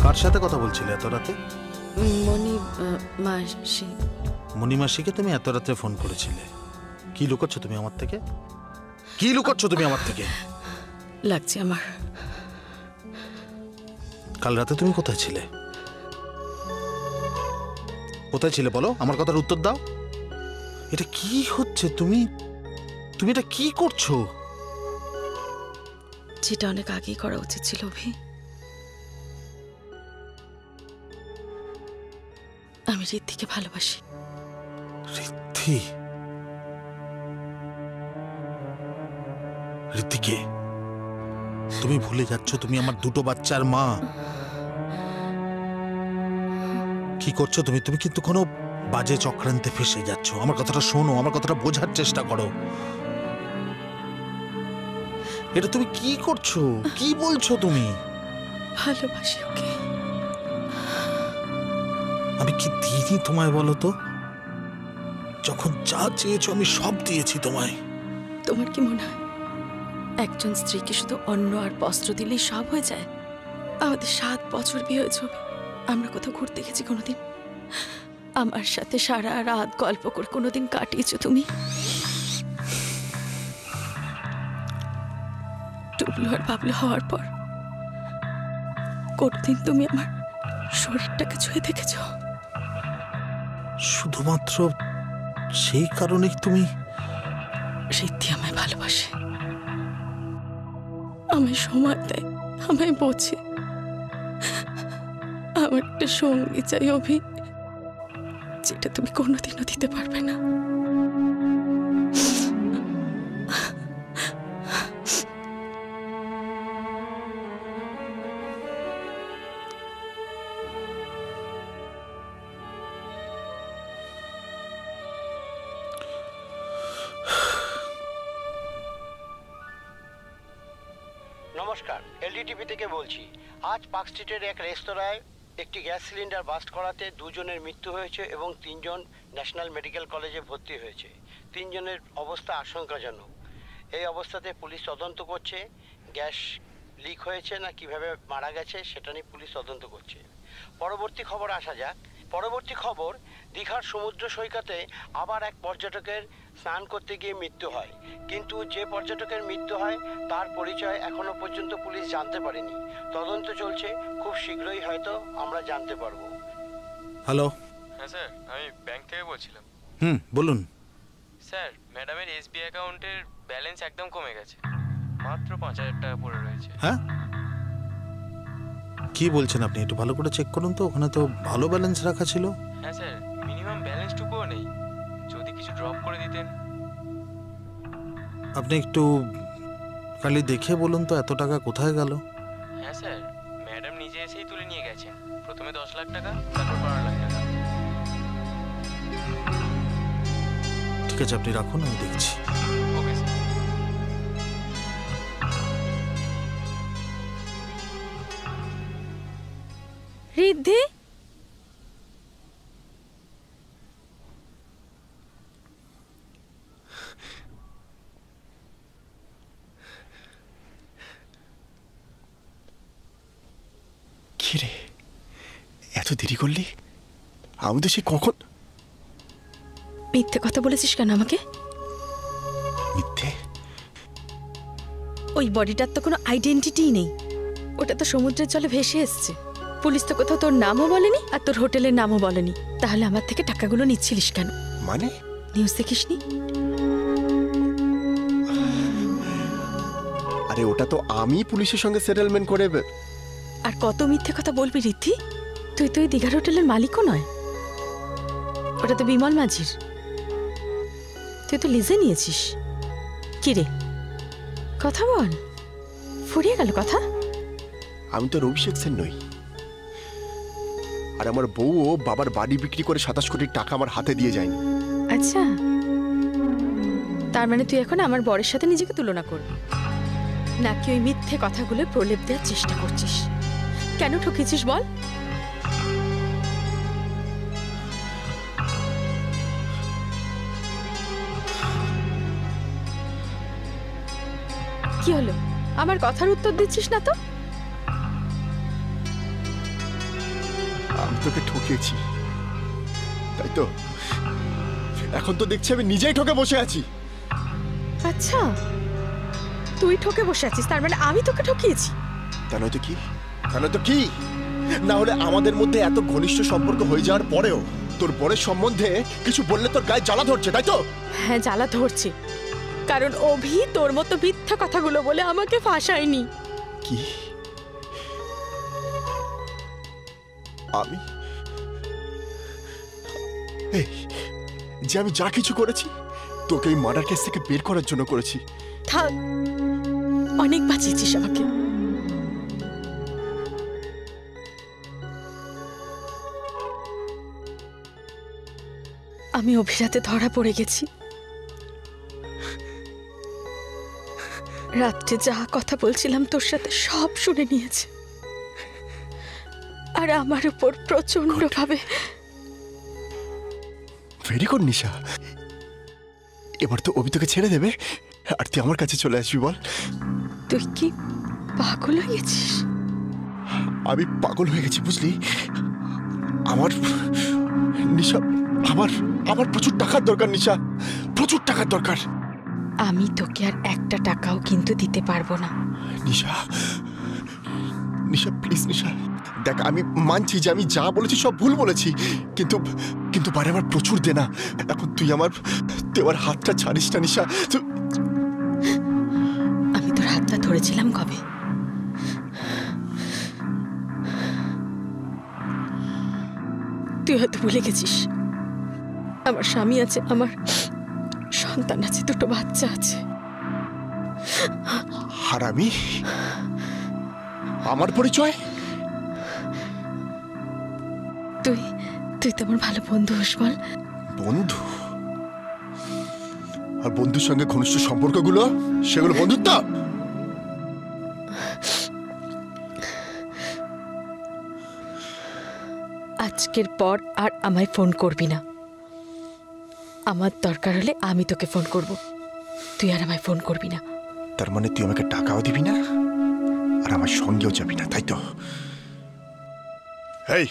কার সাথে কথা বলছিলে এত রাতে? মাসি। মণিমাসিকে তুমি এত রাতে ফোন করেছিলে? কি লুকাচ্ছ তুমি আমার থেকে? কি লুকাচ্ছ তুমি আমার থেকে? লাগছে আমার। কাল রাতে তুমি কোথায় ছিলে? কোথায় ছিলে বলো, আমার কথার উত্তর দাও। এটা কি হচ্ছে? তুমি তুমি এটা কি করছো? যেটা অনেক আগেই করা উচিত ছিল অভি। আমি ঋদ্ধিকে ভালোবাসি। ঋদ্ধি? ঋদ্ধিকে? তুমি ভুলে যাচ্ছ তুমি আমার দুটো বাচ্চার মা। কি করছো তুমি? তুমি কিন্তু কোনো বাজে চক্রান্তে ফেসে যাচ্ছ। আমার কথাটা শোনো, আমার কথাটা বোঝার চেষ্টা করো। এটা তুমি কি করছো? কি বলছো তুমি? ভালোবাসি ওকে। আমি কি দিইনি তোমায় বলো তো? যখন যা চেয়েছো আমি সব দিয়েছি তোমায়। তোমার কি মনে হয় একজন স্ত্রীকে শুধু অন্ন আর বস্ত্র দিলেই সব হয়ে যায়? আমাদের 7 বছর বিয়ে হয়েছে, আমরা কোথাও ঘুরতে গেছি কোনোদিন? আমার সাথে সারা রাত গল্প করে কোনোদিন কাটিয়েছো তুমি? টুবলু আর বাবলু হওয়ার পর কোনোদিন তুমি আমার শরীরটাকে ছুঁয়ে দেখেছ? শুধুমাত্র সেই কারণেই তুমি? ঋদ্ধি আমায় ভালোবাসে, আমায় সময় দেয়, আমায় বোঝে। আমার একটা সঙ্গী চাই অভি, যেটা তুমি কোনোদিনও দিতে পারবে না। নমস্কার, এলডিটিভি থেকে বলছি। আজ পার্ক স্ট্রিটের এক রেস্তোরাঁয় একটি গ্যাস সিলিন্ডার বাস্ট করাতে 2 জনের মৃত্যু হয়েছে এবং 3 জন ন্যাশনাল মেডিকেল কলেজে ভর্তি হয়েছে। 3 জনের অবস্থা আশঙ্কাজনক। এই অবস্থাতে পুলিশ তদন্ত করছে গ্যাস লিক হয়েছে না কিভাবে মারা গেছে সেটা নিয়ে পুলিশ তদন্ত করছে। পরবর্তী খবর আসা যাক। পরবর্তী খবর, দীঘার সমুদ্র সৈকতে আবার এক পর্যটকের স্নান করতে গিয়ে মৃত্যু হয়, কিন্তু যে পর্যটকের মৃত্যু হয় তার পরিচয় এখনো পর্যন্ত পুলিশ জানতে পারেনি। তদন্ত চলছে, খুব শীঘ্রই হয়তো আমরা জানতে পারবো। হ্যালো। হ্যাঁ স্যার, আমি ব্যাংক থেকে বলছিলাম। বলুন। স্যার, ম্যাডামের এসবিআই অ্যাকাউন্টের ব্যালেন্স একদম কমে গেছে, মাত্র 5000 টাকা পড়ে রয়েছে। হ্যাঁ, কি বলছেন আপনি? একটু ভালো করে চেক করুন তো, ওখানে তো ভালো ব্যালেন্স রাখা ছিল। হ্যাঁ স্যার, মিনিমাম ব্যালেন্সটুকুও নেই, যদি কিছু ড্রপ করে দিতেন। আপনি একটু খালি দেখে বলুন তো এত টাকা কোথায় গেল। হ্যাঁ স্যার, ম্যাডাম নিজে এসেই তুলে নিয়ে গেছেন। প্রথমে 10 লাখ টাকা, তারপর 12 লাখ টাকা। ঠিক আছে, আপনি রাখুন, আমি দেখছি। Okay sir. এত দেরি করলি? আমি তো সে কখন মিথ্যে কথা বলেছিস কেন আমাকে? মিথ্যে? ওই বডিটার তো কোনো আইডেন্টিটি নেই, ওটা তো সমুদ্রের জলে ভেসে এসছে। পুলিশ তো কোথাও তোর নামও বলেনি আর তোর হোটেলের নামও বলেনি, তাহলে আমার থেকে টাকাগুলো নিচ্ছিলিস কেন? মানে নিউজ দেখিসনি? আরে ওটা তো আমি পুলিশের সঙ্গে সেটেলমেন্ট করে। আর কত মিথ্যে কথা বলবি রিদ্ধি? তুই তো ওই দীঘার হোটেলের মালিকও নয়, ওটা তো বিমল মাঝির। তুই তো লিজে নিয়েছিস। কি রে, কথা বল, ফুরিয়ে গেল কথা? আমি তো অভিষেক সেন নই, আর আমার বউও বাবার বাড়ি বিক্রি করে 27 কোটি টাকা আমার হাতে দিয়ে যায়নি। আচ্ছা, তার মানে তুই এখন আমার বরের সাথে নিজেকে তুলনা করবি, নাকি ওই মিথ্যে কথাগুলো প্রলেপ দেওয়ার চেষ্টা করছিস? কেন ঠকেছিস বল? কি হলো, আমার কথার উত্তর দিচ্ছিস না তো? আমি তোকে ঠকিয়েছি, তাই তো? এখন তো দেখছি আমি নিজেই ঠকে বসে আছি। আচ্ছা, তুই ঠকে বসে আছিস, তার মানে আমি তোকে ঠকিয়েছি? তা নয়তো কি? তা নয়তো কি? না হলে আমাদের মধ্যে এত ঘনিষ্ঠ সম্পর্ক হয়ে যাওয়ার পরেও তোর বরের সম্বন্ধে কিছু বললে তোর গায়ে জ্বালা ধরছে, তাই তো? হ্যাঁ, জ্বালা ধরছে, কারণ অভি তোর মতো মিথ্যা কথাগুলো বলে আমাকে ফাঁসায়নি। কি? আমি এই যে আমি যা কিছু করেছি তোকে এই মার্ডার কেস থেকে বের করার জন্য করেছি। থাক, অনেক বাঁচিয়েছিস আমাকে। আমি অভিরাতে ধরা পড়ে গেছি। রাত্রে যা কথা বলছিলাম তোর সাথে সব শুনে নিয়েছে, আর আমার উপর প্রচন্ড ভাবে। ভেরি গুড নিশা, এবার তো অভি তোকে ছেড়ে দেবে আর তুই আমার কাছে চলে আসবি। বল, তুই কি পাগল হয়ে গেছিস? আমি পাগল হয়ে গেছি, বুঝলি? আমার নিশা, আমার প্রচুর টাকার দরকার নিশা, প্রচুর টাকার দরকার। আমি তোকে আর একটা টাকাও কিন্তু দিতে পারবো না। নিশা, নিশা প্লিজ নিশা, দেখ আমি মানছি যে আমি যা বলেছি সব ভুল বলেছি, কিন্তু কিন্তু বারে আমার প্রচুর দেনা। এখন তুই আমার হাতটা ছাড়িস না নিশা। আমি তোর হাতটা ধরেছিলাম কবে? তুই হয়তো ভুলে গেছিস, আমার স্বামী আছে, আমার সন্তান আছে, দুটো বাচ্চা আছে। আর আমি, আমার পরিচয়? তুই তো আমার ভালো বন্ধু হোস। বল, বন্ধু? আর বন্ধুর সঙ্গে ঘনিষ্ঠ সম্পর্কগুলো, সেগুলো বন্ধুত্ব? আজকের পর আর আমায় ফোন করবি না। আমার দরকার হলে আমি তোকে ফোন করব, তুই আর আমায় ফোন করবি না। তার মানে তুই আমাকে টাকাও দিবি না আর আমার সঙ্গেও যাবি না, তাই তো? এই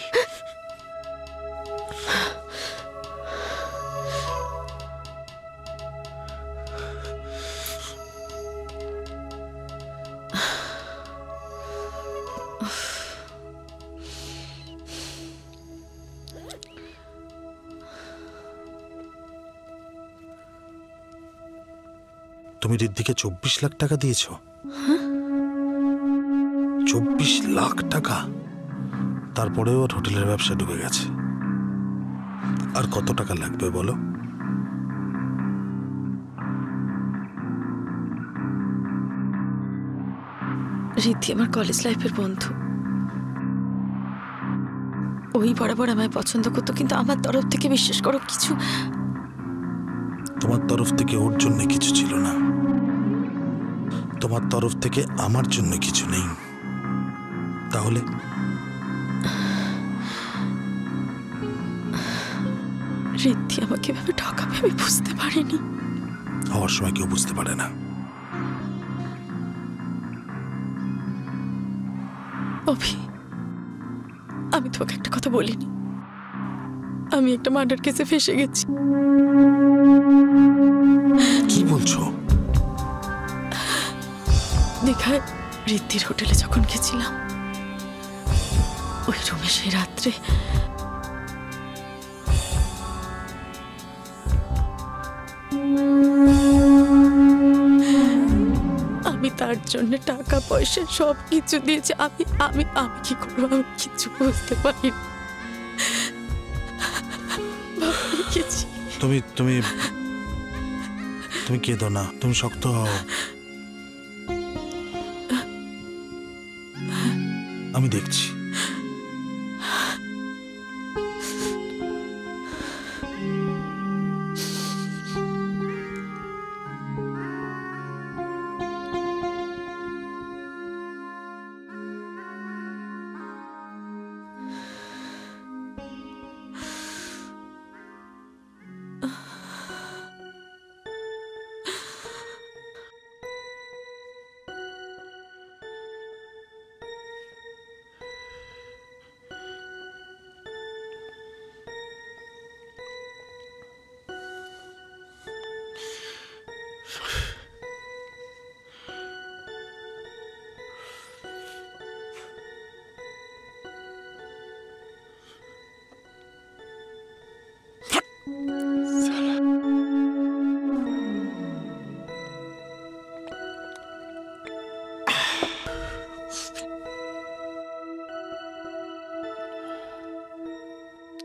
তুমি রিদ্ধিকে 24 লাখ টাকা দিয়েছ? 24 লাখ টাকা? তারপরেও ওর হোটেলের ব্যবসা ডুবে গেছে। আর কত টাকা লাগবে বলো? রিদ্ধি আমার কলেজ লাইফের বন্ধু, ওই বরাবর আমায় পছন্দ করতো, কিন্তু আমার তরফ থেকে বিশ্বাস করো কিছু, তোমার তরফ থেকে ওর জন্য কিছু ছিল না, তোমার তরফ থেকে আমার জন্য কিছু নেই। তাহলে রিদ্ধি আমাকে এভাবে ঠকাবে আমি বুঝতে পারিনি। হওয়ার সময় কেউ বুঝতে পারে না। অভি, আমি তোকে একটা কথা বলিনি, আমি একটা মার্ডার কেসে ফেসে গেছি। কি বলছো? দীঘায় ঋদ্ধির হোটেলে যখন গেছিলাম, ওই রুমে সে রাত্রে আমি তার জন্য টাকা পয়সা সব কিছু দিয়েছি। আমি আমি আমি কি করবো আমি কিছু বুঝতে পারি। তুমি তুমি তুমি কেঁদো না, তুমি শক্ত হও। আমি দেখছি।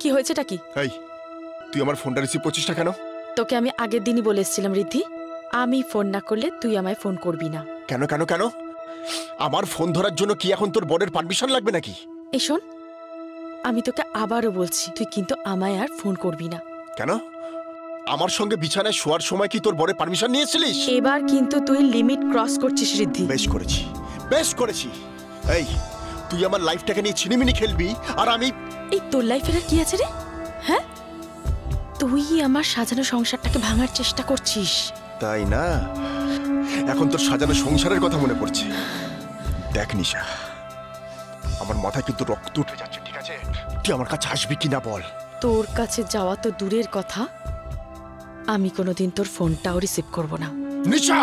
কি হয়েছেটা কি? এই তুই আমার ফোনটা রিসিভ করছিস না কেন? তোকে আমি আগের দিনই বলে এসেছিলাম ঋদ্ধি, আমি ফোন না করলে তুই আমায় ফোন করবি না। কেন কেন কেন? আমার ফোন ধরার জন্য কি এখন তোর বরের পারমিশন লাগবে নাকি? এই শোন, আমি তোকে আবারও বলছি, তুই কিন্তু আমায় আর ফোন করবি না। কেন? আমার সঙ্গে বিছানায় শোয়ার সময় কি তোর বরের পারমিশন নিয়েছিলিস? এবার কিন্তু তুই লিমিট ক্রস করছিস ঋদ্ধি। বেশ করেছি, বেশ করেছি। এই তুই আমার লাইফটাকে নিয়ে ছিনিমিনি খেলবি আর আমি... এই তোর লাইফের আর কি আছে রে? হ্যাঁ, তুই আমার সাজানো সংসারটাকে ভাঙার চেষ্টা করছিস। তাই না? এখন তোর সাজানো সংসারের কথা মনে পড়ছে। দেখ নিশা, আমার মাথায় কিন্তু রক্ত উঠে যাচ্ছে, ঠিক আছে? তুই আমার কাছে আসবি কিনা বল। তোর কাছে যাওয়া তো দূরের কথা, আমি কোনোদিন তোর ফোনটাও রিসিভ করব না। নিশা!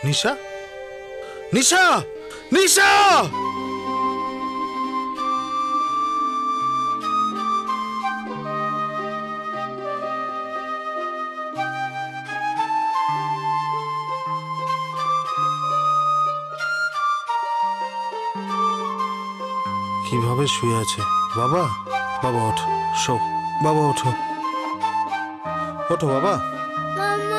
নিশা, নিশা, নিশা! কিভাবে শুয়ে আছে। বাবা, বাবা ওঠো, শো, বাবা ওঠো, ওঠো বাবা। মাম্মা